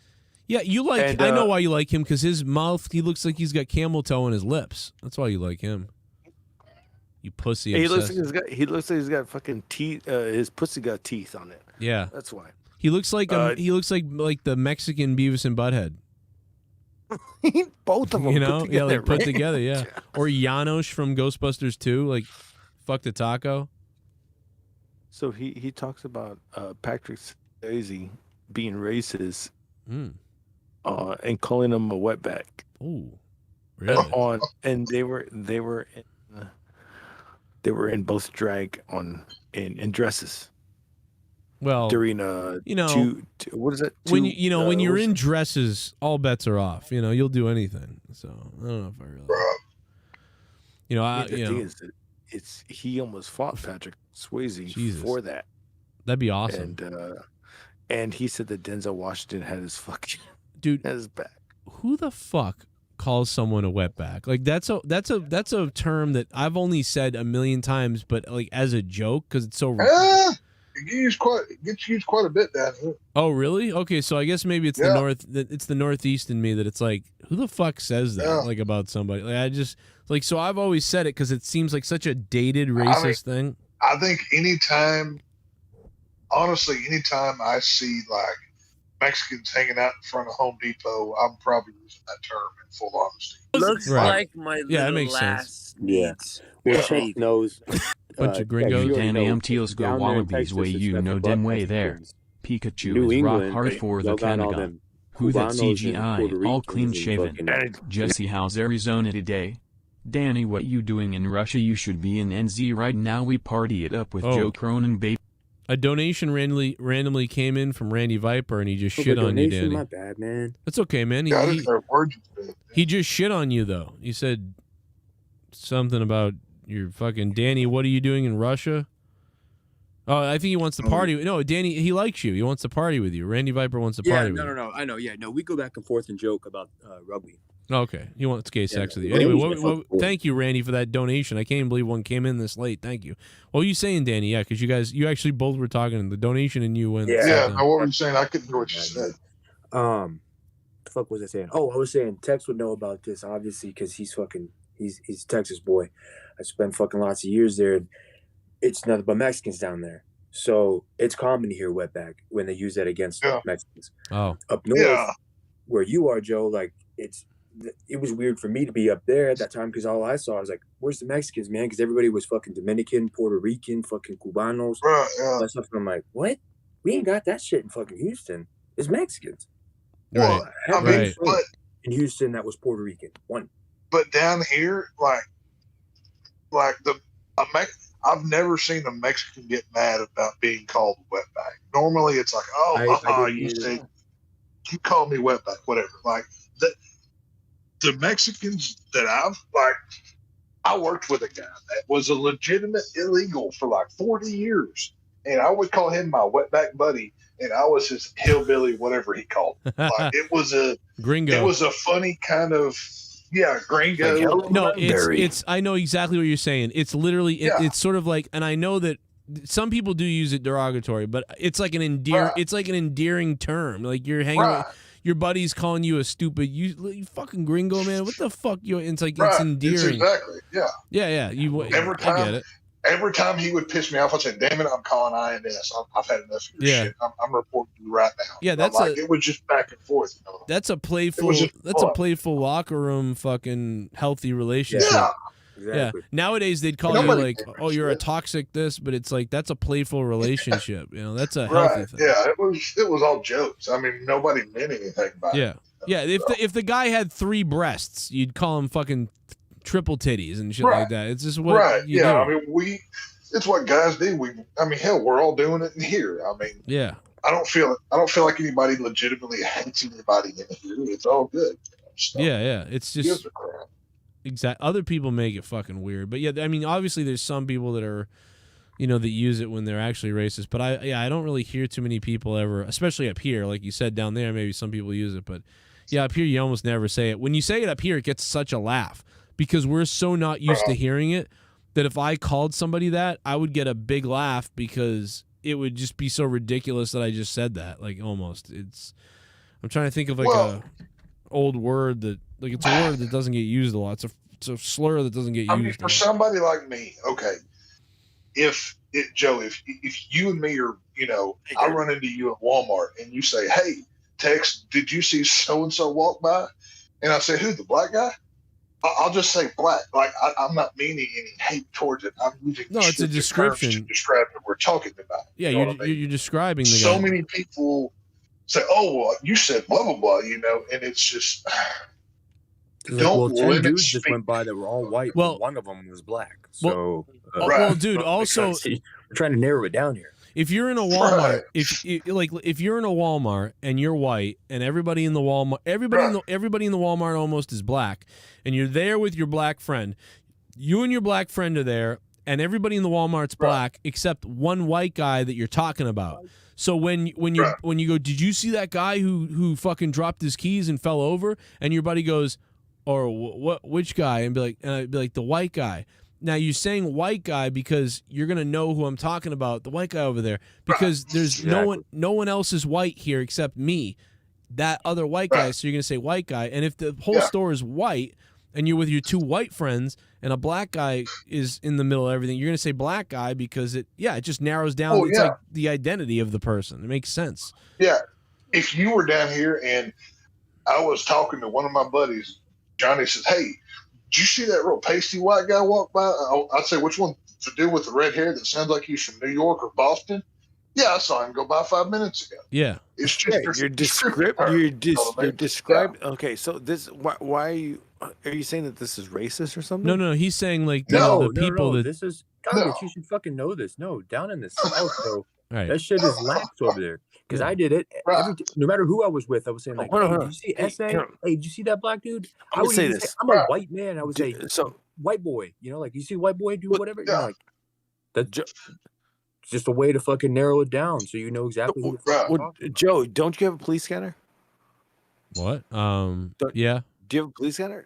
Yeah, you like. And, I know why you like him because his mouth. He looks like he's got camel toe in his lips. That's why you like him. You pussy. He looks like he's got fucking teeth. His pussy got teeth on it. Yeah, that's why. He looks like the Mexican Beavis and Butthead. Both of them, you know, put together, like put right? together, yeah. Or Janosch from Ghostbusters 2, like fuck the taco. So he talks about Patrick Swayze being racist, and calling him a wetback. Ooh, really? And they were in both drag in dresses. Well, during what is it? When when you're in dresses, all bets are off. You know, you'll do anything. So I don't know if I really. The thing is that he almost fought Patrick Swayze for that. That'd be awesome. And he said that Denzel Washington had his fucking dude had his back. Who the fuck calls someone a wetback? Like that's a term that I've only said a million times, but like as a joke because it's so. It gets used quite a bit down here. Oh really? Okay, so I guess maybe it's the northeast in me that it's like, who the fuck says that like about somebody? Like I just like so I've always said it because it seems like such a dated racist thing. I think anytime I see like Mexicans hanging out in front of Home Depot, I'm probably using that term in full honesty. Looks like my that makes last sense. Yeah. Well, Chase knows. Bunch of gringos. Danny MTL's go wallabies way you know dim way there. Pikachu is rock hard for the Canada. Who that CGI, all clean shaven. Jesse, how's Arizona today? Danny, what you doing in Russia? You should be in NZ right now. We party it up with Joe Cronin, baby. A donation randomly came in from Randy Viper, and he just shit on you, Danny. My bad, man. That's okay, man. He just shit on you, though. He said something about your fucking Danny. What are you doing in Russia? Oh, I think he wants to party. No, Danny, he likes you. He wants to party with you. Randy Viper wants to party with you. No. I know. Yeah, no, we go back and forth and joke about rugby. Okay, he wants gay sex with you. Anyway, thank you, Randy, for that donation. I can't even believe one came in this late. Thank you. What were you saying, Danny? Yeah, because you actually both were talking. The donation and you went. Yeah. What were you saying? I couldn't hear what you said. The fuck was I saying? Oh, I was saying Tex would know about this obviously because he's a Texas boy. I spent fucking lots of years there. And it's nothing but Mexicans down there, so it's common to hear wetback when they use that against Mexicans. Oh, up north where you are, Joe, like it was weird for me to be up there at that time because all I saw was like, where's the Mexicans, man? Because everybody was fucking Dominican, Puerto Rican, fucking Cubanos. All that stuff. And I'm like, what? We ain't got that shit in fucking Houston. It's Mexicans. Well, I mean, but in Houston, that was Puerto Rican. One. But down here, I've never seen a Mexican get mad about being called a wetback. Normally, it's like, you call me wetback, whatever. Like the Mexicans that I worked with a guy that was a legitimate illegal for like 40 years, and I would call him my wetback buddy, and I was his hillbilly, whatever he called me. Like, it was a gringo. It was a funny kind of. Yeah, gringo. No, it's. I know exactly what you're saying. It's literally. It's sort of like, and I know that some people do use it derogatory, but it's like an It's like an endearing term. Like you're hanging. With, your buddy's calling you a stupid. You fucking gringo, man. What the fuck? It's like it's endearing. It's exactly. Yeah. Yeah. I get it. Every time he would piss me off, I'd say, "Damn it, I'm calling INS. I've had enough of your shit. I'm reporting you right now." Yeah, it was just back and forth. You know? That's a playful locker room fucking healthy relationship. Yeah. Exactly. Yeah. Nowadays they'd call you like, "Oh, you're a toxic this," but it's like that's a playful relationship. You know, that's a healthy thing. Yeah, it was all jokes. I mean, nobody meant anything by it. Yeah. If the guy had 3 breasts, you'd call him fucking triple titties and shit like that. It's just what you do. I mean, it's what guys do. Hell, we're all doing it in here. I mean, yeah. I don't feel like anybody legitimately hates anybody in here. It's all good. Yeah. It's just exact. Other people make it fucking weird, but yeah, I mean, obviously, there's some people that are, that use it when they're actually racist. But I don't really hear too many people ever, especially up here, like you said down there. Maybe some people use it, but yeah, up here you almost never say it. When you say it up here, it gets such a laugh. Because we're so not used to hearing it that if I called somebody that, I would get a big laugh because it would just be so ridiculous that I just said that. Like almost, I'm trying to think of like a old word that like it's a word that doesn't get used a lot. It's a slur that doesn't get used. I mean, for somebody like me, okay, Joe, if you and me are, I run into you at Walmart and you say, "Hey, Tex, did you see so and so walk by?" And I say, "Who, the black guy?" I'll just say black. Like I'm not meaning any hate towards it. I'm using it's a description to describe what we're talking about. Yeah, you're describing the so guy. many people say, "Oh, well, you said blah blah blah," and it's just don't 10 dudes just went by that were all white. Well, one of them was black. So, well, dude, also we're trying to narrow it down here. If you're in a Walmart, if you're in a Walmart and you're white, and everybody in the Walmart, everybody in the Walmart almost is black, and you're there with your black friend, you and your black friend are there, and everybody in the Walmart's black except one white guy that you're talking about. So when you go, did you see that guy who fucking dropped his keys and fell over? And your buddy goes, or which guy? And be like the white guy. Now, you're saying white guy because you're going to know who I'm talking about, the white guy over there, because there's no one else is white here except me, that other white guy, so you're going to say white guy. And if the whole store is white and you're with your two white friends and a black guy is in the middle of everything, you're going to say black guy because it just narrows down like the identity of the person. It makes sense. Yeah. If you were down here and I was talking to one of my buddies, Johnny says, "Hey, did you see that real pasty white guy walk by?" I'd say, "Which one? The dude with the red hair that sounds like he's from New York or Boston?" "Yeah, I saw him go by 5 minutes ago." Yeah, it's just you're describing. Okay, so this why are you saying that this is racist or something? No, he's saying like the people that this is. You should fucking know this. No, down in the South, bro. Right. That shit is lax over there. Because I did it. No matter who I was with, I was saying like, "Hey, did you see SA? Hey, did you see that black dude?" I would say this. I'm a white man. I would say, "So white boy, like you see white boy do whatever." You're like, that's just a way to fucking narrow it down, so you know exactly who the fuck. Joe, don't you have a police scanner? What? Yeah. Do you have a police scanner?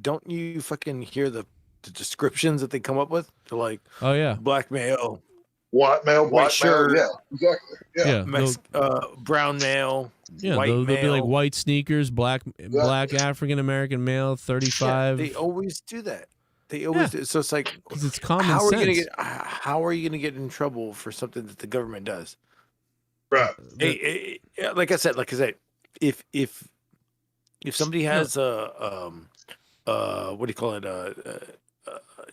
Don't you fucking hear the descriptions that they come up with? They're like, oh yeah, black male. White male, black shirt, yeah, exactly. Yeah, brown male, white they'll male. be like white sneakers, black African American male, 35. They always do that. They always do. So it's like, because it's common sense. How are you gonna get in trouble for something that the government does? Right. Like I said, if somebody has what do you call it?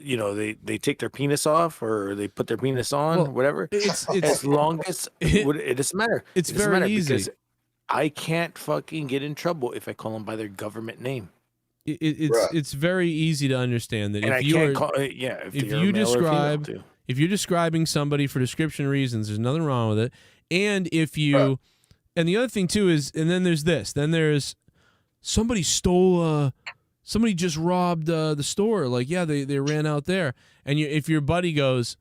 They take their penis off or they put their penis on, or whatever. It's as long as it doesn't matter. It's very easy. Because I can't fucking get in trouble if I call them by their government name. It's very easy to understand that if you're describing somebody for description reasons, there's nothing wrong with it. And if you, and the other thing too is, and then there's this, then there's somebody stole. Somebody just robbed the store. Like, yeah, they ran out there. And if your buddy goes,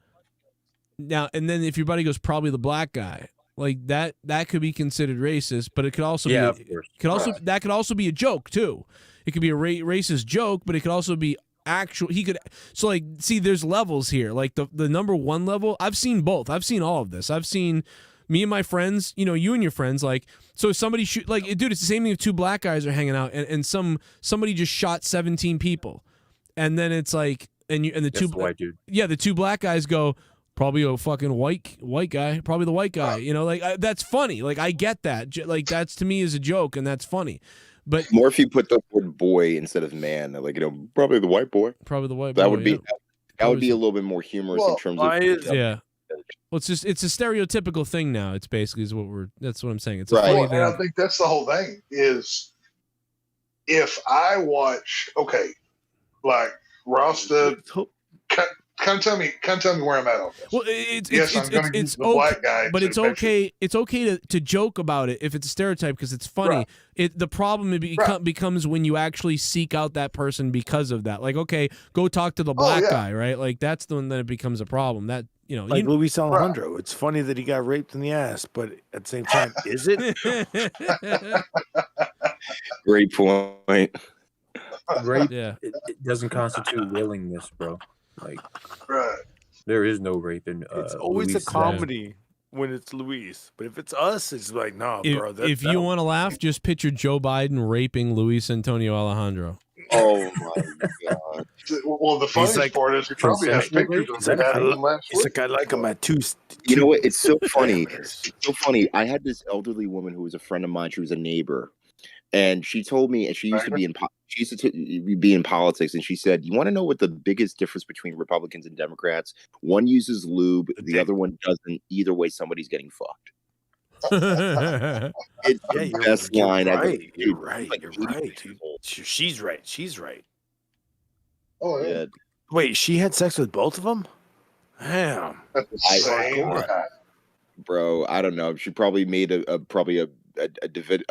if your buddy goes, probably the black guy, like that could be considered racist. But it could also that could also be a joke too. It could be a racist joke, but it could also be actual. There's levels here. Like the number one level, I've seen both. I've seen all of this. I've seen me and my friends, you and your friends, like, so somebody shoot, like, dude, it's the same thing if two black guys are hanging out and somebody just shot 17 people. And then it's like, the white dude. Yeah, the two black guys go, probably a fucking white guy, probably the white guy, that's funny. Like, I get that. Like, that's to me is a joke and that's funny. But more if you put the word boy instead of man, like, probably the white boy. Probably the white boy. That would be, that would be a little bit more humorous in terms of. Yeah. Well, it's a stereotypical thing now. It's basically that's what I'm saying. It's a funny thing. And I think that's the whole thing is if I watch, like Rasta, kind of tell me where I'm at on this. Well, it's okay, black guy, but it's okay. It's okay to joke about it if it's a stereotype because it's funny. Right. The problem becomes when you actually seek out that person because of that. Like, okay, go talk to the black guy, right? Like that's the one that it becomes a problem. That like Luis Alejandro. It's funny that he got raped in the ass, but at the same time, is it? Great point. Rape, it doesn't constitute willingness, bro. Like, there is no rape in. It's always a comedy when it's Luis, but if it's us, it's like, nah, bro. If you want to laugh, just picture Joe Biden raping Luis Antonio Alejandro. Oh my god. Well, the funniest part is he probably has pictures of He's that like, last he's week. like, I like him at two. You know what? It's so funny. It's so funny. I had this elderly woman who was a friend of mine. She was a neighbor, and she told me, and she used to be in politics, and she said, "You want to know what the biggest difference between Republicans and Democrats? One uses lube, the other one doesn't. Either way, somebody's getting fucked." It's the best line ever. You're right. You're right. She's right. She's right. Oh yeah. Wait, she had sex with both of them? Damn. Bro, I don't know. She probably made a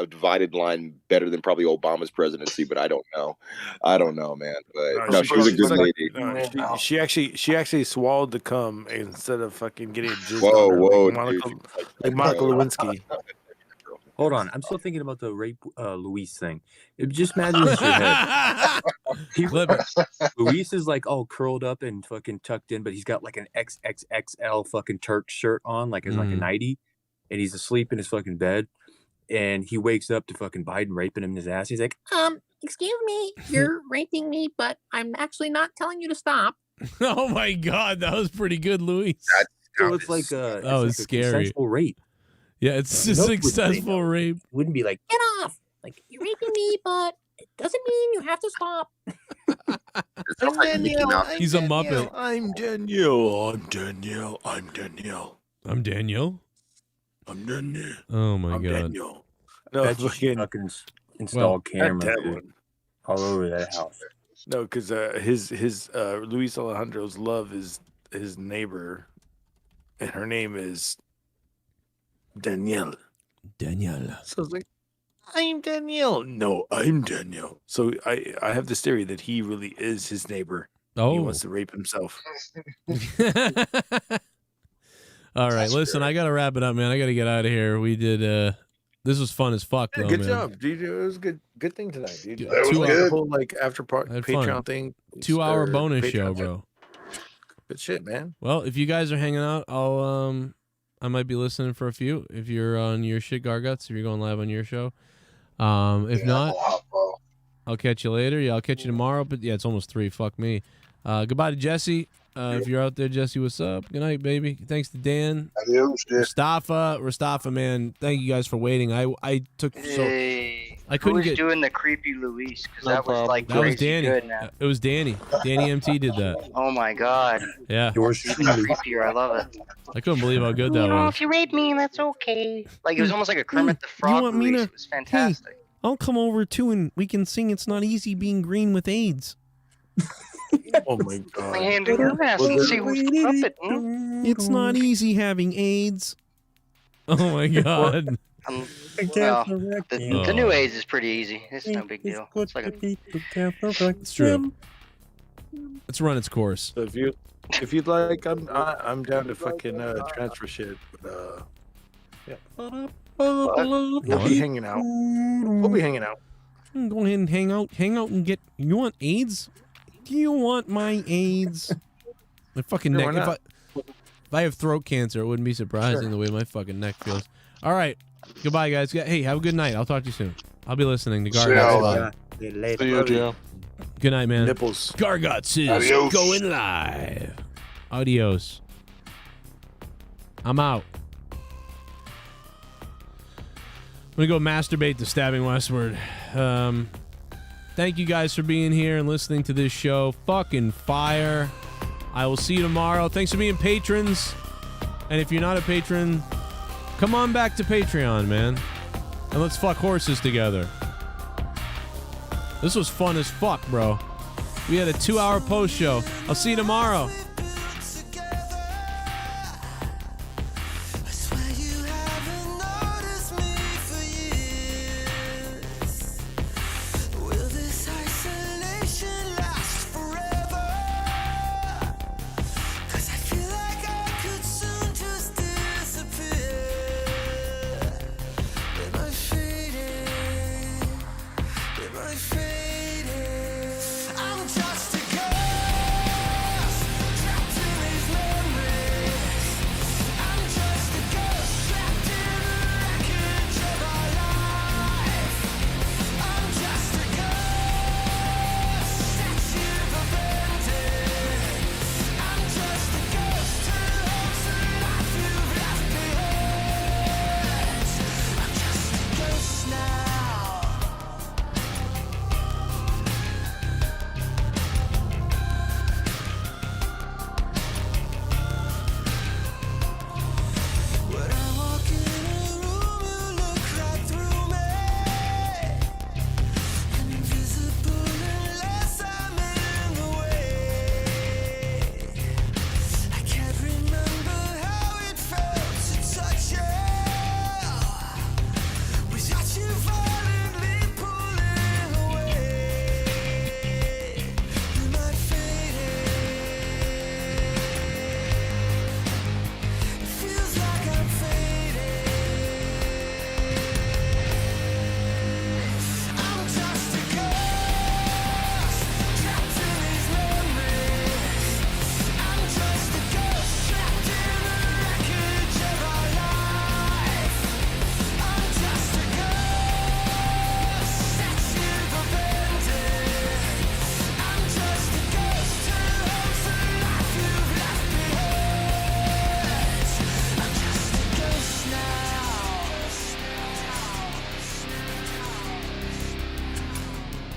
divided line better than probably Obama's presidency, but I don't know. I don't know, man. But no, she was a good lady. She actually swallowed the cum instead of fucking getting jizzed Whoa, on her, whoa, like Monica Lewinsky. Hold on, I'm still thinking about the rape Luis thing. Just imagine this in your head. Luis is like all curled up and fucking tucked in, but he's got like an XXXL fucking Turk shirt on, like as like a nightie, and he's asleep in his fucking bed, and he wakes up to fucking Biden raping him in his ass. He's like, Excuse me, you're raping me, but I'm actually not telling you to stop. Oh my god, that was pretty good, Luis. So it's like that was scary. Successful rape. Yeah, it's a successful rape. Wouldn't be like, Get off! Like, you're raping me, but it doesn't mean you have to stop. I'm Danielle. He's a Muppet. I'm Danielle. I'm Danielle. I'm Danielle. I'm Danielle. I'm Danielle. Oh my god. Danielle. No, bet you fucking installed cameras all over that house. No, because his Luis Alejandro's love is his neighbor, and her name is Danielle. Danielle. So it's like, I'm Danielle. No, I'm Danielle. So I have this theory that he really is his neighbor. Oh. He wants to rape himself. All right, listen, I gotta wrap it up, man. I gotta get out of here. We did this was fun as fuck, though. Good man. job, dude. It was a good thing tonight, dude. That was The good. whole like after Patreon fun. thing. 2-hour bonus Patreon show, thing. bro. Good shit, man. Well, if you guys are hanging out, I might be listening for a few. If you're on your shit Garguts, if you're going live on your show. If not, I'll catch you later. Yeah, I'll catch you tomorrow. But yeah, it's almost 3. Fuck me. Goodbye to Jesse. If you're out there, Jesse, what's up? Good night, baby. Thanks to Dan. Adios, Mustafa, man. Thank you guys for waiting. I took so I couldn't Who was get doing the creepy Luis? Because that was like that was crazy Danny. good now. It was Danny. Danny MT did that. Oh my god. Yeah. Yours even creepier. I love it. I couldn't believe how good that was. If you rape me, that's okay. Like it was almost like a Kermit the Frog want me Luis. to- It was fantastic. I'll come over too, and we can sing "It's Not Easy Being Green with AIDS." Oh my god. My hand in your ass and see who's the puppet. It's not easy having AIDS. Oh my god. Well, the new AIDS is pretty easy. It's no big deal. It's like It's true. Let's run its course. So if you'd like, I'm down to fucking transfer shit. But, yeah. We'll be hanging out. We'll be hanging out. Go ahead and hang out and get. You want AIDS? Do you want my AIDS? My fucking Sure, neck. why If I have throat cancer, it wouldn't be surprising the way my fucking neck feels. All right. Goodbye, guys. Hey, have a good night. I'll talk to you soon. I'll be listening to Garguts. See you, Joe. Good night, man. Nipples. Garguts is Adios. going live. Adios. I'm out. I'm going to go masturbate to Stabbing Westward. Thank you guys for being here and listening to this show. Fucking fire. I will see you tomorrow. Thanks for being patrons. And if you're not a patron, come on back to Patreon, man. And let's fuck horses together. This was fun as fuck, bro. We had a 2-hour post show. I'll see you tomorrow.